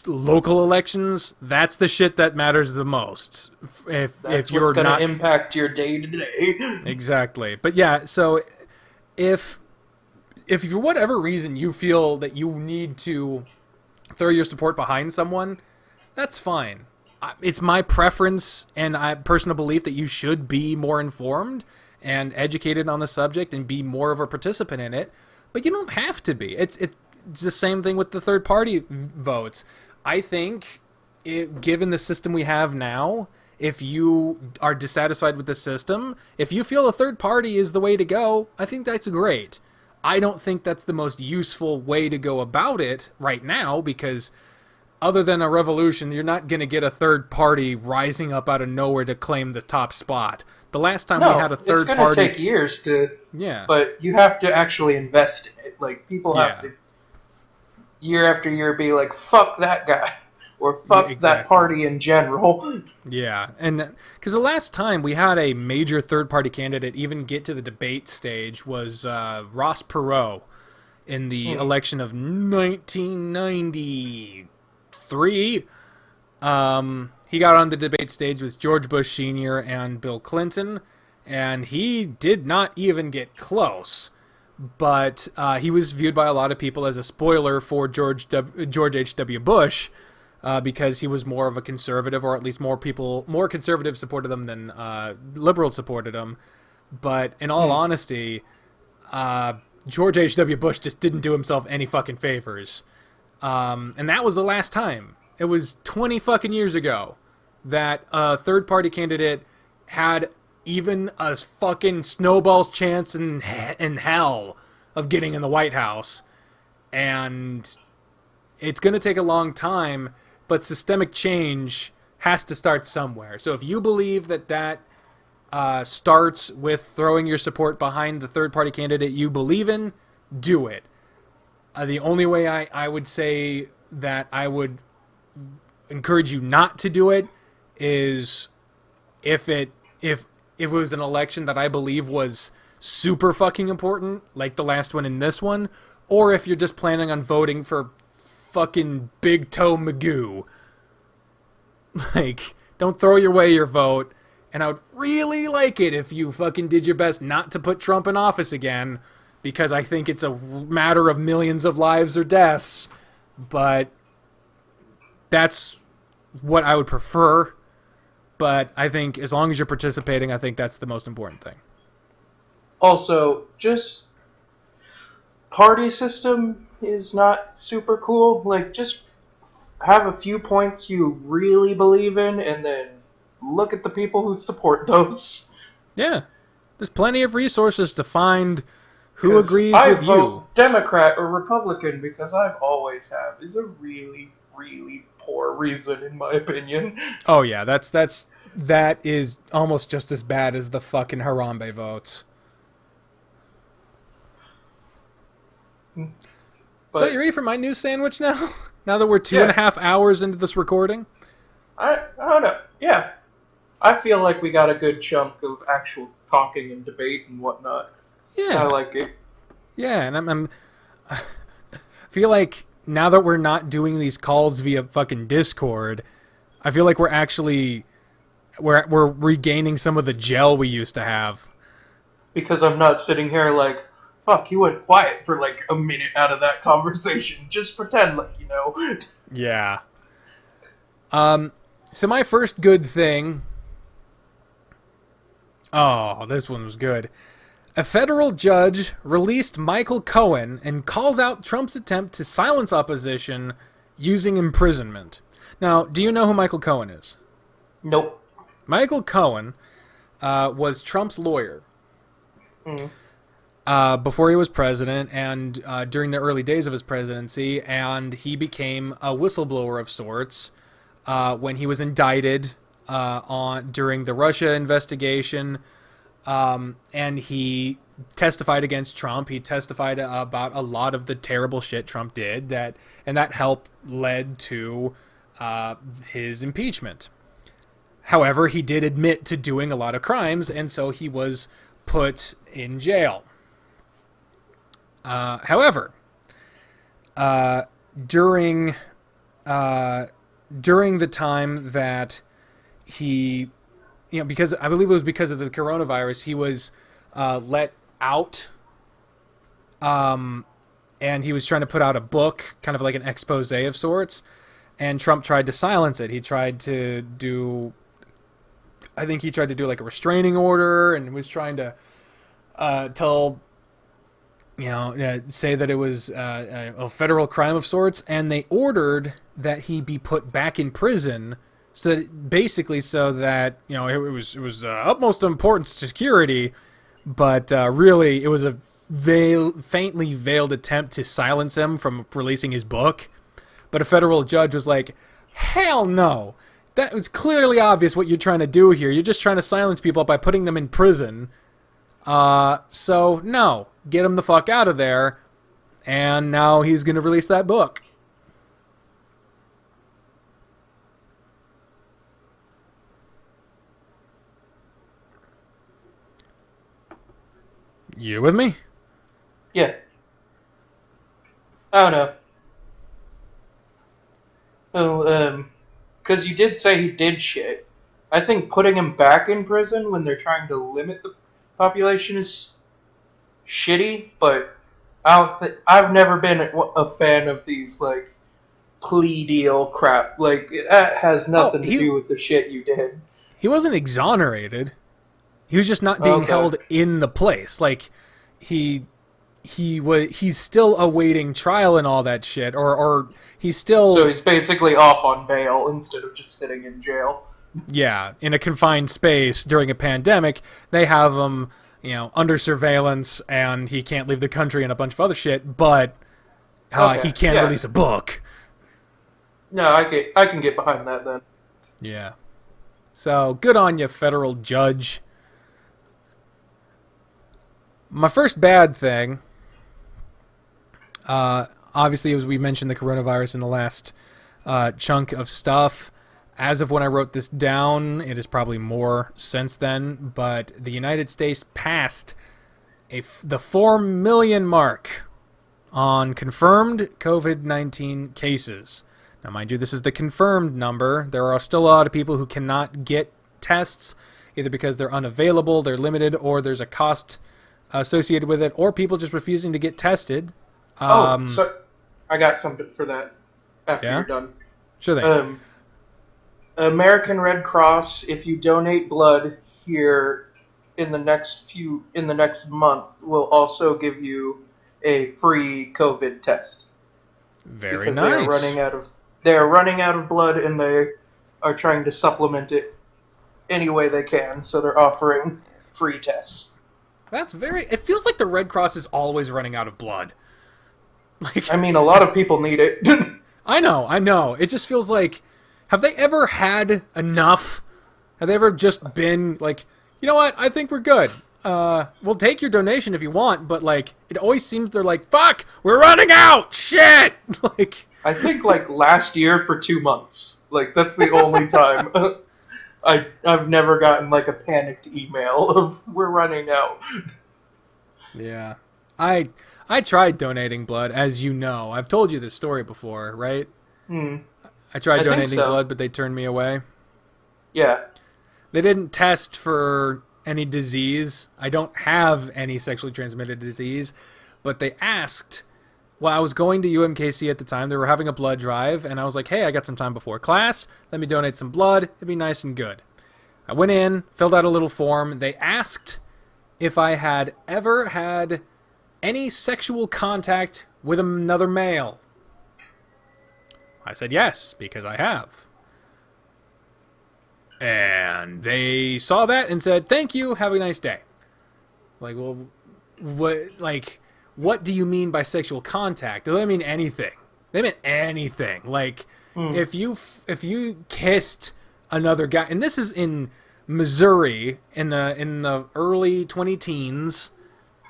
local elections, that's the shit that matters the most. If you're what's not going to impact your day to day. Exactly. But yeah, so if for whatever reason you feel that you need to throw your support behind someone, that's fine. It's my preference and personal belief that you should be more informed and educated on the subject and be more of a participant in it, but you don't have to be. It's the same thing with the third party votes. I think, given the system we have now, if you are dissatisfied with the system, if you feel a third party is the way to go, I think that's great. I don't think that's the most useful way to go about it right now, because other than a revolution, you're not going to get a third party rising up out of nowhere to claim the top spot. The last time we had a third party... it's going to take years to... Yeah. But you have to actually invest in it. Like, people have to, year after year, be like, fuck that guy. Or fuck that party in general. Yeah, and because the last time we had a major third-party candidate even get to the debate stage was Ross Perot in the election of 1993. He got on the debate stage with George Bush Sr. and Bill Clinton, and he did not even get close. But he was viewed by a lot of people as a spoiler for George H.W. Bush, because he was more of a conservative, or at least more conservatives supported him than liberals supported him. But in all honesty, George H.W. Bush just didn't do himself any fucking favors. And that was the last time. It was 20 fucking years ago that a third-party candidate had even a fucking snowball's chance in hell of getting in the White House. And it's going to take a long time, but systemic change has to start somewhere. So if you believe that starts with throwing your support behind the third-party candidate you believe in, do it. The only way I would say that I would encourage you not to do it is if it was an election that I believe was super fucking important, like the last one and this one, or if you're just planning on voting for fucking Big Toe Magoo. Like, don't throw away your vote. And I would really like it if you fucking did your best not to put Trump in office again, because I think it's a matter of millions of lives or deaths. But that's what I would prefer. But I think as long as you're participating, I think that's the most important thing. Also, just party system is not super cool. Like, just have a few points you really believe in, and then look at the people who support those. Yeah. There's plenty of resources to find who agrees with you. I vote Democrat or Republican because I've always have. Is a really, really poor reason, in my opinion. Oh, yeah. That is almost just as bad as the fucking Harambe votes. But, so, you ready for my news sandwich now? Now that we're 2.5 hours into this recording? I don't know. Yeah. I feel like we got a good chunk of actual talking and debate and whatnot. Yeah. I like it. Yeah, and I feel like now that we're not doing these calls via fucking Discord, I feel like we're regaining some of the gel we used to have. Because I'm not sitting here like, fuck, you went quiet for like a minute out of that conversation. Just pretend like you know. Yeah. So my first good thing... Oh, this one was good. A federal judge released Michael Cohen and calls out Trump's attempt to silence opposition using imprisonment. Now, do you know who Michael Cohen is? Nope. Michael Cohen was Trump's lawyer before he was president and during the early days of his presidency, and he became a whistleblower of sorts when he was indicted during the Russia investigation, and he testified against Trump. He testified about a lot of the terrible shit Trump did, and that helped led to his impeachment. However, he did admit to doing a lot of crimes, and so he was put in jail. However, during the time that he, because I believe it was because of the coronavirus, he was let out, and he was trying to put out a book, kind of like an expose of sorts, and Trump tried to silence it. He tried to do like a restraining order, and was trying to say that it was a federal crime of sorts, and they ordered that he be put back in prison, so that it was utmost importance to security, but really it was a faintly veiled attempt to silence him from releasing his book. But a federal judge was like, hell no, that was clearly obvious what you're trying to do here. You're just trying to silence people by putting them in prison. So no, get him the fuck out of there. And now he's going to release that book. You with me? Yeah. I don't know. Oh, because you did say he did shit. I think putting him back in prison when they're trying to limit the population is shitty, but I've never been a fan of these, like, plea deal crap. Like, that has nothing to do with the shit you did. He wasn't exonerated. He was just not being held in the place. Like, he's still awaiting trial and all that shit, or he's still... So he's basically off on bail instead of just sitting in jail. Yeah, in a confined space during a pandemic, they have him, under surveillance, and he can't leave the country and a bunch of other shit, but he can't release a book. No, I can get behind that then. Yeah. So, good on you, federal judge. My first bad thing, obviously, as we mentioned the coronavirus in the last chunk of stuff. As of when I wrote this down, it is probably more since then, but the United States passed the 4 million mark on confirmed COVID-19 cases. Now, mind you, this is the confirmed number. There are still a lot of people who cannot get tests, either because they're unavailable, they're limited, or there's a cost associated with it, or people just refusing to get tested. So I got something for that after you're done. Sure thing. American Red Cross, if you donate blood here in the next month, will also give you a free COVID test. Very because nice. They are running out of blood, and they are trying to supplement it any way they can. So they're offering free tests. It feels like the Red Cross is always running out of blood. I mean, a lot of people need it. I know. It just feels like, have they ever had enough? Have they ever just been like, you know what? I think we're good. We'll take your donation if you want, but it always seems they're like, fuck, we're running out. Shit. I think last year for 2 months. That's the only time. I've never gotten a panicked email of we're running out. Yeah. I tried donating blood, as you know. I've told you this story before, right? I tried donating blood, but they turned me away. Yeah. They didn't test for any disease. I don't have any sexually transmitted disease, but they asked. Well, I was going to UMKC at the time. They were having a blood drive, and I was like, hey, I got some time before class. Let me donate some blood. It'd be nice and good. I went in, filled out a little form. They asked if I had ever had any sexual contact with another male. I said yes, because I have. And they saw that and said, thank you, have a nice day. Well, what do you mean by sexual contact? They don't mean anything. They meant anything. If you kissed another guy, and this is in Missouri in the early 20-teens.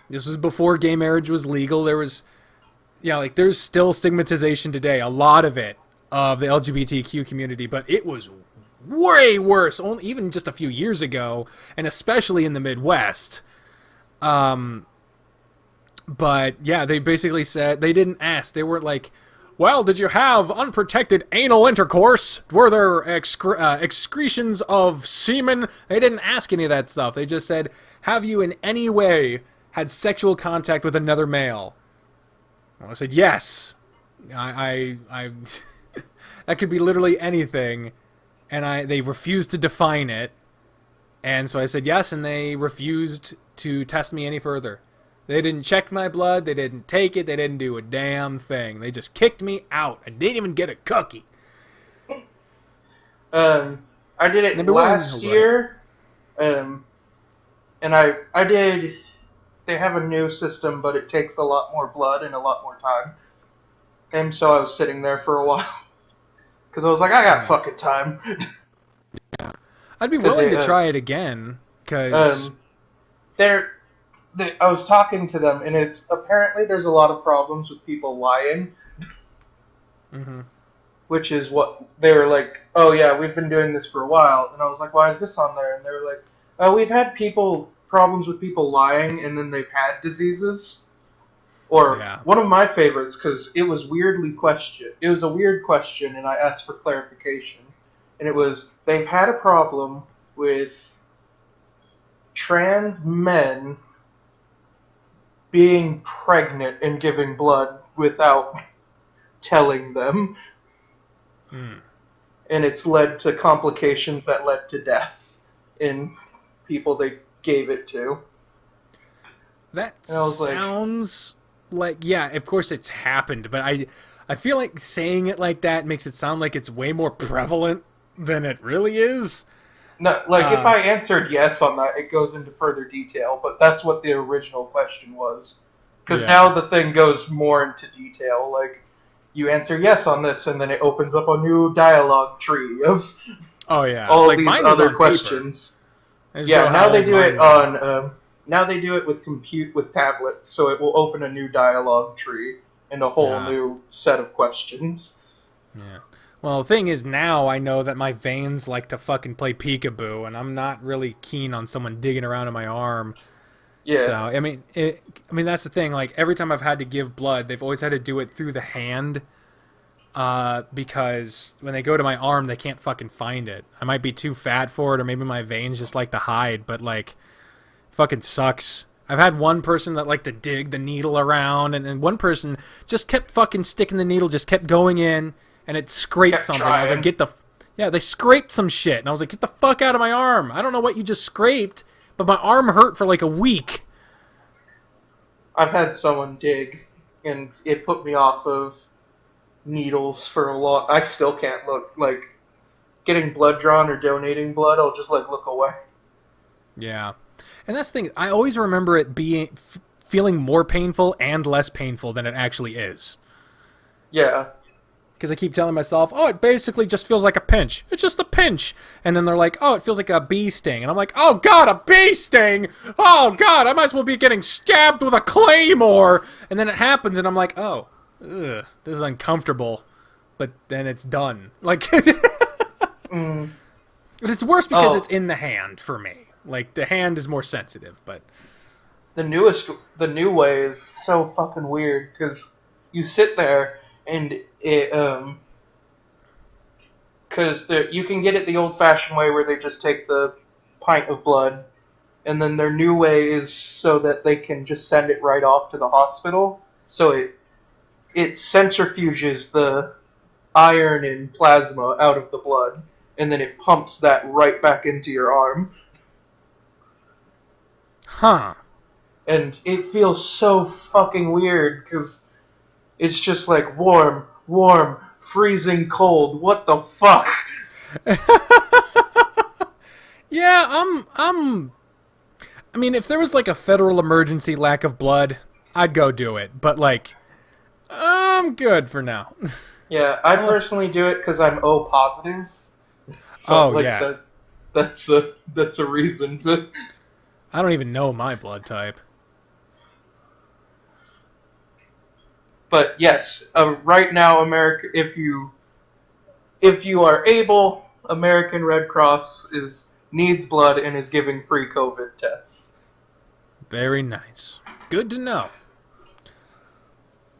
This was before gay marriage was legal. There was, there's still stigmatization today, a lot of it, of the LGBTQ community, but it was way worse, even just a few years ago, and especially in the Midwest. But yeah, they basically said, they didn't ask. They weren't like, well, did you have unprotected anal intercourse? Were there excretions of semen? They didn't ask any of that stuff. They just said, have you in any way had sexual contact with another male? Well, I said, yes. I that could be literally anything. And they refused to define it. And so I said yes, and they refused to test me any further. They didn't check my blood. They didn't take it. They didn't do a damn thing. They just kicked me out. I didn't even get a cookie. I did it last year. And I did... They have a new system, but it takes a lot more blood and a lot more time. And so I was sitting there for a while. Because I was like, I got fucking time. Yeah. I'd be willing to try it again. Because... I was talking to them, and it's apparently there's a lot of problems with people lying. Mm-hmm. Which is what they were like, oh yeah, we've been doing this for a while. And I was like, why is this on there? And they were like, oh, we've had problems with people lying, and then they've had diseases. Or one of my favorites, because it was weirdly questioned. It was a weird question, and I asked for clarification. And it was, they've had a problem with trans men being pregnant and giving blood without telling them. And it's led to complications that led to death in people they gave it to. That sounds like, yeah, of course it's happened, but I feel like saying it like that makes it sound like it's way more prevalent than it really is. No, if I answered yes on that, it goes into further detail, but that's what the original question was. Because now the thing goes more into detail, you answer yes on this, and then it opens up a new dialogue tree of all these other questions. Yeah, now they do it on... now they do it with tablets, so it will open a new dialogue tree and a whole new set of questions. Yeah. Well, the thing is, now I know that my veins like to fucking play peekaboo, and I'm not really keen on someone digging around in my arm. So, Yeah. I mean, that's the thing. Like, every time I've had to give blood, they've always had to do it through the hand, because when they go to my arm, they can't fucking find it. I might be too fat for it, or maybe my veins just like to hide, but, like, fucking sucks. I've had one person that liked to dig the needle around, and then one person just kept fucking sticking the needle, just kept going in, and it scraped Kept something. trying. I was like, yeah, they scraped some shit, and I was like, get the fuck out of my arm. I don't know what you just scraped, but my arm hurt for like a week. I've had someone dig, and it put me off of needles for a lot. I still can't look. Like, getting blood drawn or donating blood, I'll just, like, look away. Yeah. And that's the thing. I always remember it feeling more painful and less painful than it actually is. Yeah. Because I keep telling myself, oh, it basically just feels like a pinch. It's just a pinch. And then they're like, oh, it feels like a bee sting. And I'm like, oh, God, a bee sting? Oh, God, I might as well be getting stabbed with a claymore. And then it happens, and I'm like, oh, ugh, this is uncomfortable. But then it's done. Like, but it's worse because it's in the hand for me. Like, the hand is more sensitive, but... The new way is so fucking weird, because you sit there, and it, because you can get it the old-fashioned way where they just take the pint of blood, and then their new way is so that they can just send it right off to the hospital, so it centrifuges the iron and plasma out of the blood, and then it pumps that right back into your arm. Huh. And it feels so fucking weird, because it's just like warm, freezing cold. What the fuck? Yeah, I mean, if there was like a federal emergency lack of blood, I'd go do it. But like, I'm good for now. Yeah, I personally do it because I'm O positive. Oh, like yeah. That's a reason to. I don't even know my blood type. But yes, right now, America, if you are able, American Red Cross needs blood and is giving free COVID tests. Very nice. Good to know.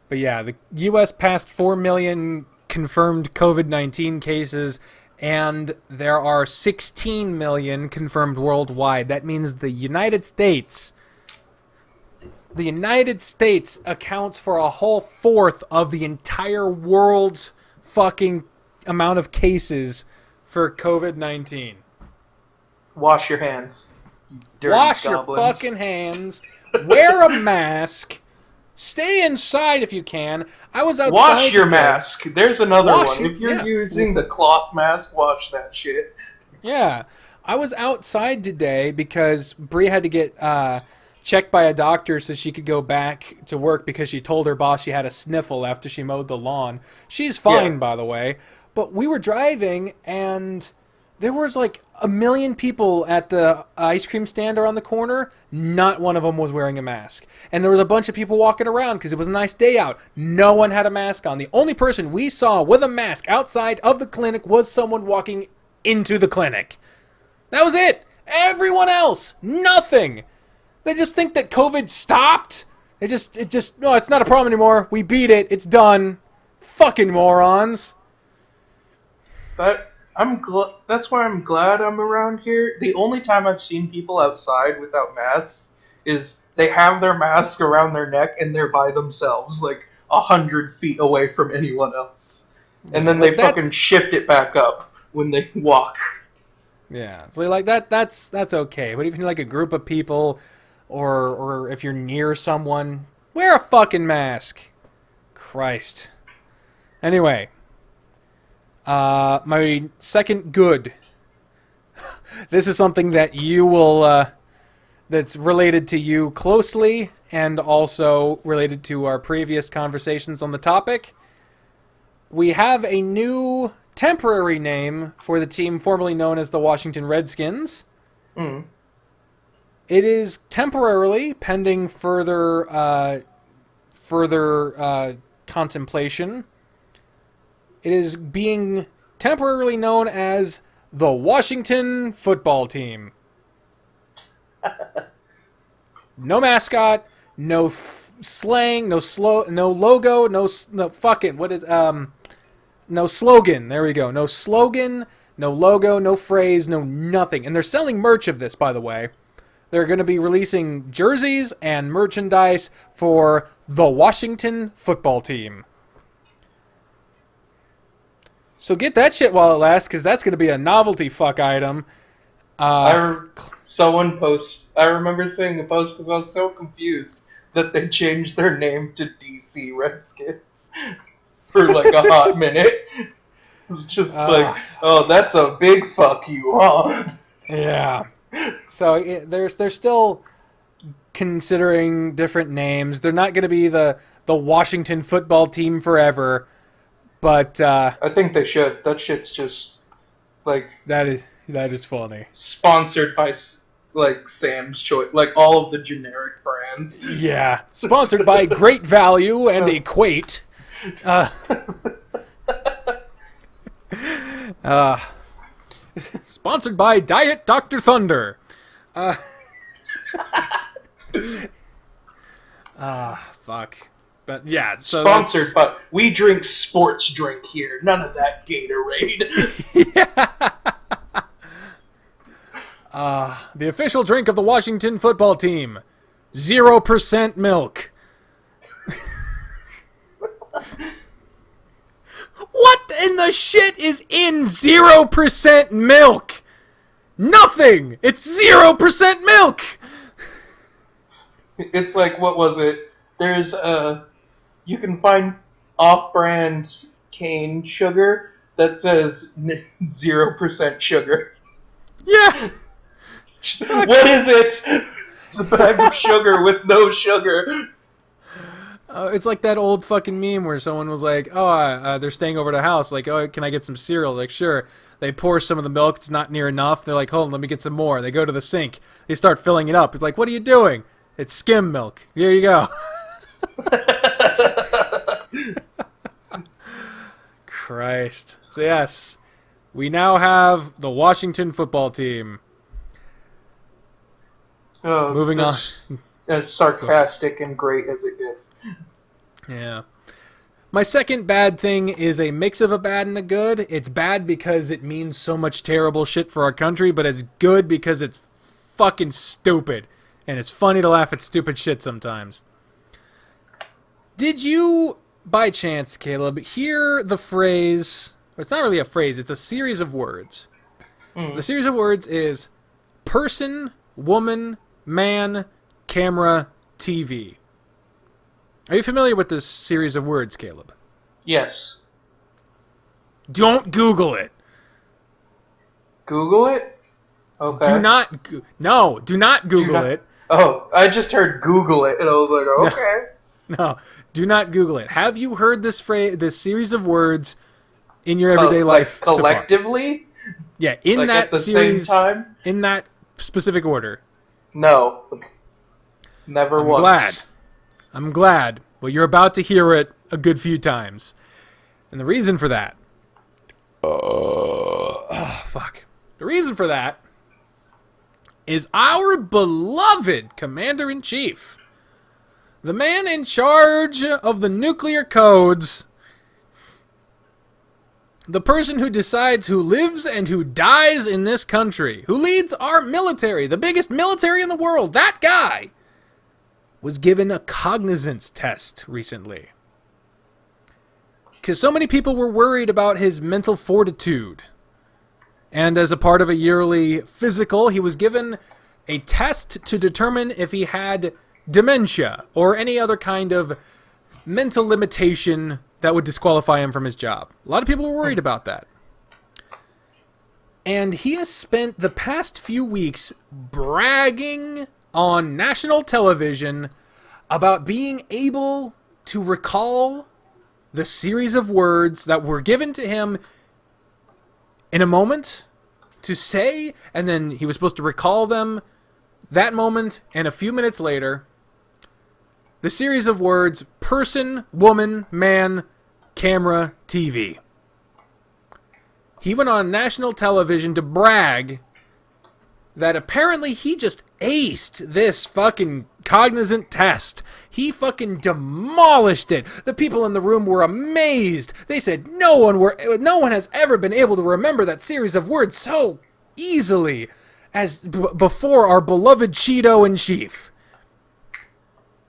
But yeah, the U.S. passed 4 million confirmed COVID-19 cases, and there are 16 million confirmed worldwide. That means the United States accounts for a whole fourth of the entire world's fucking amount of cases for COVID-19. Wash your hands. Wash your fucking hands. Wear a mask. Stay inside if you can. I was outside. Wash your mask. There's another one. If you're yeah. using the cloth mask, wash that shit. Yeah. I was outside today because Bri had to get checked by a doctor so she could go back to work because she told her boss she had a sniffle after she mowed the lawn. She's fine, by the way. But we were driving, and there was like a million people at the ice cream stand around the corner. Not one of them was wearing a mask. And there was a bunch of people walking around because it was a nice day out. No one had a mask on. The only person we saw with a mask outside of the clinic was someone walking into the clinic. That was it. Everyone else, nothing. They just think that COVID stopped. No, it's not a problem anymore. We beat it. It's done. Fucking morons. That's why I'm glad I'm around here. The only time I've seen people outside without masks is they have their mask around their neck and they're by themselves, like 100 feet away from anyone else. And then they fucking shift it back up when they walk. Yeah, so like that's okay. But even like a group of people, or if you're near someone, wear a fucking mask. Christ. Anyway. My second good. This is something that you will, that's related to you closely and also related to our previous conversations on the topic. We have a new temporary name for the team formerly known as the Washington Redskins. Mm. It is temporarily pending further contemplation. It is being temporarily known as the Washington football team. No mascot, no slang, no logo, no fucking, what is, no slogan. There we go. No slogan, no logo, no phrase, no nothing. And they're selling merch of this, by the way. They're going to be releasing jerseys and merchandise for the Washington football team. So get that shit while it lasts, because that's going to be a novelty fuck item. Someone posts. I remember seeing a post because I was so confused that they changed their name to DC Redskins for like a hot minute. It was just like, oh, that's a big fuck you, huh? Yeah. So they're still considering different names. They're not going to be the Washington football team forever, but I think they should. That shit's just like that is funny. Sponsored by like Sam's Choice, like all of the generic brands. Yeah, sponsored by Great Value and Equate. Sponsored by Diet Dr. Thunder. Fuck. But yeah, so sponsored, but we drink sports drink here. None of that Gatorade. Yeah. The official drink of the Washington football team: 0% milk. What in the shit is in 0% milk? Nothing! It's 0% milk! It's like, what was it? There's you can find off-brand cane sugar that says 0% sugar. Yeah! What is it? It's a bag of sugar with no sugar. It's like that old fucking meme where someone was like, oh, they're staying over at a house. Like, oh, can I get some cereal? Like, sure. They pour some of the milk. It's not near enough. They're like, hold on, let me get some more. They go to the sink. They start filling it up. It's like, what are you doing? It's skim milk. Here you go. Christ. So, yes, we now have the Washington football team. Moving on. As sarcastic and great as it gets. Yeah. My second bad thing is a mix of a bad and a good. It's bad because it means so much terrible shit for our country, but it's good because it's fucking stupid. And it's funny to laugh at stupid shit sometimes. Did you, by chance, Caleb, hear the phrase... Or it's not really a phrase, it's a series of words. The series of words is person, woman, man, camera, TV. Are you familiar with this series of words, Caleb? Yes. Don't Google it. Google it? Okay. Do not Google it. Oh, I just heard Google it, and I was like, okay. No, do not Google it. Have you heard this phrase, this series of words in your everyday life collectively? So far? Yeah, in like that at the series, same time? in that specific order. No. Never once. I'm glad, but you're about to hear it a good few times. And the reason for that... fuck. The reason for that is our beloved Commander-in-Chief. The man in charge of the nuclear codes. The person who decides who lives and who dies in this country. Who leads our military, the biggest military in the world. That guy was given a cognizance test recently. Because so many people were worried about his mental fortitude. And as a part of a yearly physical, he was given a test to determine if he had dementia or any other kind of mental limitation that would disqualify him from his job. A lot of people were worried about that. And he has spent the past few weeks bragging on national television about being able to recall the series of words that were given to him in a moment to say, and then he was supposed to recall them that moment, and a few minutes later, the series of words person, woman, man, camera, TV. he went on national television to brag that apparently he just aced this fucking cognizant test. He fucking demolished it. The people in the room were amazed. They said no one has ever been able to remember that series of words so easily as before our beloved Cheeto in Chief.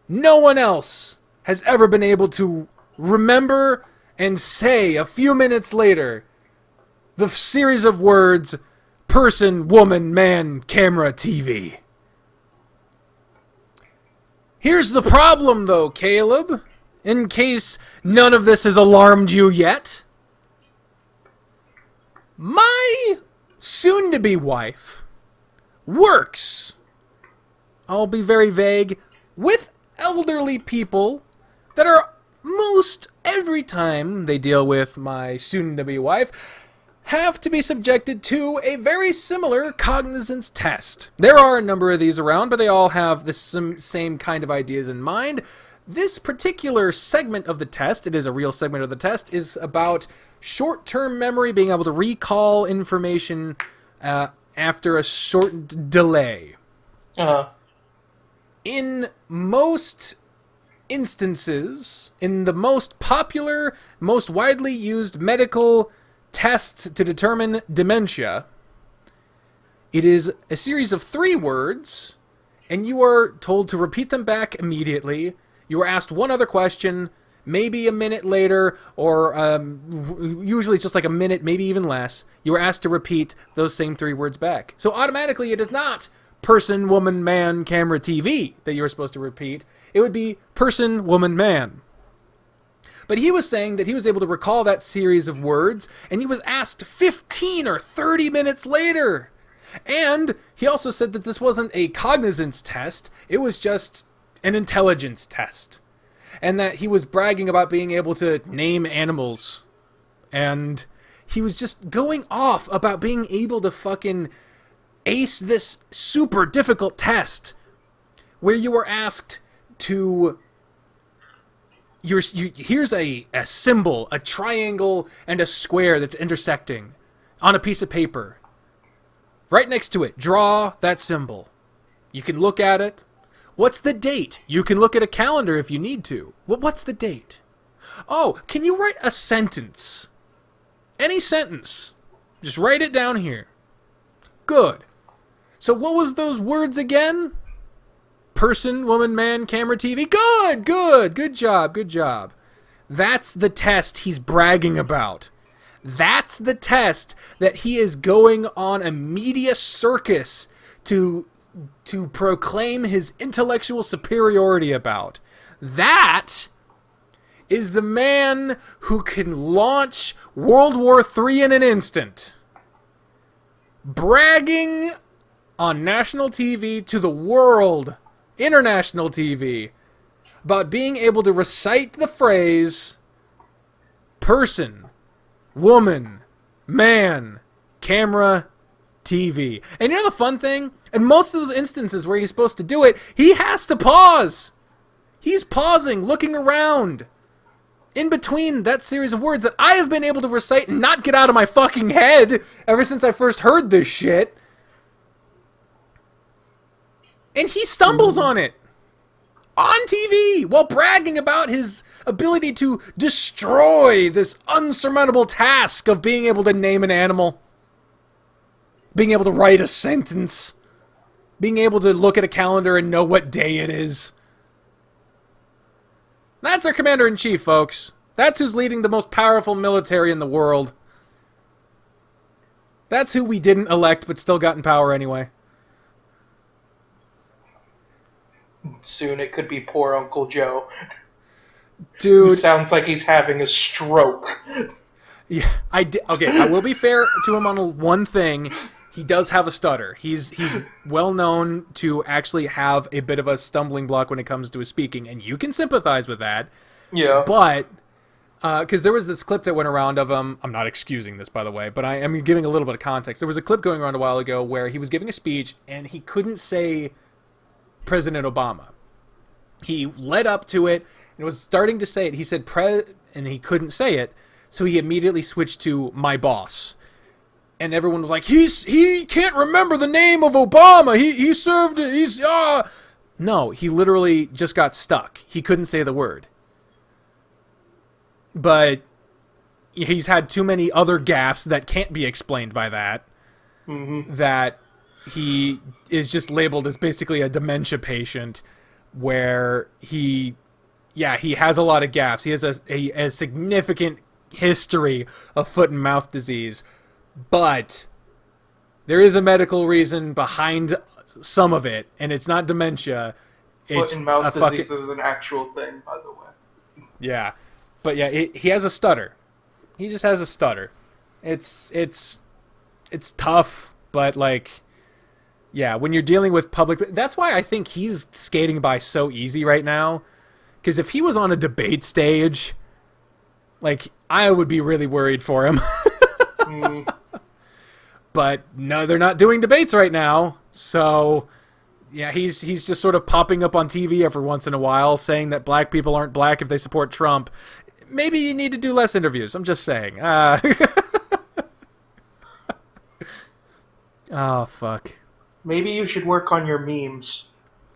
No one else has ever been able to remember and say a few minutes later the series of words person, woman, man, camera, TV. Here's the problem, though, Caleb, in case none of this has alarmed you yet. My soon-to-be wife works, I'll be very vague, with elderly people that are most every time they deal with my soon-to-be wife have to be subjected to a very similar cognizance test. There are a number of these around, but they all have the same kind of ideas in mind. This particular segment of the test, it is a real segment of the test, is about short-term memory, being able to recall information after a short delay. In most instances, in the most popular, most widely used medical test to determine dementia, it is a series of 3 words, and you are told to repeat them back immediately. You are asked one other question, maybe a minute later, or usually it's just like a minute, maybe even less. You are asked to repeat those same 3 words back. So automatically it is not person, woman, man, camera, TV that you're supposed to repeat. It would be person, woman, man. But he was saying that he was able to recall that series of words, and he was asked 15 or 30 minutes later. And he also said that this wasn't a cognizance test, it was just an intelligence test. And that he was bragging about being able to name animals. And he was just going off about being able to fucking ace this super difficult test where you were asked to... here's a symbol, a triangle, and a square that's intersecting on a piece of paper. Right next to it, draw that symbol. You can look at it. What's the date? You can look at a calendar if you need to. What's the date? Oh, can you write a sentence? Any sentence. Just write it down here. Good. So what was those words again? Person, woman, man, camera, TV. Good job. That's the test he's bragging about. That's the test that he is going on a media circus to proclaim his intellectual superiority about. That is the man who can launch World War III in an instant. Bragging on national TV to the world, international TV, about being able to recite the phrase person, woman, man, camera, TV. And you know the fun thing? In most of those instances where he's supposed to do it, he has to pause. He's pausing, looking around. In between that series of words that I have been able to recite and not get out of my fucking head ever since I first heard this shit. And he stumbles on it. On TV, while bragging about his ability to destroy this unsurmountable task of being able to name an animal. Being able to write a sentence. Being able to look at a calendar and know what day it is. That's our commander-in-chief, folks. That's who's leading the most powerful military in the world. That's who we didn't elect but still got in power anyway. Soon it could be poor Uncle Joe. Dude. Who sounds like he's having a stroke. Yeah, okay, I will be fair to him on one thing. He does have a stutter. He's well known to actually have a bit of a stumbling block when it comes to his speaking, and you can sympathize with that. Yeah. But, because there was this clip that went around of him, I'm not excusing this, by the way, but I am giving a little bit of context. There was a clip going around a while ago where he was giving a speech, and he couldn't say President Obama. He led up to it, and was starting to say it. He said and he couldn't say it, so he immediately switched to my boss. And everyone was like, he can't remember the name of Obama. He served. No, he literally just got stuck. He couldn't say the word. But he's had too many other gaffes that can't be explained by that. Mm-hmm. That he is just labeled as basically a dementia patient, where he has a lot of gaffes. He has a significant history of foot and mouth disease, but there is a medical reason behind some of it, and it's not dementia. Foot and mouth disease is an actual thing, by the way. Yeah, but yeah, he has a stutter. He just has a stutter. It's tough, but like, yeah, when you're dealing with public, that's why I think he's skating by so easy right now. Because if he was on a debate stage, like, I would be really worried for him. But no, they're not doing debates right now. So, yeah, he's just sort of popping up on TV every once in a while saying that black people aren't black if they support Trump. Maybe you need to do less interviews. I'm just saying. Oh, fuck. Maybe you should work on your memes.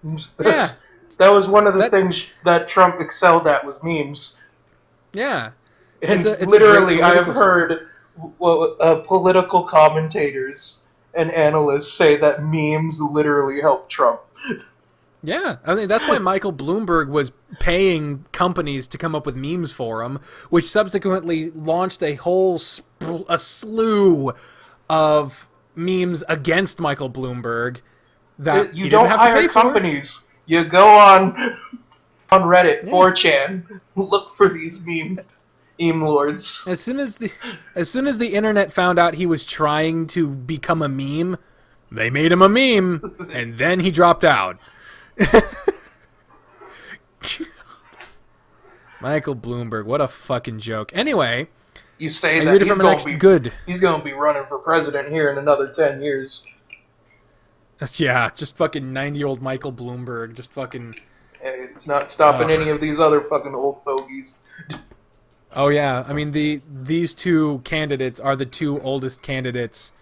That was one of the things that Trump excelled at, was memes. Yeah. And literally, I have heard political commentators and analysts say that memes literally help Trump. Yeah, I mean, that's why Michael Bloomberg was paying companies to come up with memes for him, which subsequently launched a whole slew of memes against Michael Bloomberg that you don't hire companies. You go on Reddit, 4chan, look for these meme lords. As soon as the internet found out he was trying to become a meme, they made him a meme, and then he dropped out. Michael Bloomberg, what a fucking joke. Anyway, you say that he's going to be running for president here in another 10 years. Yeah, just fucking 90-year-old Michael Bloomberg, just fucking... It's not stopping any of these other fucking old fogies. Oh yeah, I mean, these two candidates are the two oldest candidates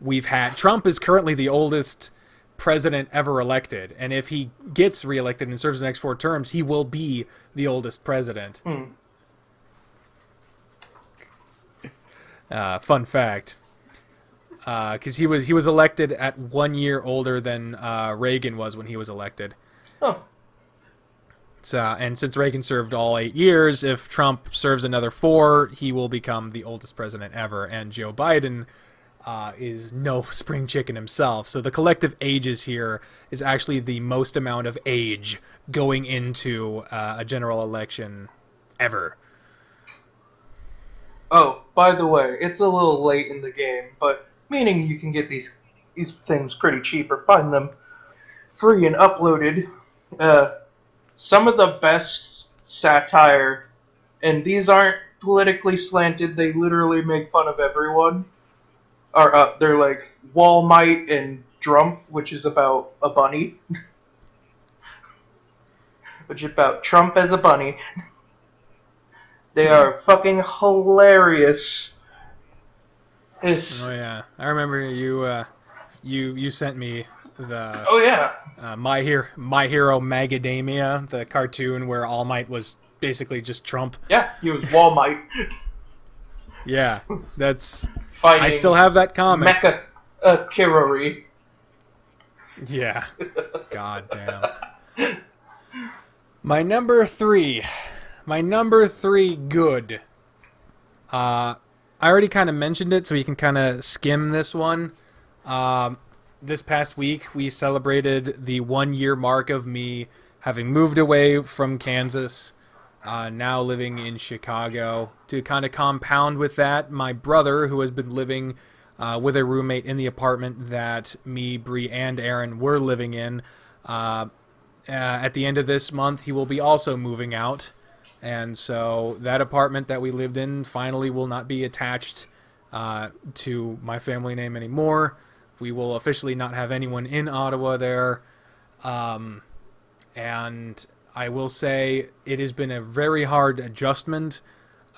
we've had. Trump is currently the oldest president ever elected, and if he gets reelected and serves the next 4 terms, he will be the oldest president. Fun fact. Because he was elected at 1 year older than Reagan was when he was elected. Oh. So, and since Reagan served all 8 years, if Trump serves another 4, he will become the oldest president ever. And Joe Biden is no spring chicken himself. So the collective ages here is actually the most amount of age going into a general election ever. Oh, by the way, it's a little late in the game, but meaning you can get these things pretty cheap or find them free and uploaded. Some of the best satire, and these aren't politically slanted, they literally make fun of everyone, are they're like Walmite and Drumpf, which is about a bunny. Which is about Trump as a bunny. They are fucking hilarious. Oh yeah, I remember you sent me the My Hero Macadamia, the cartoon where All Might was basically just Trump. Yeah, he was Walmite. Yeah, that's fighting. I still have that comic. Mecha Kirori. Yeah. God damn. My number three good. I already kind of mentioned it, so you can kind of skim this one. This past week, we celebrated the 1 year mark of me having moved away from Kansas, now living in Chicago. To kind of compound with that, my brother, who has been living with a roommate in the apartment that me, Bri, and Aaron were living in, at the end of this month, he will be also moving out. And so that apartment that we lived in finally will not be attached to my family name anymore. We will officially not have anyone in Ottawa there. And I will say it has been a very hard adjustment.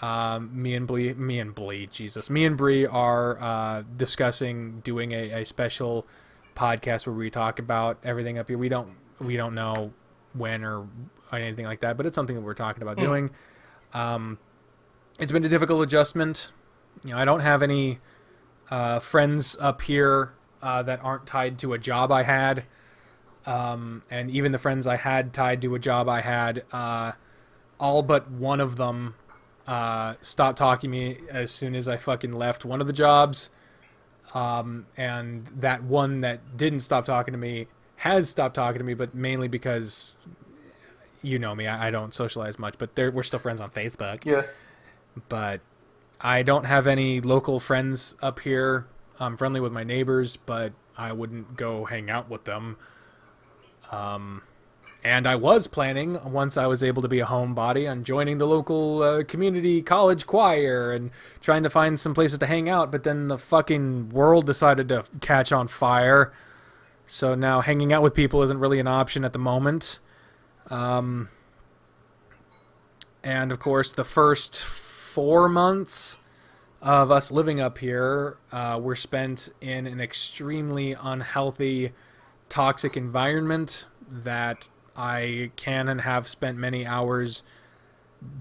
Me and Bree are discussing doing a special podcast where we talk about everything up here. We don't know when or anything like that, but it's something that we're talking about doing. It's been a difficult adjustment. I don't have any friends up here that aren't tied to a job I had. And even the friends I had tied to a job I had, all but one of them stopped talking to me as soon as I fucking left one of the jobs. And that one that didn't stop talking to me has stopped talking to me, but mainly because, you know me, I don't socialize much, but we're still friends on Facebook. Yeah. But I don't have any local friends up here. I'm friendly with my neighbors, but I wouldn't go hang out with them. And I was planning, once I was able to be a homebody, on joining the local community college choir and trying to find some places to hang out, but then the fucking world decided to catch on fire. So now hanging out with people isn't really an option at the moment. And of course, the first 4 months of us living up here were spent in an extremely unhealthy, toxic environment that I can and have spent many hours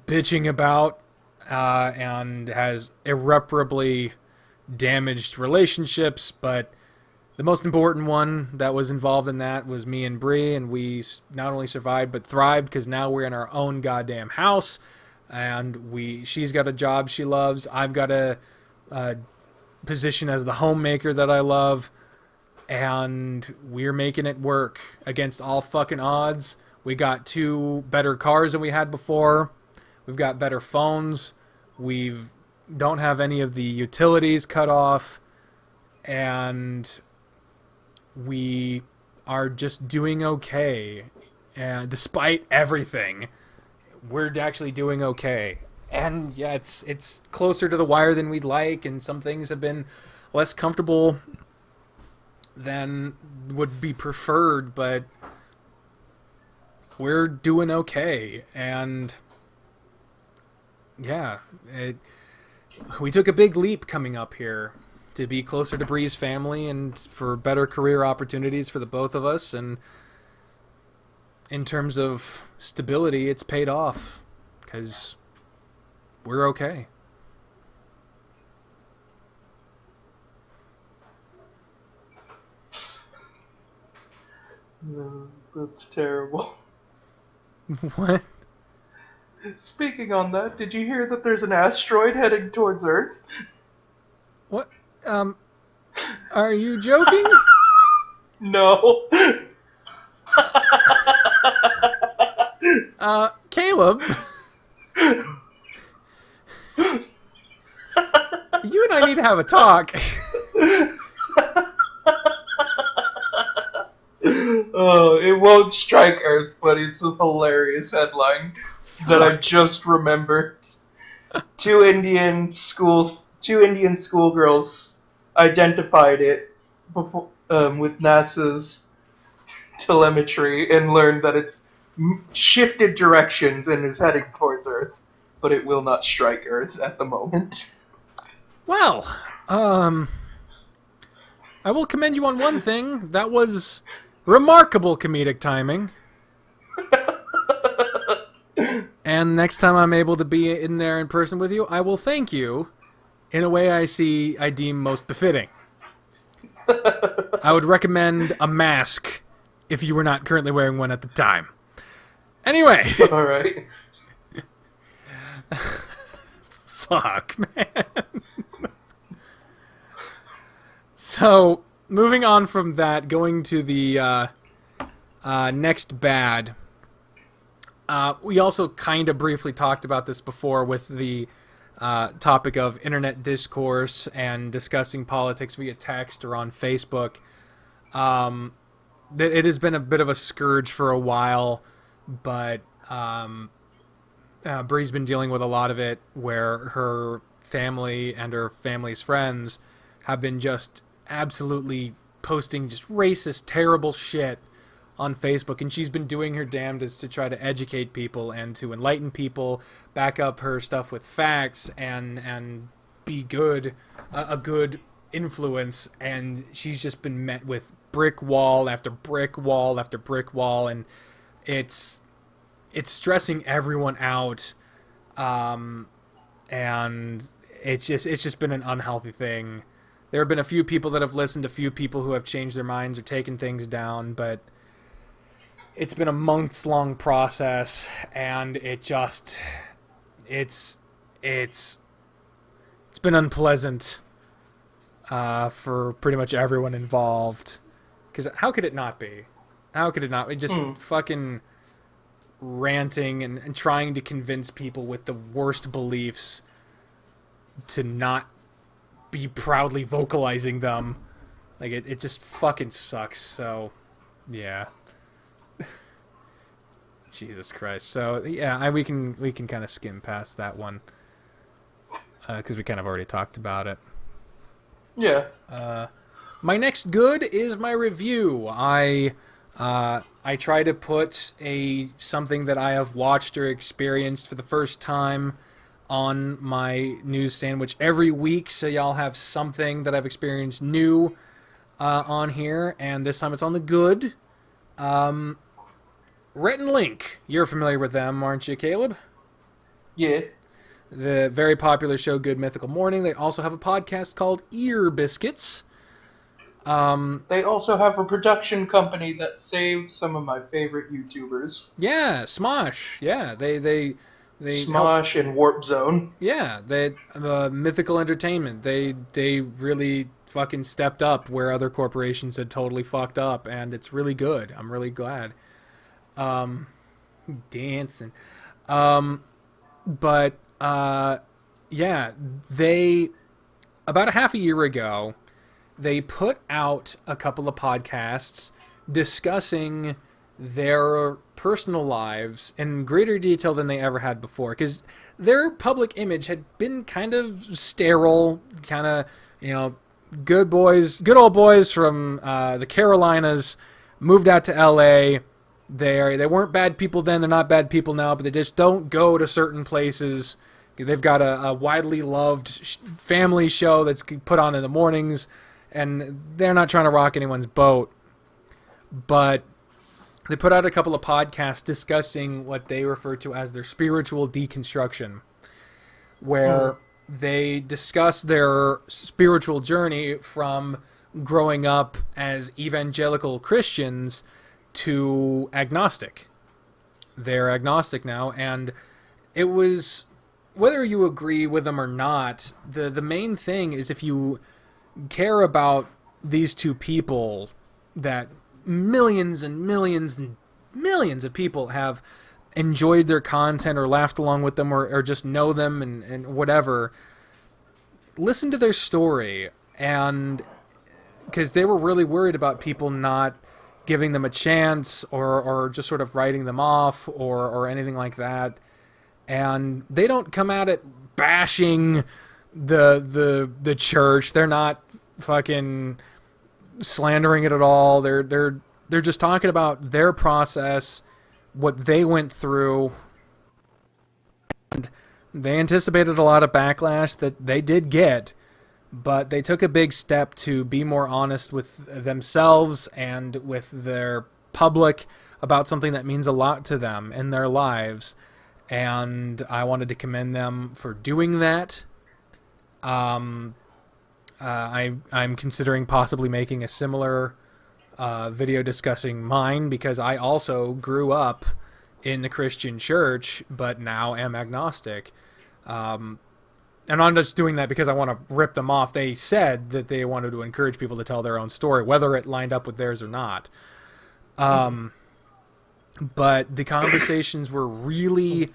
bitching about, and has irreparably damaged relationships. But the most important one that was involved in that was me and Bree, and we not only survived but thrived, because now we're in our own goddamn house, and she's got a job she loves. I've got a position as the homemaker that I love. And we're making it work against all fucking odds. We got 2 better cars than we had before. We've got better phones. We don't have any of the utilities cut off. And we are just doing okay. And despite everything, we're actually doing okay. And yeah, it's closer to the wire than we'd like. And some things have been less comfortable than would be preferred, but we're doing okay. And yeah, we took a big leap coming up here to be closer to Bree's family and for better career opportunities for the both of us. And in terms of stability, it's paid off because we're okay. No, that's terrible. What? Speaking on that, did you hear that there's an asteroid heading towards Earth? What? Are you joking? No. Caleb? You and I need to have a talk. Oh, it won't strike Earth, but it's a hilarious headline that I just remembered. Two Indian schoolgirls identified it before, with NASA's telemetry and learned that it's shifted directions and is heading towards Earth, but it will not strike Earth at the moment. Well, I will commend you on one thing. That was remarkable comedic timing. And next time I'm able to be in there in person with you, I will thank you in a way I deem most befitting. I would recommend a mask if you were not currently wearing one at the time. Anyway. All right. Fuck, man. So, moving on from that, going to the next bad. We also kind of briefly talked about this before with the topic of internet discourse and discussing politics via text or on Facebook. It has been a bit of a scourge for a while, but Bree's been dealing with a lot of it, where her family and her family's friends have been just absolutely posting just racist, terrible shit on Facebook, and she's been doing her damnedest to try to educate people and to enlighten people, back up her stuff with facts, and be good, a good influence. And she's just been met with brick wall after brick wall after brick wall, and it's stressing everyone out, and it's just been an unhealthy thing. There have been a few people that have listened, a few people who have changed their minds or taken things down, but it's been a months-long process, and it's been unpleasant for pretty much everyone involved. Because how could it not be? How could it not be? Just fucking ranting and trying to convince people with the worst beliefs to not be proudly vocalizing them. Like, it just fucking sucks. So, yeah. Jesus Christ. So, yeah, we can kind of skim past that one. Because we kind of already talked about it. Yeah. My next good is my review. I try to put something that I have watched or experienced for the first time on my news sandwich every week, so y'all have something that I've experienced new on here, and this time it's on the good. Rhett and Link, you're familiar with them, aren't you, Caleb? Yeah. The very popular show Good Mythical Morning. They also have a podcast called Ear Biscuits. They also have a production company that saved some of my favorite YouTubers. Yeah, Smosh. Yeah, they Smosh and Warp Zone. Yeah, they Mythical Entertainment. They really fucking stepped up where other corporations had totally fucked up, and it's really good. I'm really glad. Dancing. But yeah, they about a half a year ago, they put out a couple of podcasts discussing their personal lives in greater detail than they ever had before, because their public image had been kind of sterile, kind of, good old boys from the Carolinas, moved out to LA. They weren't bad people then, they're not bad people now, but they just don't go to certain places. They've got a widely loved family show that's put on in the mornings, and they're not trying to rock anyone's boat. But they put out a couple of podcasts discussing what they refer to as their spiritual deconstruction, where they discuss their spiritual journey from growing up as evangelical Christians to agnostic. They're agnostic now, and it was, whether you agree with them or not, the main thing is, if you care about these two people that millions and millions and millions of people have enjoyed their content or laughed along with them or just know them and whatever, listen to their story. And because they were really worried about people not giving them a chance or just sort of writing them off or anything like that. And they don't come at it bashing the church. They're not fucking slandering it at all. They're just talking about their process, what they went through. And they anticipated a lot of backlash that they did get, but they took a big step to be more honest with themselves and with their public about something that means a lot to them in their lives. And I wanted to commend them for doing that. I'm considering possibly making a similar video discussing mine, because I also grew up in the Christian church, but now am agnostic. And I'm just doing that because I want to rip them off. They said that they wanted to encourage people to tell their own story, whether it lined up with theirs or not. But the conversations were really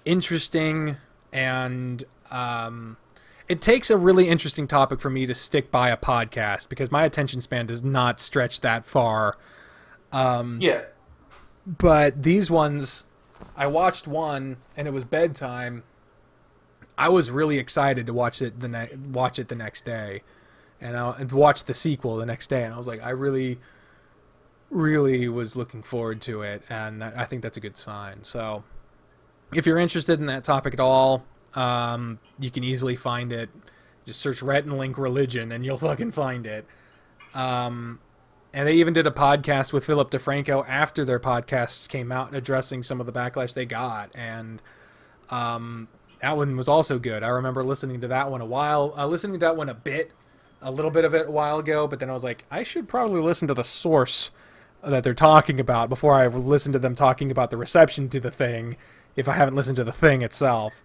interesting, and it takes a really interesting topic for me to stick by a podcast, because my attention span does not stretch that far. Yeah. But these ones, I watched one, and it was bedtime. I was really excited to watch it the next day, and watch the sequel the next day. And I was like, I really really was looking forward to it, and I think that's a good sign. So, if you're interested in that topic at all, you can easily find it. Just search Rhett and Link religion, and you'll fucking find it. And they even did a podcast with Philip DeFranco after their podcasts came out, addressing some of the backlash they got, and that one was also good. I remember listening to that one a little bit of it a while ago, but then I was like, I should probably listen to the source that they're talking about before I listen to them talking about the reception to the thing, if I haven't listened to the thing itself.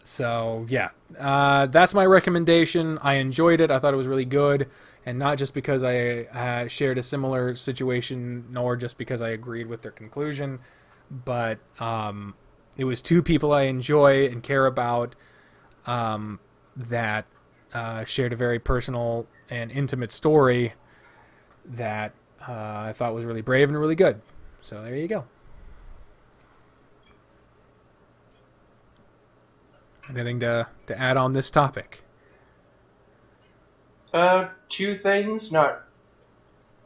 So, yeah. That's my recommendation. I enjoyed it. I thought it was really good. And not just because I shared a similar situation, nor just because I agreed with their conclusion, but it was two people I enjoy and care about that shared a very personal and intimate story that I thought was really brave and really good. So there you go. Anything to add on this topic? Two things, not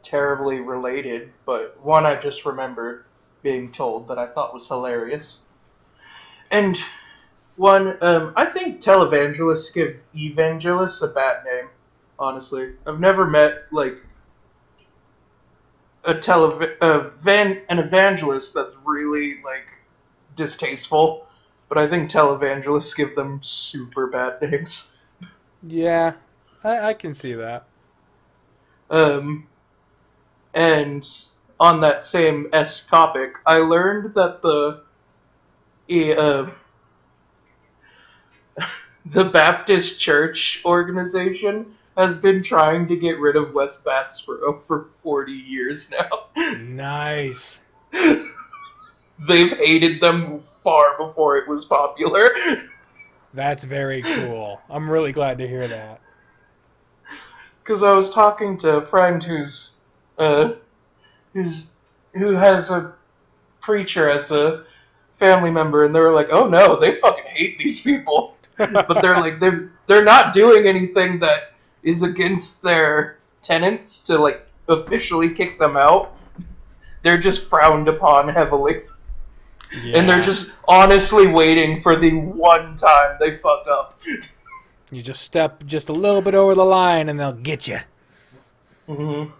terribly related, but one I just remember being told that I thought was hilarious. And one, I think televangelists give evangelists a bad name, honestly. I've never met, like, an evangelist that's really, like, distasteful, but I think televangelists give them super bad names. Yeah, I can see that. And on that same topic, I learned that the Baptist Church organization has been trying to get rid of West Bathsboro for 40 years now. Nice. They've hated them far before it was popular. That's very cool. I'm really glad to hear that. Because I was talking to a friend who has a preacher as a family member, and they were like, "Oh no, they fucking hate these people." But they're like, they're not doing anything that is against their tenets to like officially kick them out. They're just frowned upon heavily. Yeah. And they're just honestly waiting for the one time they fuck up. You just step just a little bit over the line and they'll get you. Mm-hmm.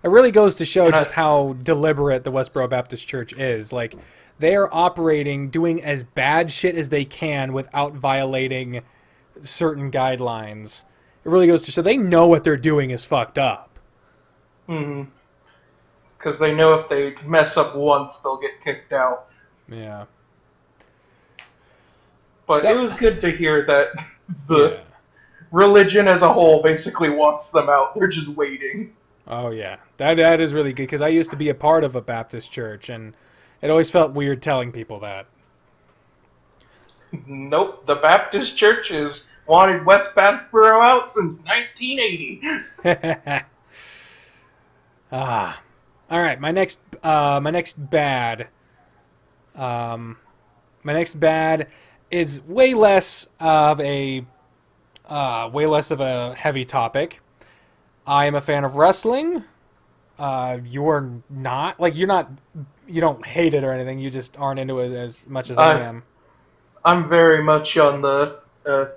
It really goes to show just how deliberate the Westboro Baptist Church is. Like, they are operating, doing as bad shit as they can without violating certain guidelines. It really goes to show they know what they're doing is fucked up. Mm-hmm. Because they know if they mess up once, they'll get kicked out. Yeah. But it was good to hear that the religion as a whole basically wants them out. They're just waiting. Oh, yeah. That is really good, because I used to be a part of a Baptist church, and it always felt weird telling people that. Nope. The Baptist church has wanted West Bathsboro out since 1980. All right, my next bad is way less of a heavy topic. I am a fan of wrestling. You're not. Like, you don't hate it or anything. You just aren't into it as much as I am. I'm very much on the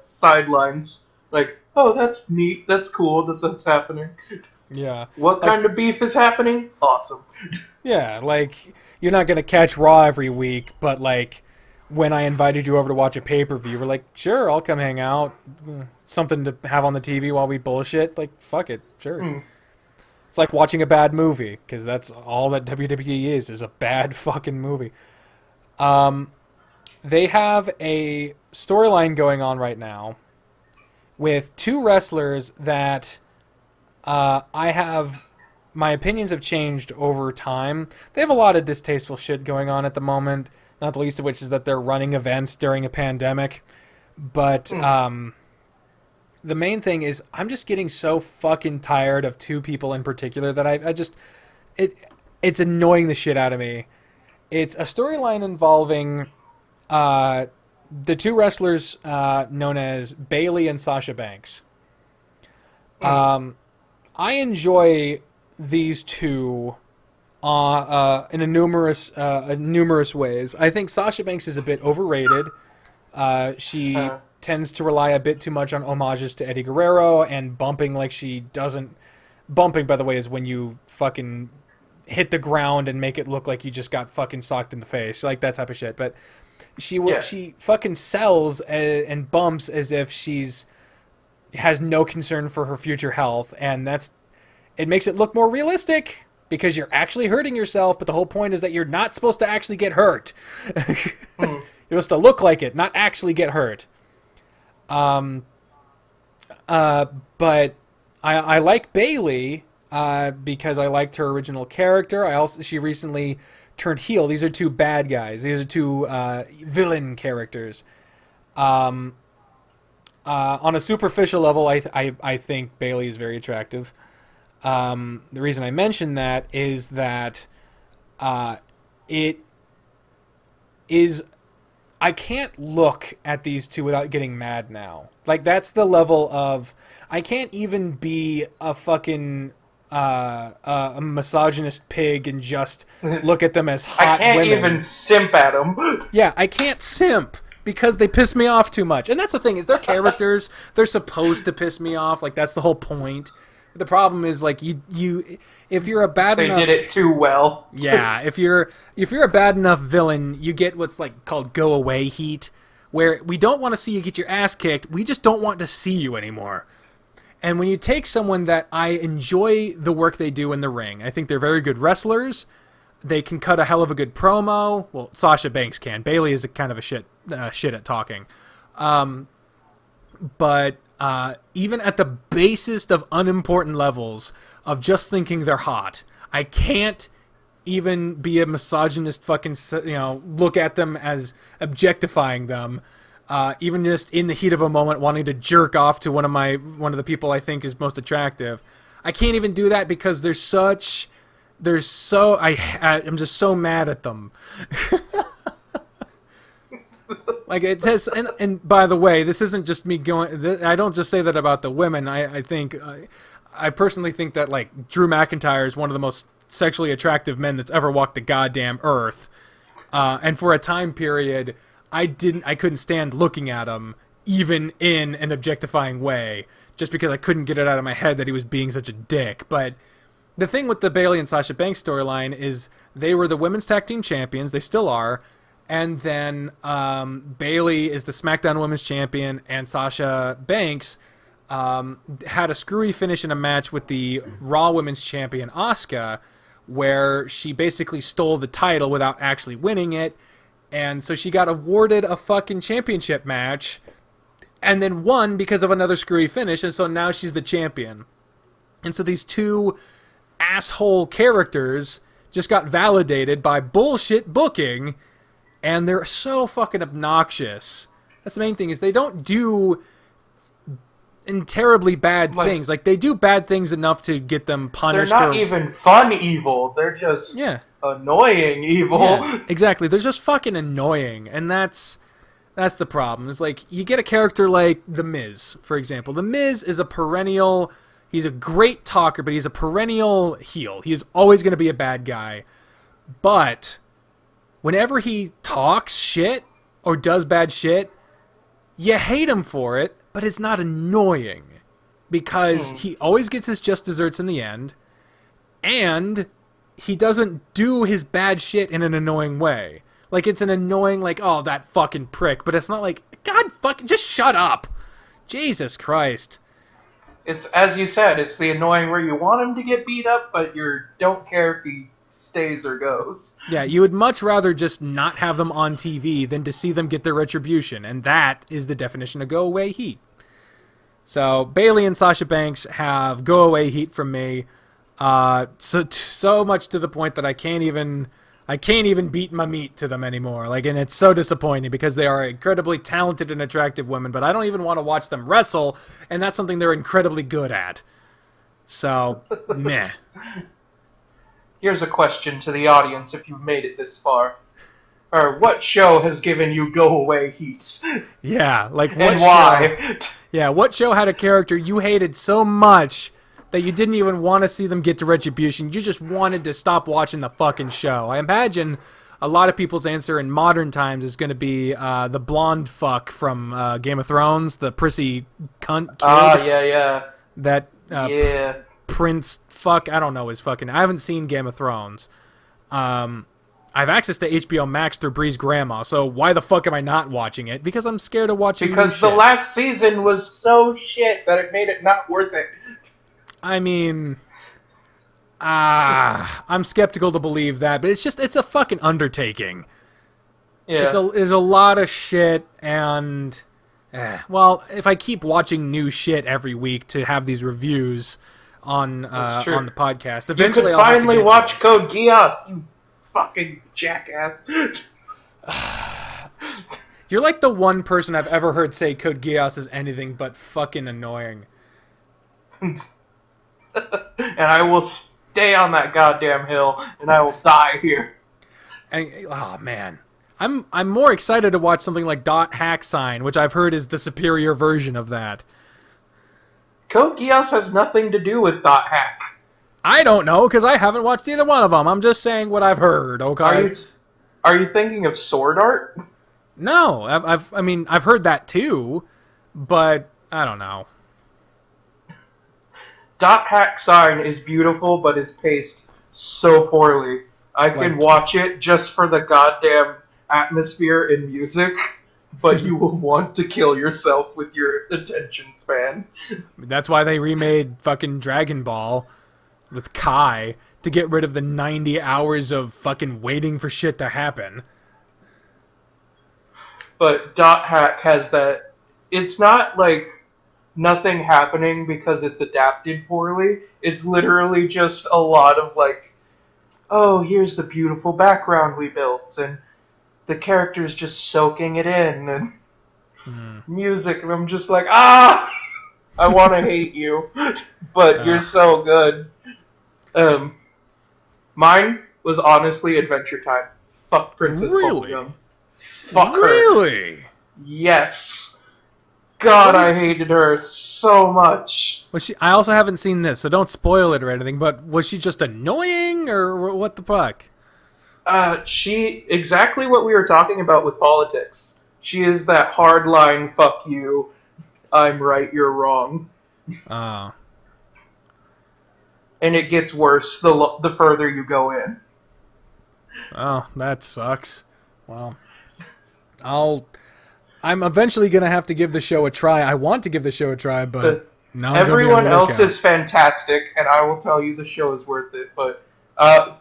sidelines. Like, oh, that's neat. That's cool that that's happening. Yeah. What kind of beef is happening? Awesome. Yeah, like, you're not going to catch Raw every week, but, like, when I invited you over to watch a pay-per-view, we're like, sure, I'll come hang out. Something to have on the TV while we bullshit. Like, fuck it, sure. It's like watching a bad movie, because that's all that WWE is a bad fucking movie. They have a storyline going on right now with two wrestlers that my opinions have changed over time. They have a lot of distasteful shit going on at the moment, not the least of which is that they're running events during a pandemic. But the main thing is I'm just getting so fucking tired of two people in particular that it's annoying the shit out of me. It's a storyline involving the two wrestlers known as Bayley and Sasha Banks. I enjoy these two in a numerous ways. I think Sasha Banks is a bit overrated. She tends to rely a bit too much on homages to Eddie Guerrero and bumping like she doesn't. Bumping, by the way, is when you fucking hit the ground and make it look like you just got fucking socked in the face, like that type of shit. But she fucking sells and bumps as if has no concern for her future health, and it makes it look more realistic because you're actually hurting yourself. But the whole point is that you're not supposed to actually get hurt. You're supposed to look like it, not actually get hurt. But I like Bayley because I liked her original character. She recently turned heel. These are two bad guys. These are two villain characters. On a superficial level, I think Bayley is very attractive. The reason I mention that is that it is... I can't look at these two without getting mad now. Like, that's the level of... I can't even be a fucking a misogynist pig and just look at them as hot women. I can't even simp at them. Yeah, I can't simp because they piss me off too much. And that's the thing, is they're characters. They're supposed to piss me off. Like, that's the whole point. The problem is, like, if you're a bad enough... They did it too well. Yeah, if you're a bad enough villain, you get what's, like, called go-away heat, where we don't want to see you get your ass kicked, we just don't want to see you anymore. And when you take someone that I enjoy the work they do in the ring, I think they're very good wrestlers, they can cut a hell of a good promo. Well, Sasha Banks can. Bayley is a kind of a shit at talking. But even at the basest of unimportant levels of just thinking they're hot, I can't even be a misogynist fucking, look at them as objectifying them. Even just in the heat of a moment wanting to jerk off to one of the people I think is most attractive. I can't even do that because I'm just so mad at them. Like, it says, and by the way, this isn't just me going, I don't just say that about the women. I personally think that, like, Drew McIntyre is one of the most sexually attractive men that's ever walked the goddamn earth. And for a time period, I couldn't stand looking at him, even in an objectifying way, just because I couldn't get it out of my head that he was being such a dick. But the thing with the Bayley and Sasha Banks storyline is they were the women's tag team champions. They still are. And then Bayley is the SmackDown Women's Champion, and Sasha Banks had a screwy finish in a match with the Raw Women's Champion, Asuka, where she basically stole the title without actually winning it. And so she got awarded a fucking championship match and then won because of another screwy finish, and so now she's the champion. And so these two asshole characters just got validated by bullshit booking, and they're so fucking obnoxious. That's the main thing, is they don't do terribly bad things. Like, they do bad things enough to get them punished. They're not even fun evil. They're just annoying evil. Yeah, exactly. They're just fucking annoying, and that's the problem. It's like, you get a character like The Miz, for example. The Miz is a perennial... He's a great talker, but he's a perennial heel. He is always going to be a bad guy. But whenever he talks shit or does bad shit, you hate him for it, but it's not annoying. Because he always gets his just desserts in the end, and he doesn't do his bad shit in an annoying way. Like, it's an annoying, like, oh, that fucking prick. But it's not like, God fucking, just shut up. Jesus Christ. It's, as you said, it's the annoying where you want him to get beat up, but you don't care if he stays or goes. Yeah, you would much rather just not have them on TV than to see them get their retribution, and that is the definition of go-away heat. So, Bayley and Sasha Banks have go-away heat from me, so much to the point that I can't even beat my meat to them anymore. Like, and it's so disappointing because they are incredibly talented and attractive women, but I don't even want to watch them wrestle, and that's something they're incredibly good at. So, meh. Here's a question to the audience if you've made it this far. Or what show has given you go-away heats? Yeah, like what and why? Yeah, what show had a character you hated so much that you didn't even want to see them get to retribution. You just wanted to stop watching the fucking show. I imagine a lot of people's answer in modern times is going to be the blonde fuck from Game of Thrones, the prissy cunt kid. Yeah. That Prince fuck, I don't know his fucking... I haven't seen Game of Thrones. I have access to HBO Max through Bree's grandma, so why the fuck am I not watching it? Because I'm scared of watching Because the last season was so shit that it made it not worth it. I mean... I'm skeptical to believe that, but it's a fucking undertaking. Yeah. There's a lot of shit, and... well, if I keep watching new shit every week to have these reviews on the podcast, eventually you could finally watch Code Geass, you fucking jackass. You're like the one person I've ever heard say Code Geass is anything but fucking annoying. And I will stay on that goddamn hill, and I will die here. And, oh man, I'm more excited to watch something like .hack sign, which I've heard is the superior version of that. Code Geass has nothing to do with .hack. I don't know, because I haven't watched either one of them. I'm just saying what I've heard, okay? Are you thinking of Sword Art? No, I've heard that too, but I don't know. .hack sign is beautiful, but is paced so poorly. I can watch it just for the goddamn atmosphere and music, but you will want to kill yourself with your attention span. That's why they remade fucking Dragon Ball with Kai to get rid of the 90 hours of fucking waiting for shit to happen. But .hack has that... It's not like nothing happening because it's adapted poorly. It's literally just a lot of like, oh, here's the beautiful background we built, and the characters just soaking it in, and music, and I'm just like, I want to hate you, but you're so good. Mine was honestly Adventure Time. Fuck Princess Bubblegum. Fuck her. Really? Yes. God, I hated her so much. I also haven't seen this, so don't spoil it or anything, but was she just annoying, or what the fuck? She... Exactly what we were talking about with politics. She is that hardline, fuck you, I'm right, you're wrong. Oh. And it gets worse the further you go in. Oh, that sucks. Well, I'm eventually going to have to give the show a try. I want to give the show a try, but now everyone else is fantastic, and I will tell you the show is worth it, but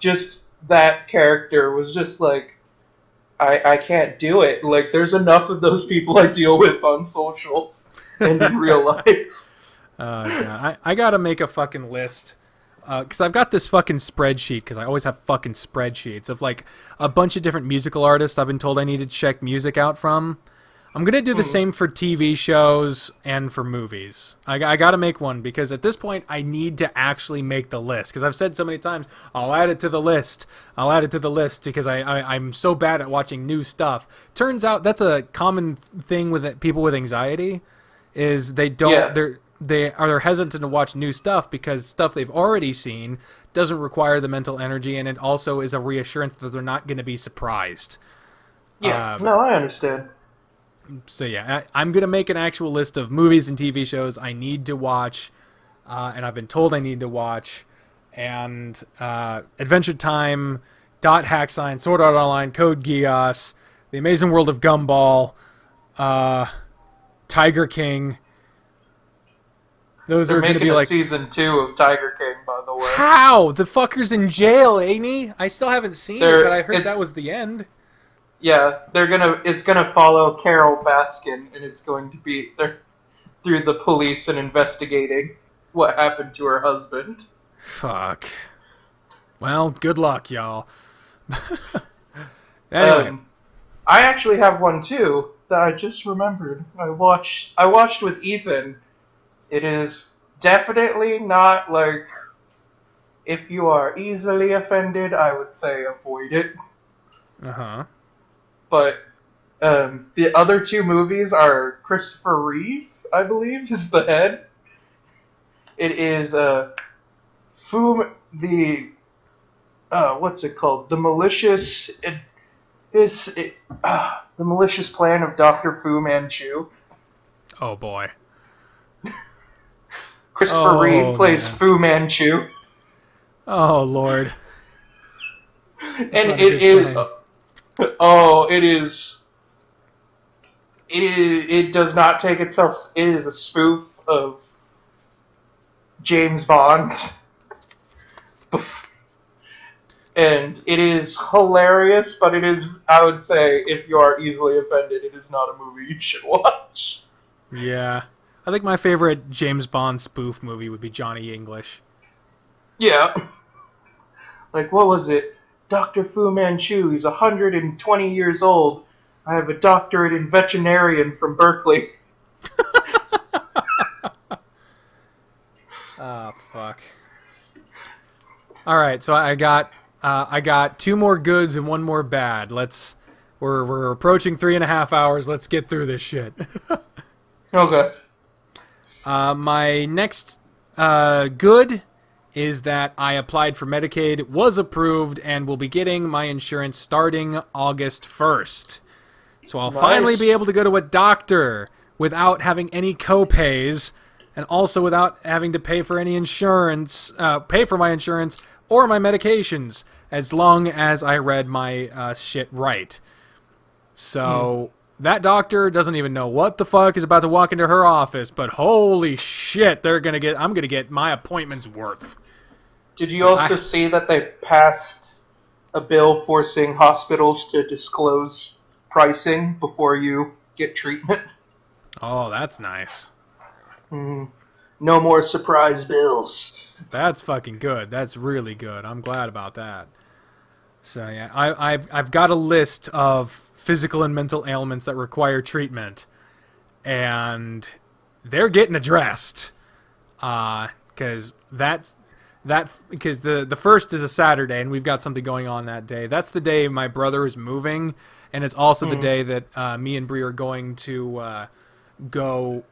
just that character was just like, I can't do it. Like, there's enough of those people I deal with on socials and in real life. God. I got to make a fucking list. Because I've got this fucking spreadsheet, because I always have fucking spreadsheets of like a bunch of different musical artists I've been told I need to check music out from. I'm going to do the same for TV shows and for movies. I got to make one, because at this point I need to actually make the list. Because I've said so many times, I'll add it to the list. I'll add it to the list because I'm so bad at watching new stuff. Turns out that's a common thing with people with anxiety, is they don't... They're hesitant to watch new stuff because stuff they've already seen doesn't require the mental energy, and it also is a reassurance that they're not going to be surprised. Yeah, no, I understand. So yeah, I'm going to make an actual list of movies and TV shows I need to watch, and I've been told I need to watch, and Adventure Time, .hack sign, Sword Art Online, Code Geass, The Amazing World of Gumball, Tiger King. Those are going to be like season 2 of Tiger King, by the way. How? The fucker's in jail, ain't he? I still haven't seen it, but I heard that was the end. Yeah, it's gonna follow Carol Baskin, and it's going to be through the police and investigating what happened to her husband. Fuck. Well, good luck, y'all. Anyway. I actually have one too that I just remembered. I watched with Ethan. It is definitely not like, if you are easily offended, I would say avoid it. Uh-huh. But the other two movies are Christopher Reeve, I believe, is the head. It is what's it called? The malicious the malicious plan of Dr. Fu Manchu. Oh boy. Christopher Reeve plays Fu Manchu. Oh Lord. And it is. It does not take itself. It is a spoof of James Bond. And it is hilarious, but it is, I would say, if you are easily offended, it is not a movie you should watch. Yeah. I think my favorite James Bond spoof movie would be Johnny English. Yeah. Like, what was it? Dr. Fu Manchu, he's 120 years old. I have a doctorate in veterinarian from Berkeley. Oh, fuck. Alright, so I got 2 more goods and 1 more bad. We're approaching 3.5 hours. Let's get through this shit. Okay. My next good is that I applied for Medicaid, was approved, and will be getting my insurance starting August 1st. So I'll finally be able to go to a doctor without having any co-pays, and also without having to pay for any insurance, pay for my insurance or my medications, as long as I read my shit right. So that doctor doesn't even know what the fuck is about to walk into her office, but holy shit, I'm gonna get my appointment's worth. Did you also see that they passed a bill forcing hospitals to disclose pricing before you get treatment? Oh, that's nice. No more surprise bills. That's fucking good. That's really good. I'm glad about that. So yeah, I've got a list of physical and mental ailments that require treatment, and they're getting addressed. Because the first is a Saturday, and we've got something going on that day. That's the day my brother is moving, and it's also the day that me and Bri are going to go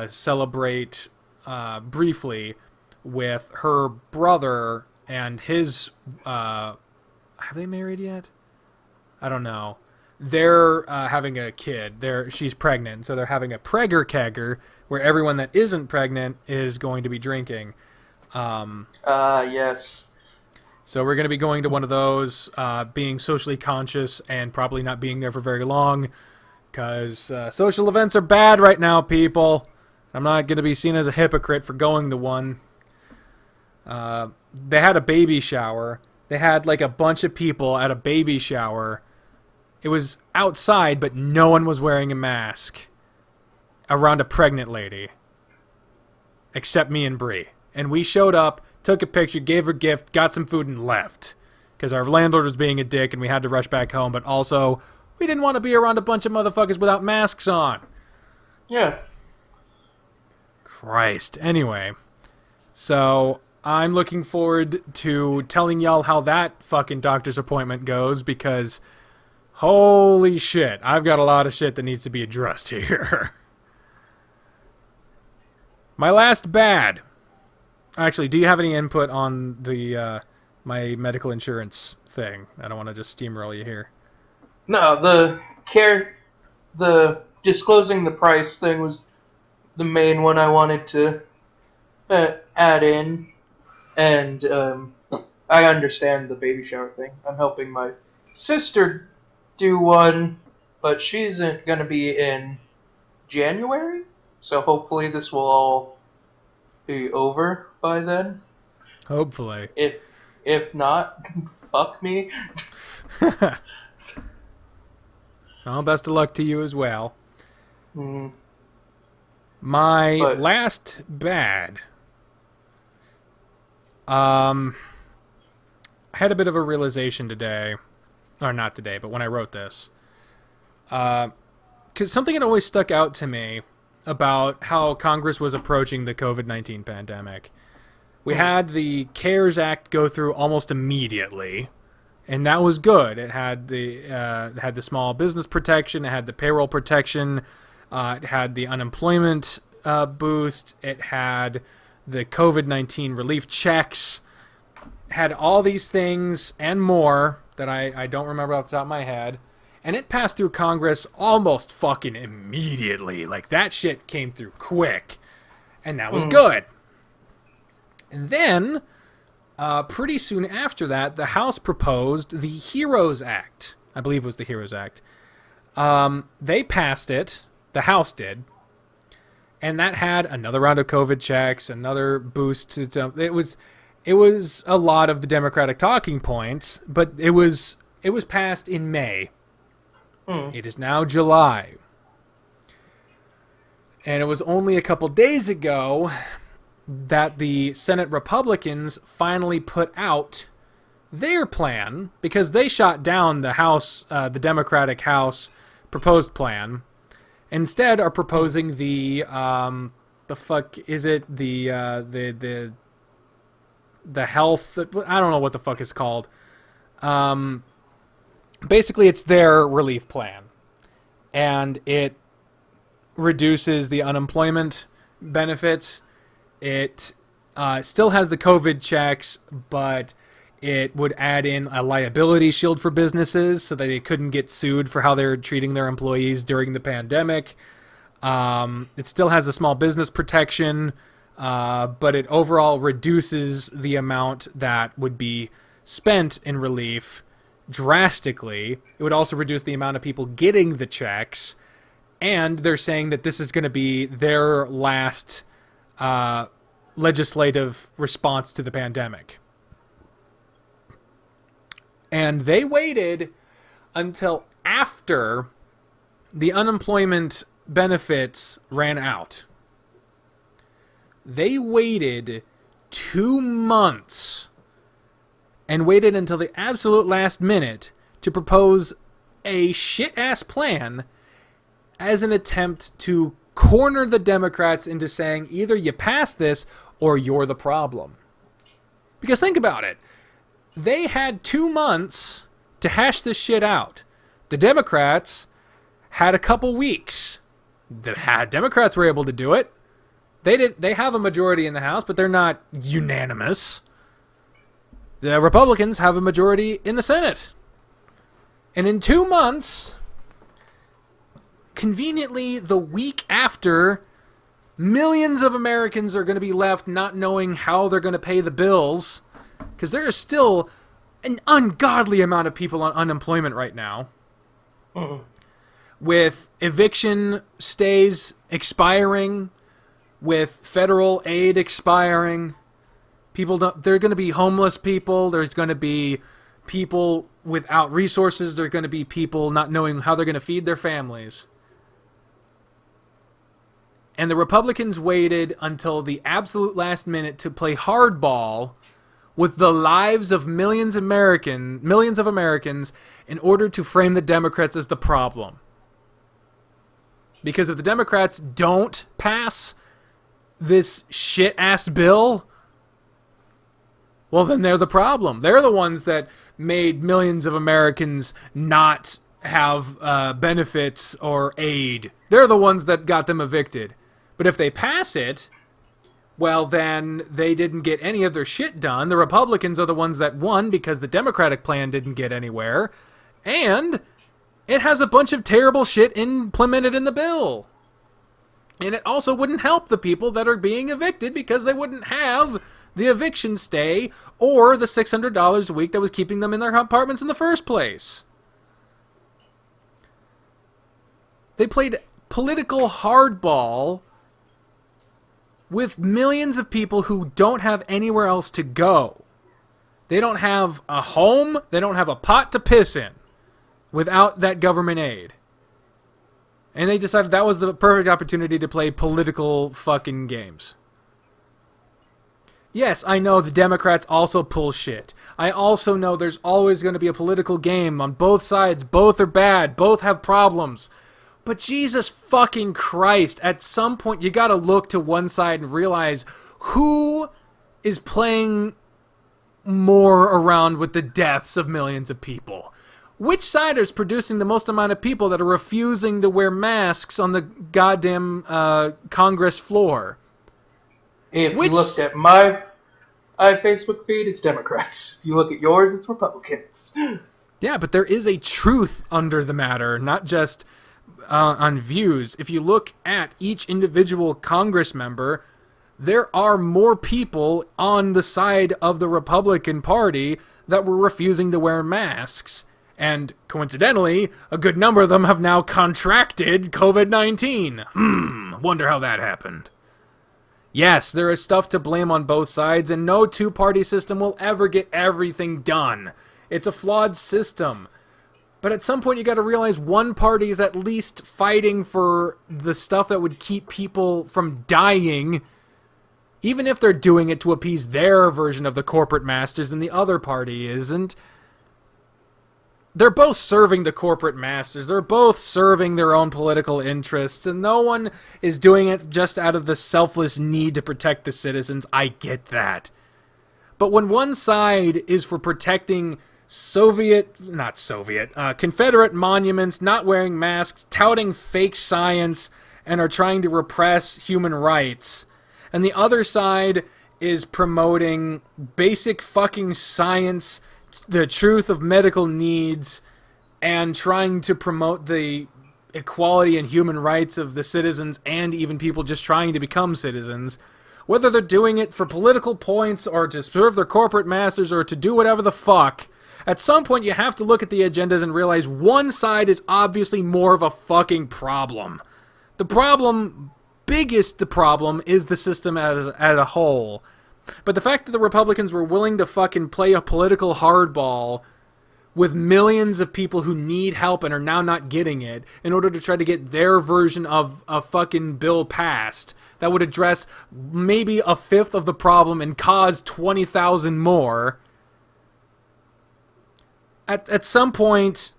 celebrate briefly with her brother and his. Have they married yet? I don't know. They're having a kid. She's pregnant, so they're having a pregger kegger where everyone that isn't pregnant is going to be drinking. Yes. So we're going to be going to one of those, being socially conscious and probably not being there for very long, because social events are bad right now, people. I'm not going to be seen as a hypocrite for going to one. They had a baby shower. They had like a bunch of people at a baby shower. It was outside, but no one was wearing a mask around a pregnant lady, except me and Bri. And we showed up, took a picture, gave her a gift, got some food, and left. Because our landlord was being a dick and we had to rush back home. But also, we didn't want to be around a bunch of motherfuckers without masks on. Yeah. Christ. Anyway. So, I'm looking forward to telling y'all how that fucking doctor's appointment goes. Because, holy shit, I've got a lot of shit that needs to be addressed here. My last bad. Actually, do you have any input on the my medical insurance thing? I don't want to just steamroll you here. No, the disclosing the price thing was the main one I wanted to add in, and I understand the baby shower thing. I'm helping my sister do one, but she's going to be in January, so hopefully this will all be over by then. Hopefully. If not, fuck me. Well, best of luck to you as well. My last bad. I had a bit of a realization today. Or not today, but when I wrote this. Because something had always stuck out to me about how Congress was approaching the COVID-19 pandemic. We had the CARES Act go through almost immediately, and that was good. It had the small business protection, it had the payroll protection, it had the unemployment boost, it had the COVID-19 relief checks, had all these things and more that I don't remember off the top of my head. And it passed through Congress almost fucking immediately. Like, that shit came through quick. And that was good. And then, pretty soon after that, the House proposed the HEROES Act. I believe it was the HEROES Act. They passed it. The House did. And that had another round of COVID checks, another boost to... It was a lot of the Democratic talking points, but it was passed in May. It is now July. And it was only a couple days ago that the Senate Republicans finally put out their plan, because they shot down the House, the Democratic House proposed plan. Instead, are proposing the fuck is it, the health, I don't know what the fuck it's called. Basically, it's their relief plan, and it reduces the unemployment benefits. It still has the COVID checks, but it would add in a liability shield for businesses so that they couldn't get sued for how they're treating their employees during the pandemic. It still has the small business protection, but it overall reduces the amount that would be spent in relief drastically. It would also reduce the amount of people getting the checks, and they're saying that this is going to be their last legislative response to the pandemic. And they waited until after the unemployment benefits ran out. They waited 2 months and waited until the absolute last minute to propose a shit-ass plan as an attempt to corner the Democrats into saying either you pass this or you're the problem. Because think about it. They had 2 months to hash this shit out. The Democrats had a couple weeks. The Democrats were able to do it. They have a majority in the House, but they're not unanimous. The Republicans have a majority in the Senate. And in 2 months, conveniently the week after, millions of Americans are going to be left not knowing how they're going to pay the bills, because there is still an ungodly amount of people on unemployment right now. With eviction stays expiring, with federal aid expiring, there are going to be homeless people, there's going to be people without resources, there are going to be people not knowing how they're going to feed their families. And the Republicans waited until the absolute last minute to play hardball with the lives of millions of Americans in order to frame the Democrats as the problem. Because if the Democrats don't pass this shit-ass bill, well, then they're the problem. They're the ones that made millions of Americans not have benefits or aid. They're the ones that got them evicted. But if they pass it, well, then they didn't get any of their shit done. The Republicans are the ones that won because the Democratic plan didn't get anywhere. And it has a bunch of terrible shit implemented in the bill. And it also wouldn't help the people that are being evicted because they wouldn't have the eviction stay or the $600 a week that was keeping them in their apartments in the first place. They played political hardball with millions of people who don't have anywhere else to go. They don't have a home. They don't have a pot to piss in without that government aid. And they decided that was the perfect opportunity to play political fucking games. Yes, I know the Democrats also pull shit. I also know there's always going to be a political game on both sides. Both are bad. Both have problems. But Jesus fucking Christ, at some point you gotta look to one side and realize who is playing more around with the deaths of millions of people. Which side is producing the most amount of people that are refusing to wear masks on the goddamn Congress floor? If you looked at my Facebook feed, it's Democrats. If you look at yours, it's Republicans. Yeah, but there is a truth under the matter, not just on views. If you look at each individual Congress member, there are more people on the side of the Republican Party that were refusing to wear masks. And coincidentally, a good number of them have now contracted COVID-19. Wonder how that happened. Yes, there is stuff to blame on both sides, and no two-party system will ever get everything done. It's a flawed system. But at some point you gotta realize one party is at least fighting for the stuff that would keep people from dying, even if they're doing it to appease their version of the corporate masters and the other party isn't. They're both serving the corporate masters. They're both serving their own political interests, and no one is doing it just out of the selfless need to protect the citizens. I get that. But when one side is for protecting Confederate monuments, not wearing masks, touting fake science, and are trying to repress human rights, and the other side is promoting basic fucking science, the truth of medical needs, and trying to promote the equality and human rights of the citizens and even people just trying to become citizens, whether they're doing it for political points or to serve their corporate masters or to do whatever the fuck, at some point you have to look at the agendas and realize one side is obviously more of a fucking problem. The problem is the system as a whole. But the fact that the Republicans were willing to fucking play a political hardball with millions of people who need help and are now not getting it in order to try to get their version of a fucking bill passed that would address maybe a fifth of the problem and cause 20,000 more. At some point,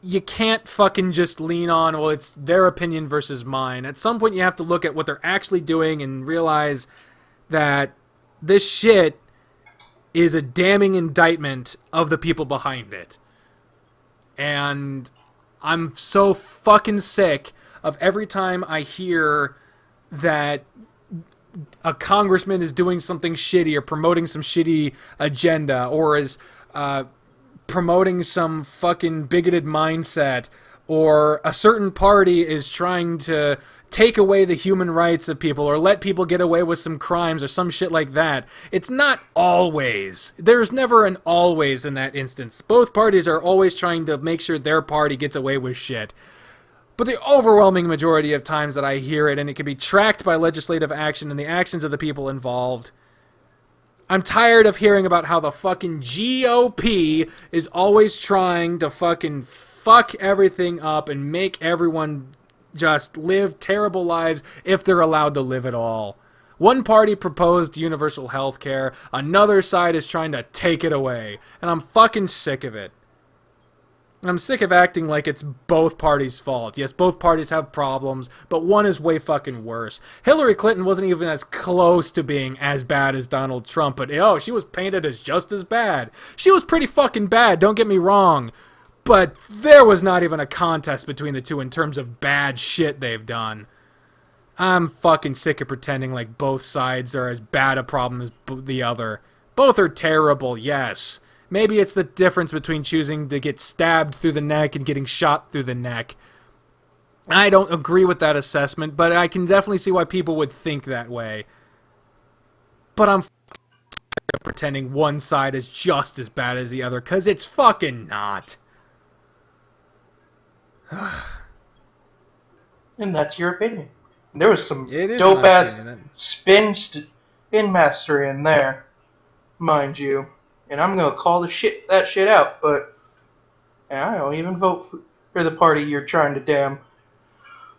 you can't fucking just lean on, well, it's their opinion versus mine. At some point, you have to look at what they're actually doing and realize that this shit is a damning indictment of the people behind it. And I'm so fucking sick of every time I hear that a congressman is doing something shitty or promoting some shitty agenda or is promoting some fucking bigoted mindset, or a certain party is trying to take away the human rights of people or let people get away with some crimes or some shit like that. It's not always. There's never an always in that instance. Both parties are always trying to make sure their party gets away with shit. But the overwhelming majority of times that I hear it, and it can be tracked by legislative action and the actions of the people involved, I'm tired of hearing about how the fucking GOP is always trying to fucking fuck everything up and make everyone just live terrible lives if they're allowed to live at all. One party proposed universal health care, another side is trying to take it away, and I'm fucking sick of it. I'm sick of acting like it's both parties' fault. Yes, both parties have problems, but one is way fucking worse. Hillary Clinton wasn't even as close to being as bad as Donald Trump, but she was painted as just as bad. She was pretty fucking bad, don't get me wrong, but there was not even a contest between the two in terms of bad shit they've done. I'm fucking sick of pretending like both sides are as bad a problem as the other. Both are terrible, yes. Maybe it's the difference between choosing to get stabbed through the neck and getting shot through the neck. I don't agree with that assessment, but I can definitely see why people would think that way. But I'm pretending one side is just as bad as the other, because it's fucking not. And that's your opinion. There was some dope-ass spin mastery in there, mind you. And I'm going to call that shit out, but I don't even vote for the party you're trying to damn.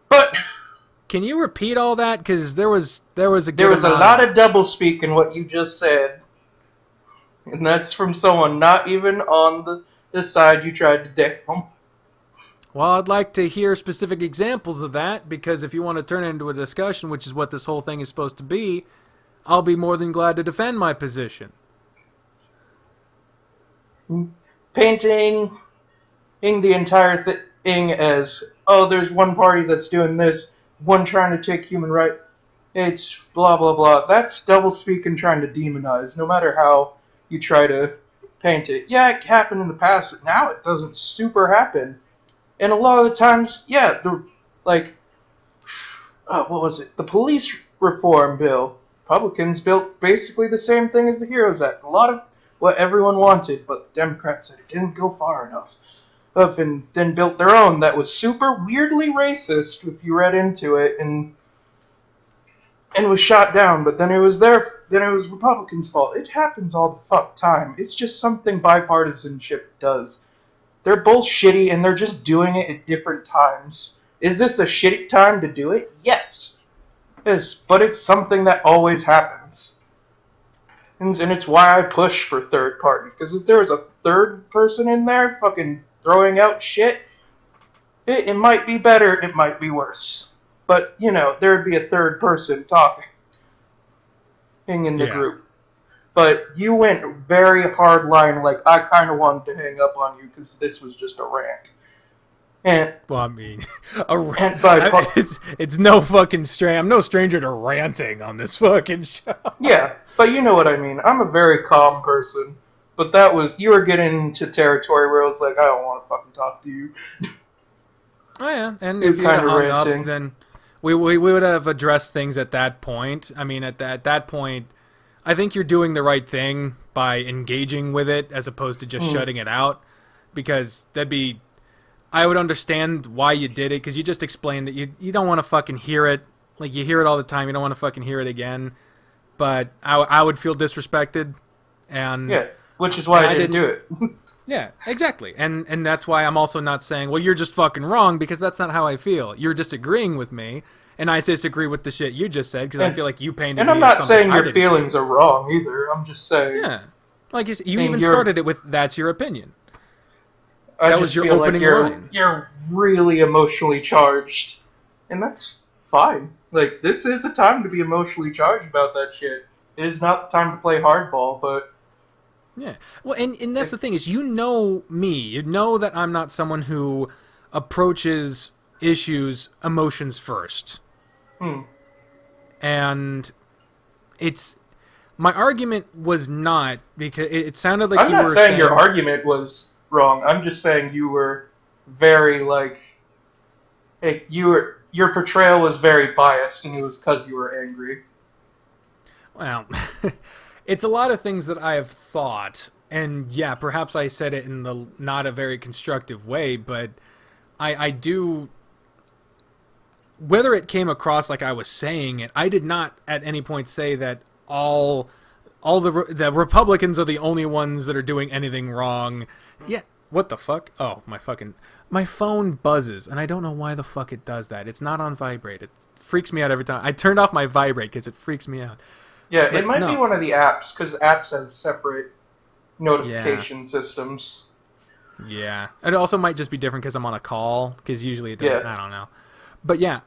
But can you repeat all that? Because there was a lot of doublespeak in what you just said. And that's from someone not even on the side you tried to damn. Well, I'd like to hear specific examples of that, because if you want to turn it into a discussion, which is what this whole thing is supposed to be, I'll be more than glad to defend my position. Painting the entire thing as, oh, there's one party that's doing this, one trying to take human rights it's blah blah blah. That's doublespeak and trying to demonize, no matter how you try to paint it. Yeah, it happened in the past, but now it doesn't super happen. And a lot of the times, yeah, what was it? The police reform bill. Republicans built basically the same thing as the Heroes Act. A lot of what everyone wanted, but the Democrats said it didn't go far enough. And then built their own that was super weirdly racist if you read into it, and was shot down. But then it was Republicans' fault. It happens all the fuck time. It's just something bipartisanship does. They're both shitty, and they're just doing it at different times. Is this a shitty time to do it? Yes. Yes, but it's something that always happens. And it's why I push for third party. Because if there was a third person in there fucking throwing out shit, it might be better, it might be worse. But, you know, there'd be a third person talking in the group. But you went very hard line, like I kind of wanted to hang up on you because this was just a rant. And, well, I mean, a rant. It's no fucking I'm no stranger to ranting on this fucking show. Yeah, but you know what I mean. I'm a very calm person. But you were getting into territory where I was like, I don't want to fucking talk to you. Oh, yeah. And if you had hung up, then we would have addressed things at that point. I mean, at that point, I think you're doing the right thing by engaging with it as opposed to just shutting it out. Because I would understand why you did it, because you just explained that you don't want to fucking hear it. Like, you hear it all the time. You don't want to fucking hear it again. But I would feel disrespected. And yeah, which is why I didn't do it. Yeah, exactly. And that's why I'm also not saying, well, you're just fucking wrong, because that's not how I feel. You're disagreeing with me, and I disagree with the shit you just said, because I feel like you painted me and I'm not saying your feelings are wrong, either. I'm just saying... Yeah. Like, you even started it with, that's your opinion. That was your opening line. You're really emotionally charged. And that's fine. Like, this is a time to be emotionally charged about that shit. It is not the time to play hardball, but... Yeah. Well, and that's the thing, is you know me. You know that I'm not someone who approaches emotions first. And my argument was not, because it sounded like you were saying... I'm not saying your argument was wrong. I'm just saying you were very, your portrayal was very biased, and it was because you were angry. Well, it's a lot of things that I have thought, and yeah, perhaps I said it in the not a very constructive way, but I do... Whether it came across like I was saying it, I did not at any point say that all the Republicans are the only ones that are doing anything wrong. Yeah, what the fuck? Oh, my phone buzzes, and I don't know why the fuck it does that. It's not on vibrate. It freaks me out every time. I turned off my vibrate because it freaks me out. Yeah, but it might be one of the apps, because apps have separate notification systems. Yeah, it also might just be different because I'm on a call, because usually it doesn't. I don't know. But yeah,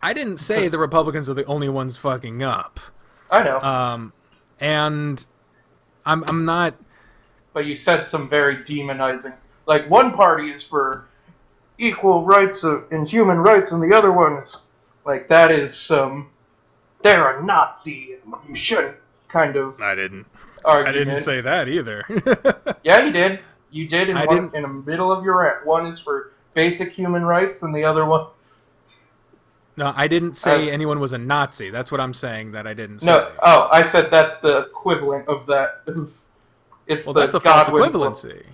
I didn't say the Republicans are the only ones fucking up. I know. And I'm not... But you said some very demonizing... Like, one party is for equal rights and human rights, and the other one is... Like, that is they're a Nazi, and you shouldn't, kind of... I didn't. Argument. I didn't say that either. Yeah, you did. You did in the middle of your rant. One is for basic human rights, and the other one... No, I didn't say anyone was a Nazi. That's what I'm saying that I didn't say. No, I said that's the equivalent of that. It's that's a false equivalency.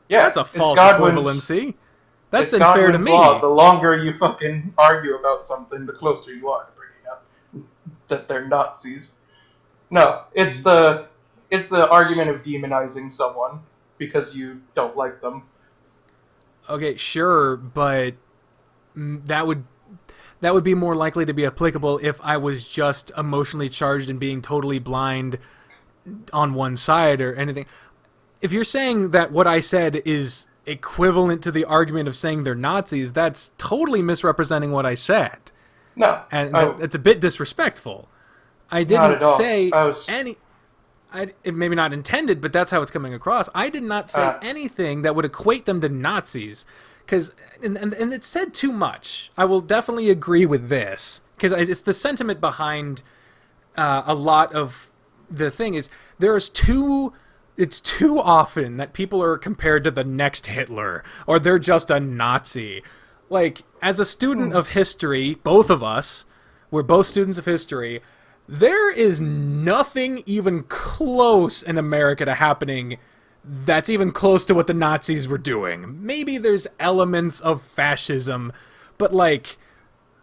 Yeah, that's a false equivalency. That's unfair to me. Law. The longer you fucking argue about something, the closer you are to bringing up that they're Nazis. No, it's the argument of demonizing someone because you don't like them. Okay, sure, but that would be more likely to be applicable if I was just emotionally charged and being totally blind on one side or anything. If you're saying that what I said is equivalent to the argument of saying they're Nazis, that's totally misrepresenting what I said. No. And it's a bit disrespectful. I didn't say any... it maybe not intended, but that's how it's coming across. I did not say anything that would equate them to Nazis. And it said too much. I will definitely agree with this. because it's the sentiment behind a lot of the thing is it's too often that people are compared to the next Hitler, or they're just a Nazi. Like, as a student of history, both of us, we're both students of history, there is nothing even close in America to happening that's even close to what the Nazis were doing. Maybe there's elements of fascism, but, like,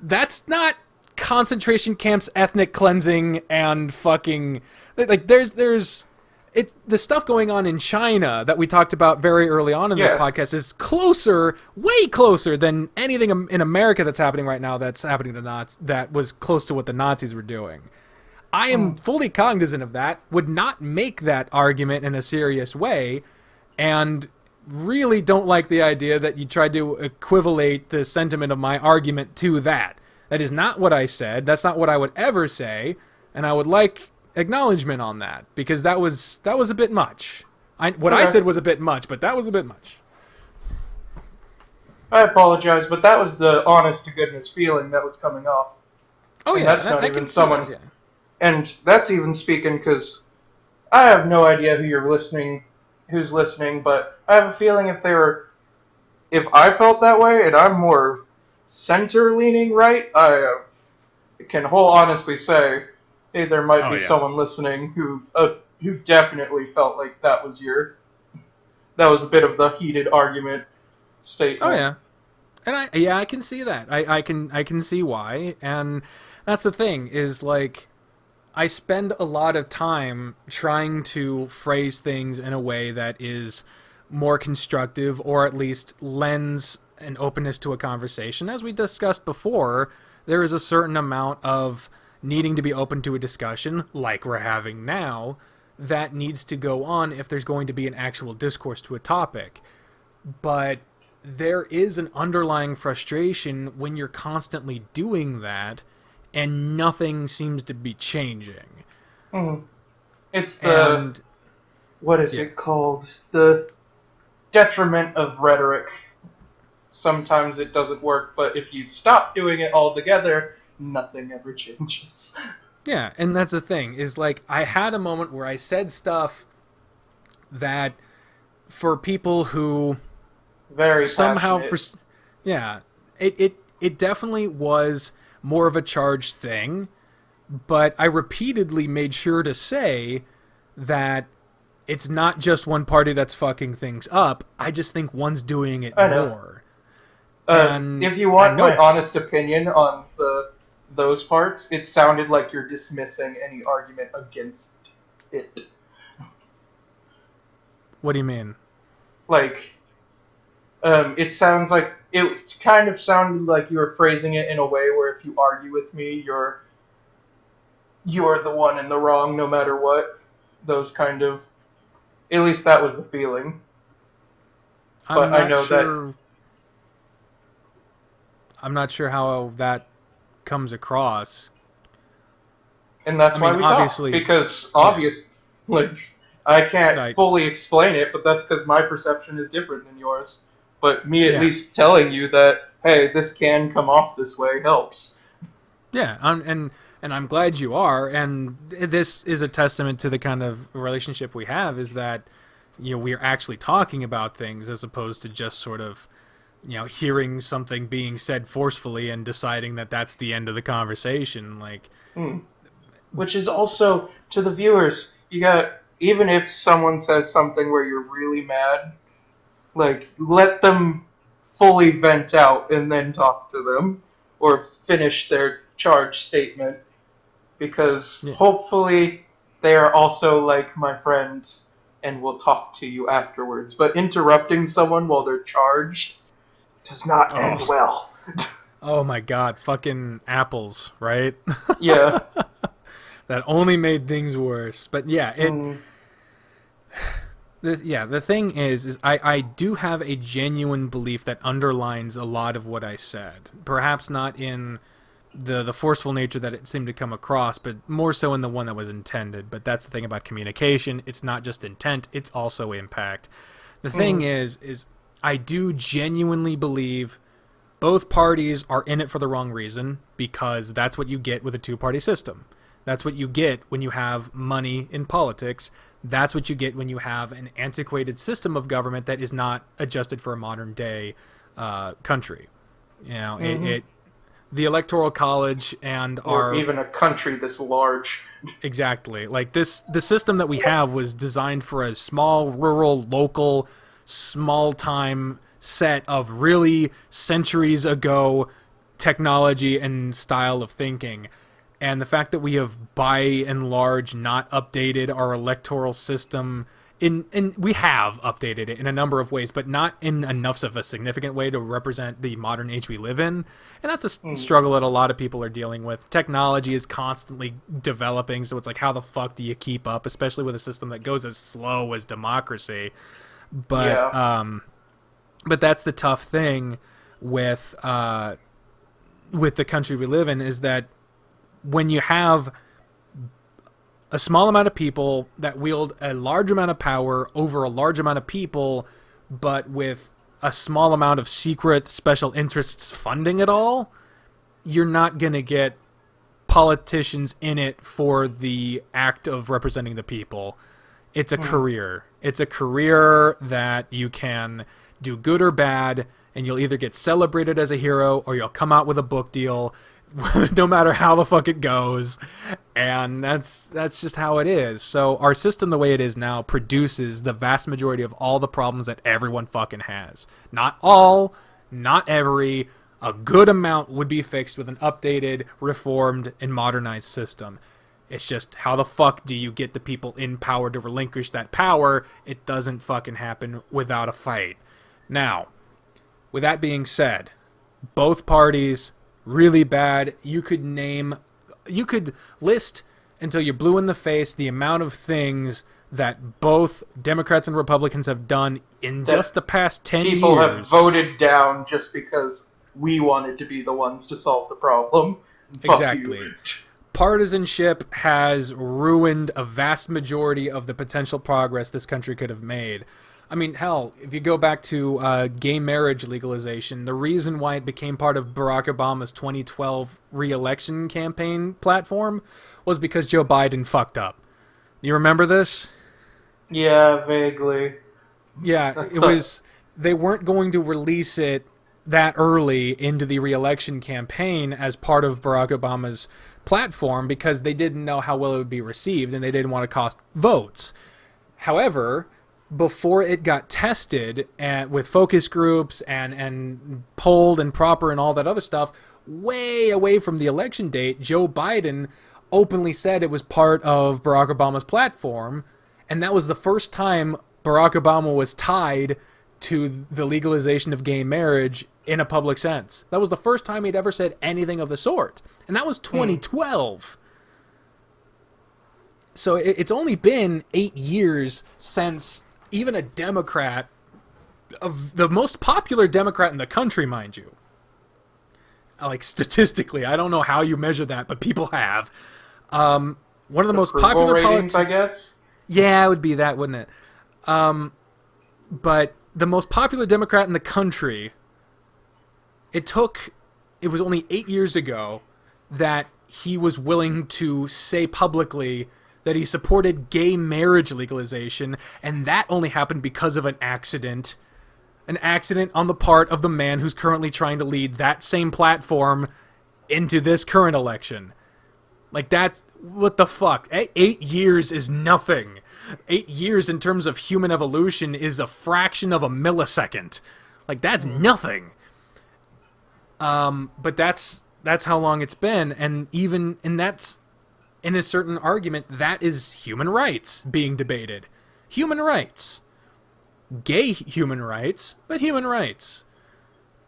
that's not concentration camps, ethnic cleansing, and fucking... Like, there's the stuff going on in China that we talked about very early on in this podcast is closer, way closer than anything in America that's happening right now that's happening to Nazis, that was close to what the Nazis were doing. I am fully cognizant of that, would not make that argument in a serious way, and really don't like the idea that you tried to equivalate the sentiment of my argument to that. That is not what I said. That's not what I would ever say, and I would like acknowledgement on that, because that was a bit much. I said was a bit much, but that was a bit much. I apologize, but that was the honest-to-goodness feeling that was coming off. Oh, and yeah. That's not even someone... And that's even speaking because I have no idea who's listening, but I have a feeling if I felt that way, and I'm more center-leaning right, I can whole honestly say, hey, there might be someone listening who definitely felt like that was a bit of the heated argument statement. Oh yeah, and I can see that. I can see why, and that's the thing is, like, I spend a lot of time trying to phrase things in a way that is more constructive, or at least lends an openness to a conversation. As we discussed before, there is a certain amount of needing to be open to a discussion, like we're having now, that needs to go on if there's going to be an actual discourse to a topic. But there is an underlying frustration when you're constantly doing that, and nothing seems to be changing. It's what is it called? The detriment of rhetoric. Sometimes it doesn't work, but if you stop doing it altogether, nothing ever changes. Yeah, and that's the thing, is, like, I had a moment where I said stuff that, for people who very somehow passionate. It definitely was more of a charged thing, but I repeatedly made sure to say that it's not just one party that's fucking things up. I just think one's doing it more. If you want my honest opinion on those parts, it sounded like you're dismissing any argument against it. What do you mean? Like, it sounds like it kind of sounded like you were phrasing it in a way where if you argue with me, you're the one in the wrong no matter what. Those kind of, at least that was the feeling. I'm not sure how that comes across. And that's why we talk. Because like, I can't fully explain it, but that's because my perception is different than yours. But me at least telling you that, hey, this can come off this way helps. Yeah, and I'm glad you are, and this is a testament to the kind of relationship we have, is that, you know, we're actually talking about things as opposed to just sort of, you know, hearing something being said forcefully and deciding that that's the end of the conversation. Like, which is also, to the viewers, you got, even if someone says something where you're really mad, like, let them fully vent out and then talk to them, or finish their charge statement, because hopefully they are also like my friends and will talk to you afterwards. But interrupting someone while they're charged does not end well. Oh my god, fucking apples, right? Yeah. That only made things worse. But yeah, the thing is I do have a genuine belief that underlines a lot of what I said. Perhaps not in the forceful nature that it seemed to come across, but more so in the one that was intended. But that's the thing about communication. It's not just intent, it's also impact. The thing is I do genuinely believe Both parties are in it for the wrong reason, because that's what you get with a two-party system. That's what you get when you have money in politics. That's what you get when you have an antiquated system of government that is not adjusted for a modern-day country. You know, the Electoral College and or even a country this large. Exactly. Like the system that we have was designed for a small, rural, local, small-time set of really centuries ago technology and style of thinking. And the fact that we have, by and large, not updated our electoral system, and we have updated it in a number of ways, but not in enough of a significant way to represent the modern age we live in. And that's a struggle that a lot of people are dealing with. Technology is constantly developing, so it's like, how the fuck do you keep up, especially with a system that goes as slow as democracy? But but that's the tough thing with the country we live in, is that when you have a small amount of people that wield a large amount of power over a large amount of people, but with a small amount of secret special interests funding it all, you're not going to get politicians in it for the act of representing the people. It's a career. It's a career that you can do good or bad, and you'll either get celebrated as a hero or you'll come out with a book deal, no matter how the fuck it goes. And that's just how it is. So our system, the way it is now, produces the vast majority of all the problems that everyone fucking has. Not all, not every. A good amount would be fixed with an updated, reformed, and modernized system. It's just, how the fuck do you get the people in power to relinquish that power? It doesn't fucking happen without a fight. Now, with that being said, both parties, really bad. You could list until you're blue in the face the amount of things that both Democrats and Republicans have done in just the past 10 years. People have voted down just because we wanted to be the ones to solve the problem. Exactly. Partisanship has ruined a vast majority of the potential progress this country could have made. I mean, hell, if you go back to gay marriage legalization, the reason why it became part of Barack Obama's 2012 re-election campaign platform was because Joe Biden fucked up. You remember this? Yeah, vaguely. Yeah, it was... They weren't going to release it that early into the re-election campaign as part of Barack Obama's platform because they didn't know how well it would be received and they didn't want to cost votes. However, before it got tested with focus groups and polled and proper and all that other stuff, way away from the election date, Joe Biden openly said it was part of Barack Obama's platform, and that was the first time Barack Obama was tied to the legalization of gay marriage in a public sense. That was the first time he'd ever said anything of the sort, and that was 2012. So it's only been 8 years since even a Democrat, of the most popular Democrat in the country, mind you, like statistically, I don't know how you measure that, but people have. One of the most popular ratings, I guess. Yeah, it would be that, wouldn't it? But the most popular Democrat in the country, it was only 8 years ago that he was willing to say publicly that he supported gay marriage legalization, and that only happened because of an accident on the part of the man who's currently trying to lead that same platform into this current election. Like, that, what the fuck? 8 years is nothing. 8 years in terms of human evolution is a fraction of a millisecond. Like, that's nothing. But that's how long it's been, and that's, in a certain argument, that is human rights being debated. Human rights. Gay human rights, but human rights.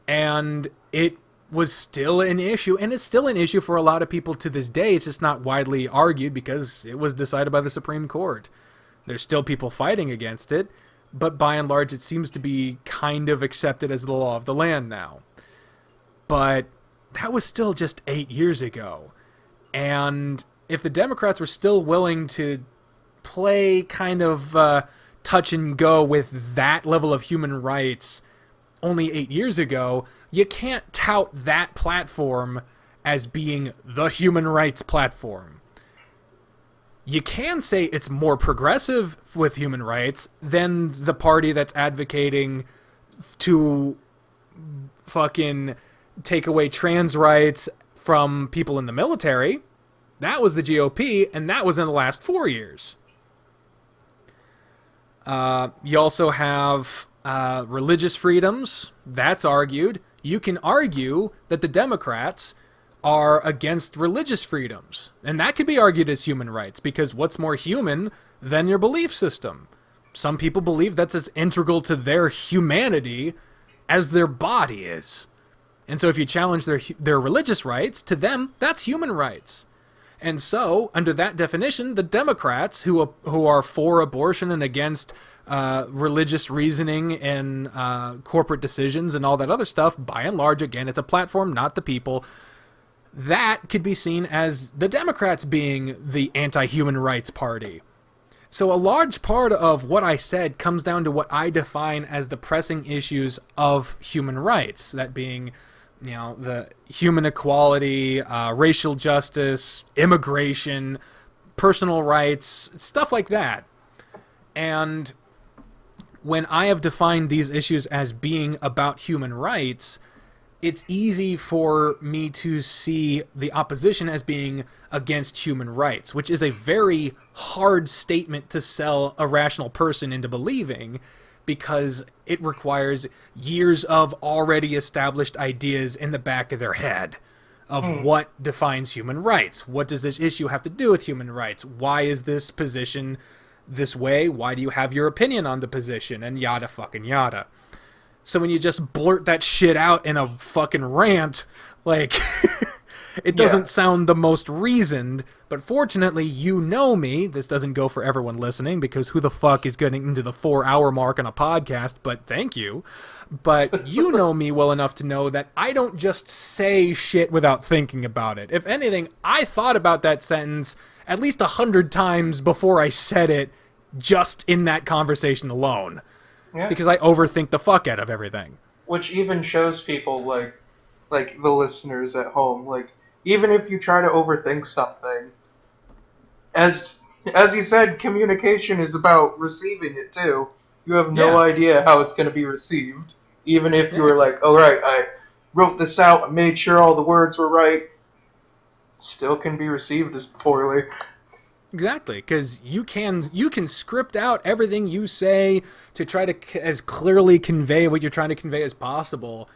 And it was still an issue, and it's still an issue for a lot of people to this day. It's just not widely argued because it was decided by the Supreme Court. There's still people fighting against it, but by and large it seems to be kind of accepted as the law of the land now. But that was still just 8 years ago. And if the Democrats were still willing to play kind of touch and go with that level of human rights only 8 years ago, you can't tout that platform as being the human rights platform. You can say it's more progressive with human rights than the party that's advocating to fucking take away trans rights from people in the military. That was the GOP, and that was in the last 4 years. You also have religious freedoms. That's argued. You can argue that the Democrats are against religious freedoms. And that could be argued as human rights, because what's more human than your belief system? Some people believe that's as integral to their humanity as their body is. And so if you challenge their religious rights, to them, that's human rights. And so, under that definition, the Democrats, who are for abortion and against religious reasoning and corporate decisions and all that other stuff, by and large, again, it's a platform, not the people, that could be seen as the Democrats being the anti-human rights party. So a large part of what I said comes down to what I define as the pressing issues of human rights, that being, you know, the human equality, racial justice, immigration, personal rights, stuff like that. And when I have defined these issues as being about human rights, it's easy for me to see the opposition as being against human rights, which is a very hard statement to sell a rational person into believing, because it requires years of already established ideas in the back of their head of what defines human rights. What does this issue have to do with human rights? Why is this position this way? Why do you have your opinion on the position? And yada fucking yada. So when you just blurt that shit out in a fucking rant, like, it doesn't sound the most reasoned, but fortunately, you know me. This doesn't go for everyone listening, because who the fuck is getting into the 4-hour mark on a podcast, but thank you. But you know me well enough to know that I don't just say shit without thinking about it. If anything, I thought about that sentence at least 100 times before I said it, just in that conversation alone. Yeah. Because I overthink the fuck out of everything. Which even shows people, like the listeners at home, like, even if you try to overthink something, as you said, communication is about receiving it too. You have no idea how it's going to be received. Even if you were like, all right, I wrote this out, I made sure all the words were right, it still can be received as poorly. Exactly, because you can script out everything you say to try to as clearly convey what you're trying to convey as possible,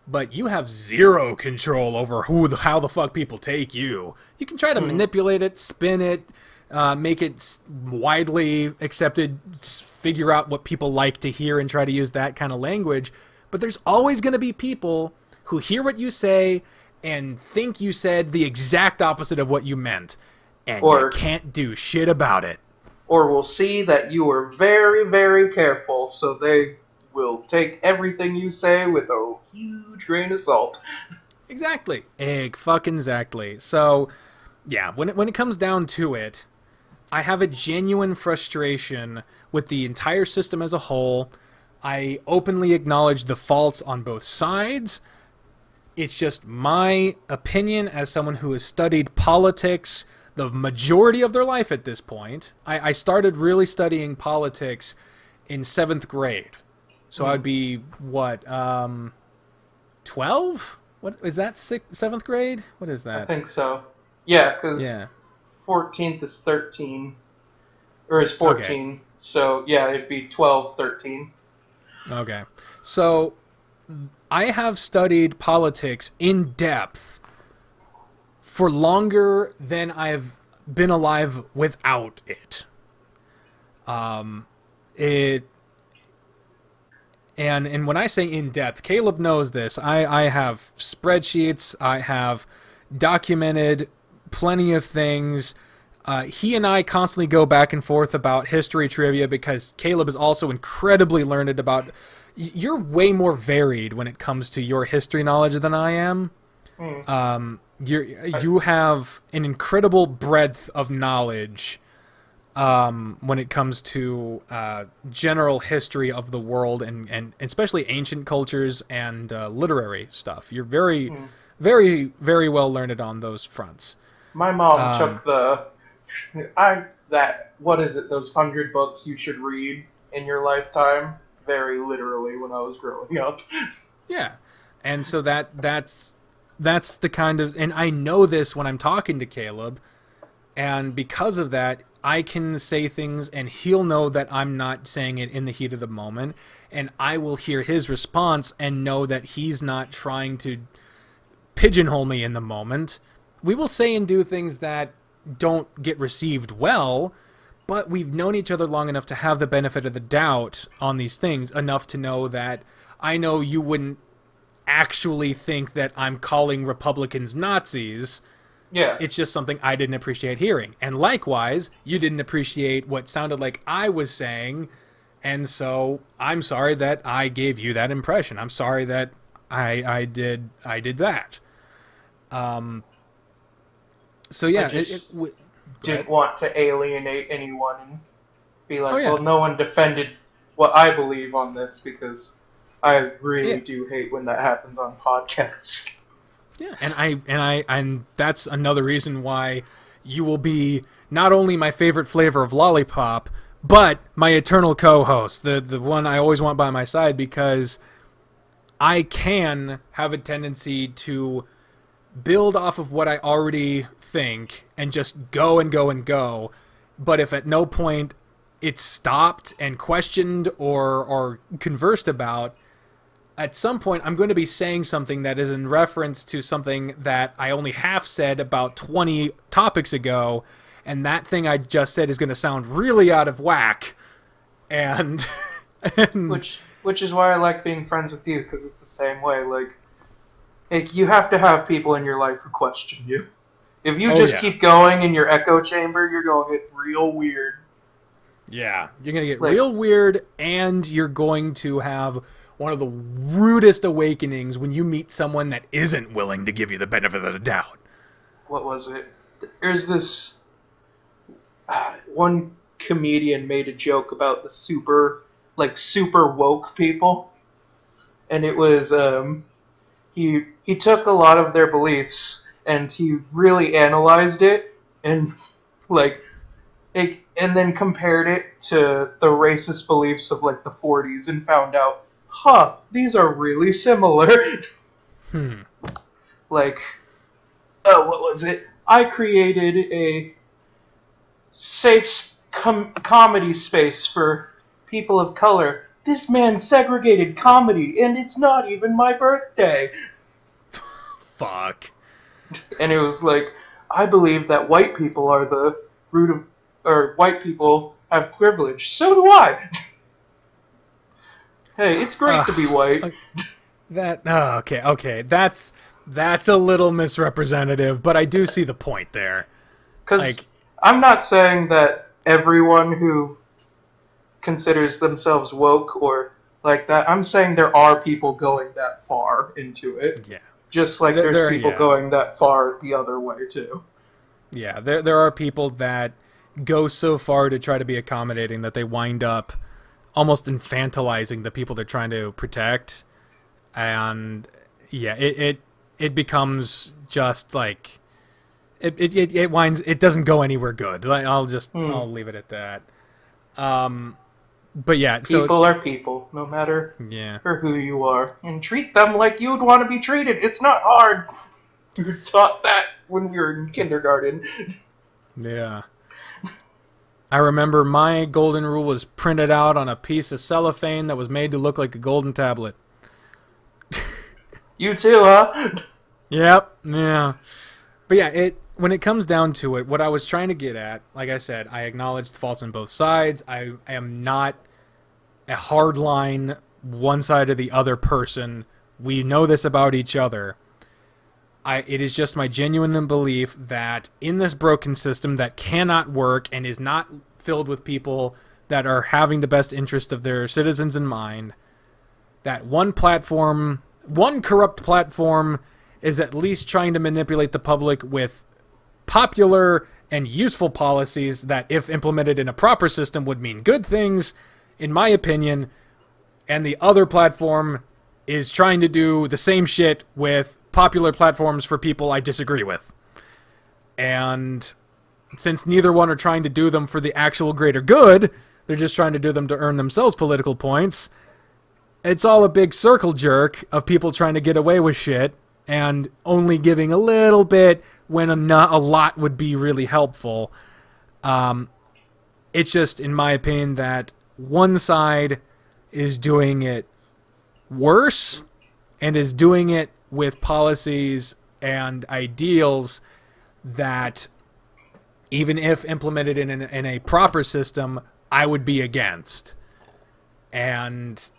but you have zero control over how the fuck people take you. You can try to manipulate it, spin it, make it widely accepted, figure out what people like to hear and try to use that kind of language, but there's always going to be people who hear what you say and think you said the exact opposite of what you meant. And you can't do shit about it. Or will see that you were very, very careful, so they will take everything you say with a huge grain of salt. Exactly. Fucking-exactly. So, yeah, when it comes down to it, I have a genuine frustration with the entire system as a whole. I openly acknowledge the faults on both sides. It's just my opinion as someone who has studied politics the majority of their life at this point. I started really studying politics in 7th grade. So I'd be, 12? What is that, 7th grade? What is that? I think so. Yeah, because 14th is 13. Or is 14. Okay. So, yeah, it'd be 12, 13. Okay. So, I have studied politics in depth for longer than I've been alive without it. And when I say in depth, Caleb knows this. I have spreadsheets. I have documented plenty of things. He and I constantly go back and forth about history trivia because Caleb is also incredibly learned about. You're way more varied when it comes to your history knowledge than I am. You have an incredible breadth of knowledge when it comes to general history of the world and especially ancient cultures and literary stuff. You're very, very, very well learned on those fronts. My mom took what is it, those 100 books you should read in your lifetime, very literally when I was growing up. Yeah. And so that's the kind of, and I know this when I'm talking to Caleb, and because of that, I can say things and he'll know that I'm not saying it in the heat of the moment, and I will hear his response and know that he's not trying to pigeonhole me in the moment. We will say and do things that don't get received well, but we've known each other long enough to have the benefit of the doubt on these things, enough to know that I know you wouldn't actually think that I'm calling Republicans Nazis. Yeah. It's just something I didn't appreciate hearing. And likewise, you didn't appreciate what sounded like I was saying, and so I'm sorry that I gave you that impression. I'm sorry that I did that. So yeah, I didn't want to alienate anyone and be like, well, no one defended what I believe on this, because I really do hate when that happens on podcasts. Yeah, and that's another reason why you will be not only my favorite flavor of lollipop, but my eternal co-host, the one I always want by my side, because I can have a tendency to build off of what I already think and just go and go and go. But if at no point it's stopped and questioned or conversed about, at some point I'm going to be saying something that is in reference to something that I only half said about 20 topics ago, and that thing I just said is going to sound really out of whack. And which is why I like being friends with you, because it's the same way. Like you have to have people in your life who question you. If you keep going in your echo chamber, you're going to get real weird. Yeah, you're going to get real weird, and you're going to have one of the rudest awakenings when you meet someone that isn't willing to give you the benefit of the doubt. What was it? There's this one comedian made a joke about the super woke people, and it was he took a lot of their beliefs and he really analyzed it and and then compared it to the racist beliefs of like the 40s and found out, these are really similar. What was it? I created a safe comedy space for people of color. This man segregated comedy, and it's not even my birthday. Fuck. And it was like, I believe that white people are the root of, or white people have privilege. So do I. Hey, it's great to be white. Okay. That's a little misrepresentative, but I do see the point there. Because I'm not saying that everyone who considers themselves woke or like that, I'm saying there are people going that far into it. Yeah. Just like there's people going that far the other way, too. Yeah, there are people that go so far to try to be accommodating that they wind up almost infantilizing the people they're trying to protect. And, yeah, it becomes just like... It doesn't go anywhere good. I'll leave it at that. But yeah, people are people, no matter who you are, and treat them like you would want to be treated. It's not hard. You were taught that when we were in kindergarten. Yeah. I remember my golden rule was printed out on a piece of cellophane that was made to look like a golden tablet. You too, huh? Yep. Yeah. But yeah, when it comes down to it, what I was trying to get at, like I said, I acknowledge the faults on both sides. I am not a hardline one side or the other person. We know this about each other. It is just my genuine belief that in this broken system that cannot work and is not filled with people that are having the best interest of their citizens in mind, that one corrupt platform is at least trying to manipulate the public with popular and useful policies that, if implemented in a proper system, would mean good things, in my opinion, and the other platform is trying to do the same shit with popular platforms for people I disagree with. And since neither one are trying to do them for the actual greater good, they're just trying to do them to earn themselves political points, it's all a big circle jerk of people trying to get away with shit and only giving a little bit when a lot would be really helpful. It's just, in my opinion, that one side is doing it worse and is doing it with policies and ideals that, even if implemented in a proper system, I would be against. And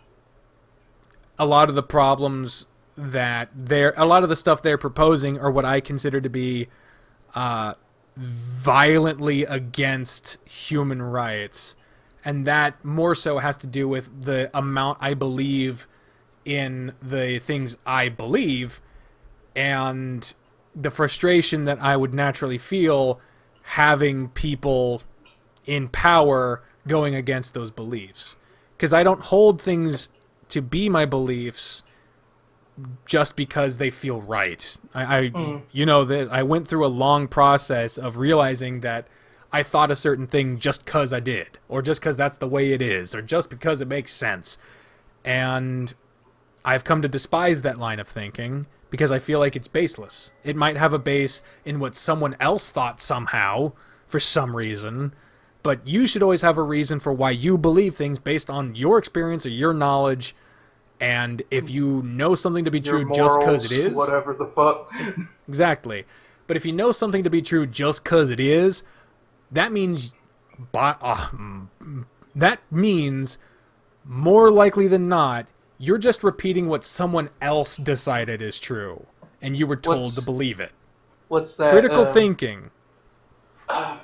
a lot of the problems a lot of the stuff they're proposing are what I consider to be violently against human rights. And that more so has to do with the amount I believe in the things I believe, and the frustration that I would naturally feel having people in power going against those beliefs. Because I don't hold things to be my beliefs just because they feel right. You know this. I went through a long process of realizing that I thought a certain thing just because I did, or just because that's the way it is, or just because it makes sense. And I've come to despise that line of thinking because I feel like it's baseless. It might have a base in what someone else thought somehow, for some reason, but you should always have a reason for why you believe things based on your experience or your knowledge. And if you know something to be true morals, just because it is... whatever the fuck. Exactly. But if you know something to be true just because it is, that means... that means, more likely than not, you're just repeating what someone else decided is true. And you were told to believe it. What's that? Critical thinking. A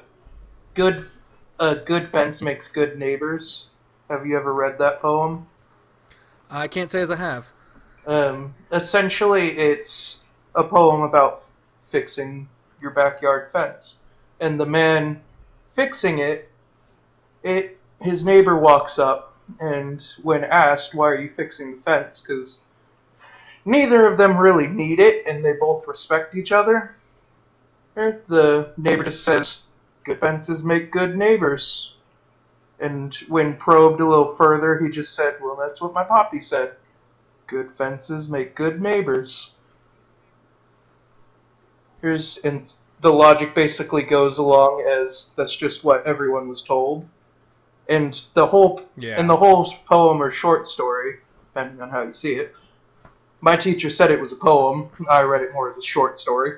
good fence makes good neighbors. Have you ever read that poem? I can't say as I have. Essentially, it's a poem about fixing your backyard fence. And the man fixing his neighbor walks up, and when asked, why are you fixing the fence? Because neither of them really need it, and they both respect each other. The neighbor just says, good fences make good neighbors. And when probed a little further, he just said, well, that's what my poppy said. Good fences make good neighbors. And the logic basically goes along as that's just what everyone was told. And the whole poem or short story, depending on how you see it, my teacher said it was a poem. I read it more as a short story.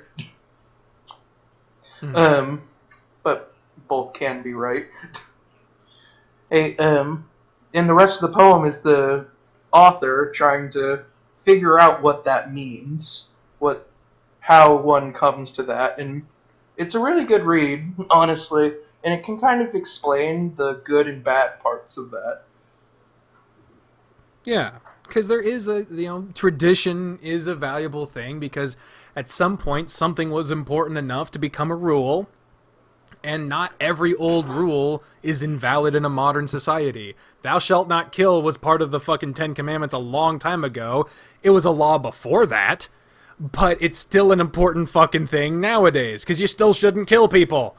But both can be right. And the rest of the poem is the author trying to figure out what that means, how one comes to that, and it's a really good read, honestly, and it can kind of explain the good and bad parts of that. Yeah, because there is tradition is a valuable thing, because at some point something was important enough to become a rule. And not every old rule is invalid in a modern society. Thou shalt not kill was part of the fucking 10 Commandments a long time ago. It was a law before that. But it's still an important fucking thing nowadays. Because you still shouldn't kill people.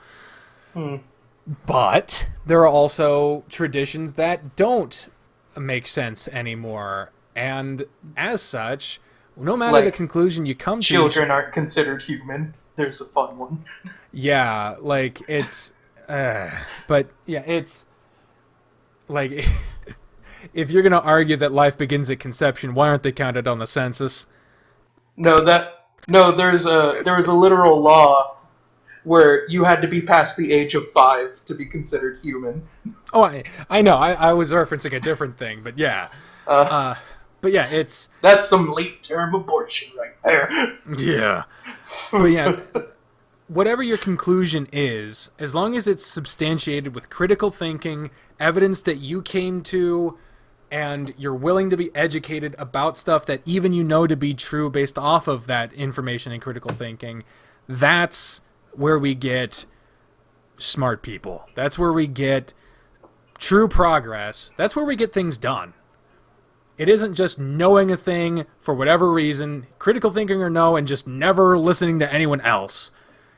But there are also traditions that don't make sense anymore. And as such, no matter the conclusion you come to... Children aren't considered human. There's a fun one. Yeah, like, it's... but, yeah, it's... Like, if you're going to argue that life begins at conception, why aren't they counted on the census? No, there was a literal law where you had to be past the age of 5 to be considered human. Oh, I know. I was referencing a different thing, but yeah. But yeah, it's... That's some late-term abortion right there. Yeah. But yeah, whatever your conclusion is, as long as it's substantiated with critical thinking, evidence that you came to, and you're willing to be educated about stuff that even you know to be true based off of that information and critical thinking, that's where we get smart people. That's where we get true progress. That's where we get things done. It isn't just knowing a thing for whatever reason, critical thinking or no, and just never listening to anyone else.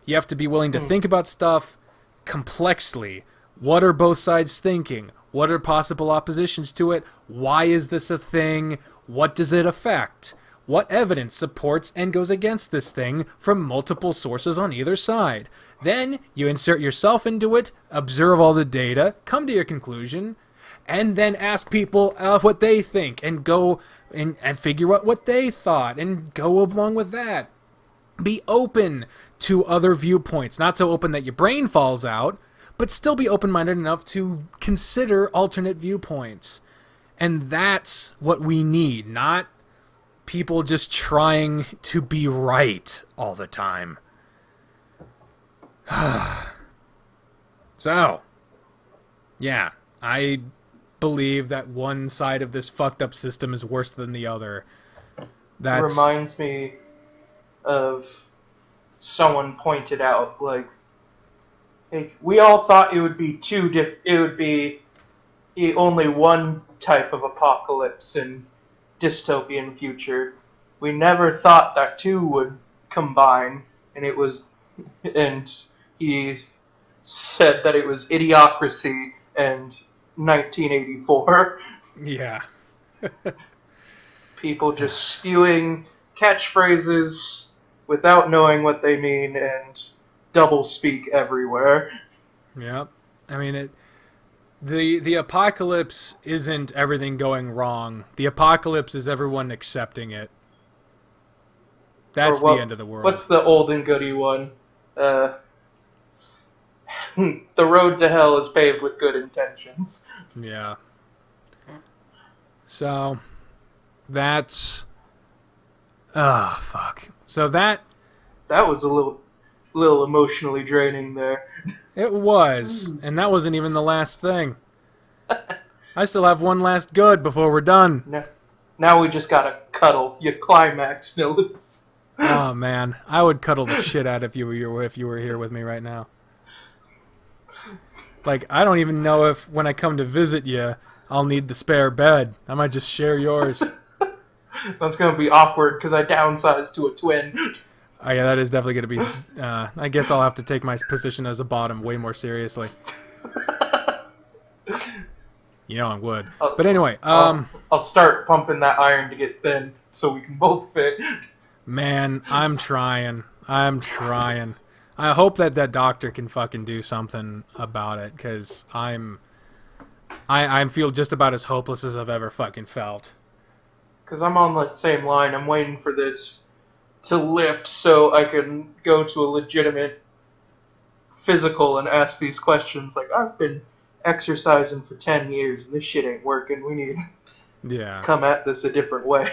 You have to be willing to think about stuff complexly. What are both sides thinking? What are possible oppositions to it? Why is this a thing? What does it affect? What evidence supports and goes against this thing from multiple sources on either side? Then you insert yourself into it, observe all the data, come to your conclusion, and then ask people what they think, and go and figure out what they thought, and go along with that. Be open to other viewpoints. Not so open that your brain falls out, but still be open-minded enough to consider alternate viewpoints. And that's what we need, not people just trying to be right all the time. So, yeah, I believe that one side of this fucked up system is worse than the other. That reminds me of someone pointed out, like, hey, we all thought it would be only one type of apocalypse and dystopian future. We never thought that two would combine, and he said that it was Idiocracy and 1984. Yeah. People just spewing catchphrases without knowing what they mean and double speak everywhere. Yep. I mean, the apocalypse isn't everything going wrong. The apocalypse is everyone accepting it. That's the end of the world. What's the old and goody one? The road to hell is paved with good intentions. Yeah. So, that's... fuck. So that was a little emotionally draining there. It was, and that wasn't even the last thing. I still have one last good before we're done. Now we just gotta cuddle. You climax, Nils. Oh man, I would cuddle the shit out if you were here with me right now. Like, I don't even know if when I come to visit you, I'll need the spare bed. I might just share yours. That's gonna be awkward because I downsized to a twin. Oh yeah, that is definitely gonna be. I guess I'll have to take my position as a bottom way more seriously. You know I would. But anyway, I'll start pumping that iron to get thin so we can both fit. Man, I'm trying. I hope that doctor can fucking do something about it, because I feel just about as hopeless as I've ever fucking felt. Because I'm on the same line. I'm waiting for this to lift so I can go to a legitimate physical and ask these questions. Like, I've been exercising for 10 years and this shit ain't working. We need to come at this a different way.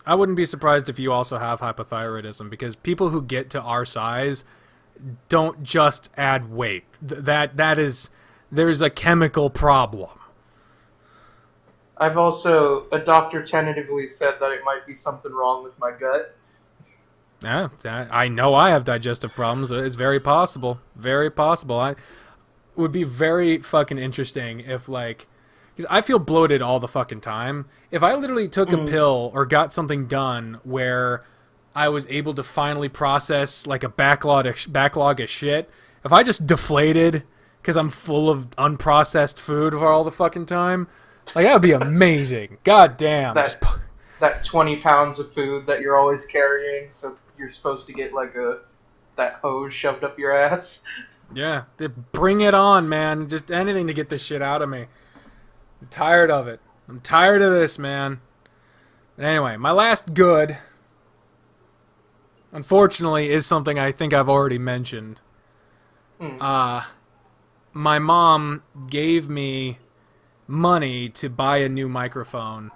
I wouldn't be surprised if you also have hypothyroidism, because people who get to our size don't just add weight. There's a chemical problem. A doctor tentatively said that it might be something wrong with my gut. Yeah, I know I have digestive problems. It's very possible. Very possible. It would be very fucking interesting if, like... Because I feel bloated all the fucking time. If I literally took a pill or got something done where I was able to finally process, like, a backlog of shit, if I just deflated because I'm full of unprocessed food for all the fucking time, like, that would be amazing. God damn. That 20 pounds of food that you're always carrying, so you're supposed to get, like, that hose shoved up your ass. Yeah. Bring it on, man. Just anything to get this shit out of me. I'm tired of it. I'm tired of this, man. But anyway, my last good, unfortunately, is something I think I've already mentioned. My mom gave me money to buy a new microphone.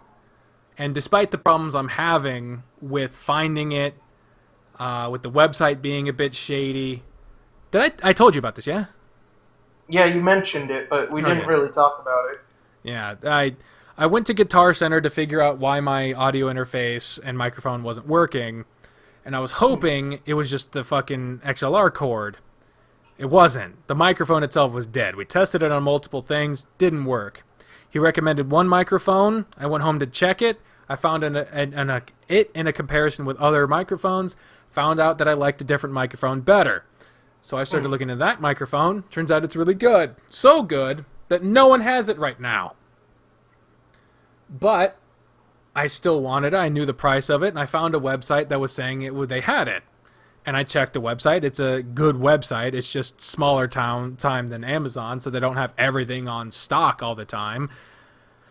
And despite the problems I'm having with finding it, with the website being a bit shady... I told you about this, yeah? Yeah, you mentioned it, but we didn't really talk about it. Yeah, I went to Guitar Center to figure out why my audio interface and microphone wasn't working, and I was hoping it was just the fucking XLR cord. It wasn't. The microphone itself was dead. We tested it on multiple things. Didn't work. He recommended one microphone. I went home to check it. I found it in a comparison with other microphones. Found out that I liked a different microphone better. So I started looking at that microphone. Turns out it's really good. So good that no one has it right now. But I still wanted it. I knew the price of it. And I found a website that was saying they had it. And I checked the website. It's a good website. It's just smaller time than Amazon, so they don't have everything on stock all the time.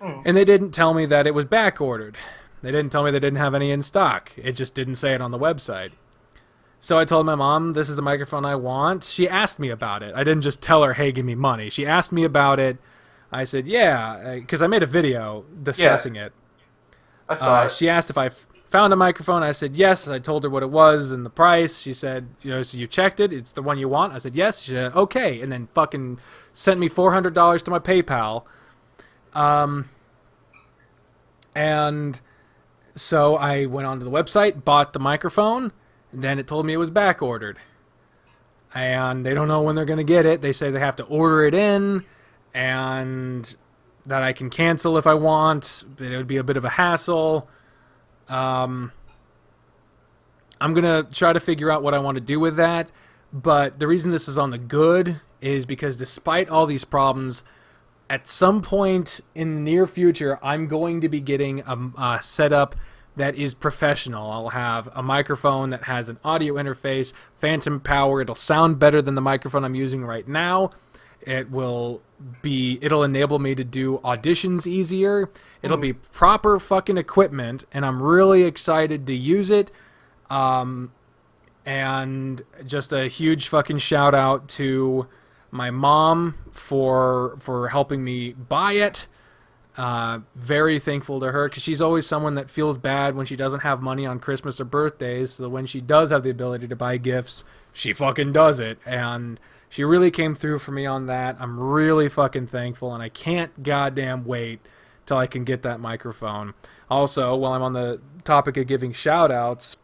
And they didn't tell me that it was back ordered. They didn't tell me they didn't have any in stock. It just didn't say it on the website. So I told my mom, this is the microphone I want. She asked me about it. I didn't just tell her, hey, give me money. She asked me about it. I said, yeah, because I made a video discussing it. I saw it. She asked if I found a microphone. I said yes. I told her what it was and the price. She said, so you checked it? It's the one you want? I said yes. She said, okay. And then fucking sent me $400 to my PayPal. And so I went onto the website, bought the microphone, and then it told me it was back ordered. And they don't know when they're going to get it. They say they have to order it in and that I can cancel if I want. But it would be a bit of a hassle. I'm going to try to figure out what I want to do with that. But the reason this is on the good is because despite all these problems, at some point in the near future, I'm going to be getting a setup that is professional. I'll have a microphone that has an audio interface, phantom power. It'll sound better than the microphone I'm using right now. It'll enable me to do auditions easier. It'll be proper fucking equipment, and I'm really excited to use it. And just a huge fucking shout out to my mom for helping me buy it. Very thankful to her because she's always someone that feels bad when she doesn't have money on Christmas or birthdays. So when she does have the ability to buy gifts, she fucking does it. And she really came through for me on that. I'm really fucking thankful, and I can't goddamn wait till I can get that microphone. Also, while I'm on the topic of giving shout-outs,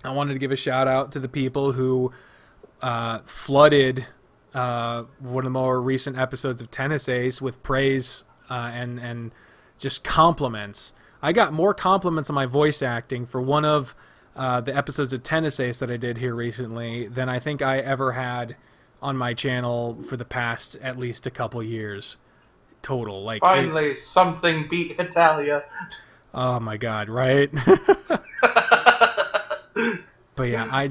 I wanted to give a shout-out to the people who flooded one of the more recent episodes of Tennis Ace with praise and just compliments. I got more compliments on my voice acting for one of the episodes of Tennis Ace that I did here recently than I think I ever had on my channel for the past at least a couple years total. Like finally, something beat Italia. Oh my god, right? But yeah,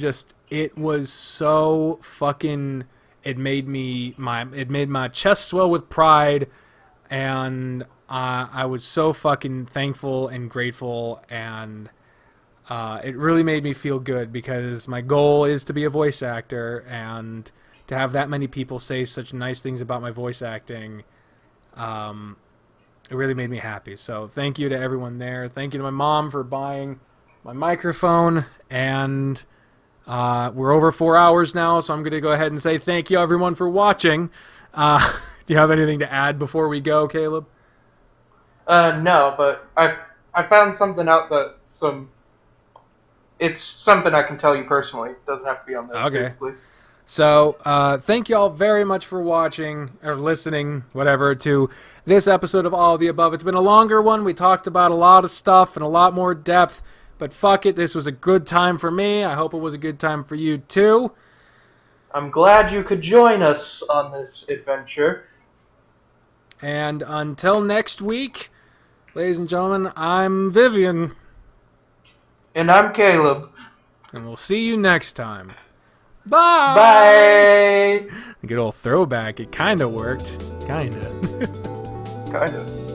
it was so fucking, it made my chest swell with pride, and I was so fucking thankful and grateful, and it really made me feel good because my goal is to be a voice actor, and to have that many people say such nice things about my voice acting, it really made me happy. So thank you to everyone there. Thank you to my mom for buying my microphone, and we're over 4 hours now, so I'm going to go ahead and say thank you everyone for watching. Do you have anything to add before we go, Caleb? No, but I found something out that it's something I can tell you personally. It doesn't have to be on this, okay. Basically. So, thank you all very much for watching, or listening, whatever, to this episode of All of the Above. It's been a longer one. We talked about a lot of stuff and a lot more depth, but fuck it, this was a good time for me. I hope it was a good time for you, too. I'm glad you could join us on this adventure. And until next week, ladies and gentlemen, I'm Vivian. And I'm Caleb. And we'll see you next time. Bye! Bye! A good old throwback. It kind of worked. Kind of. Kind of.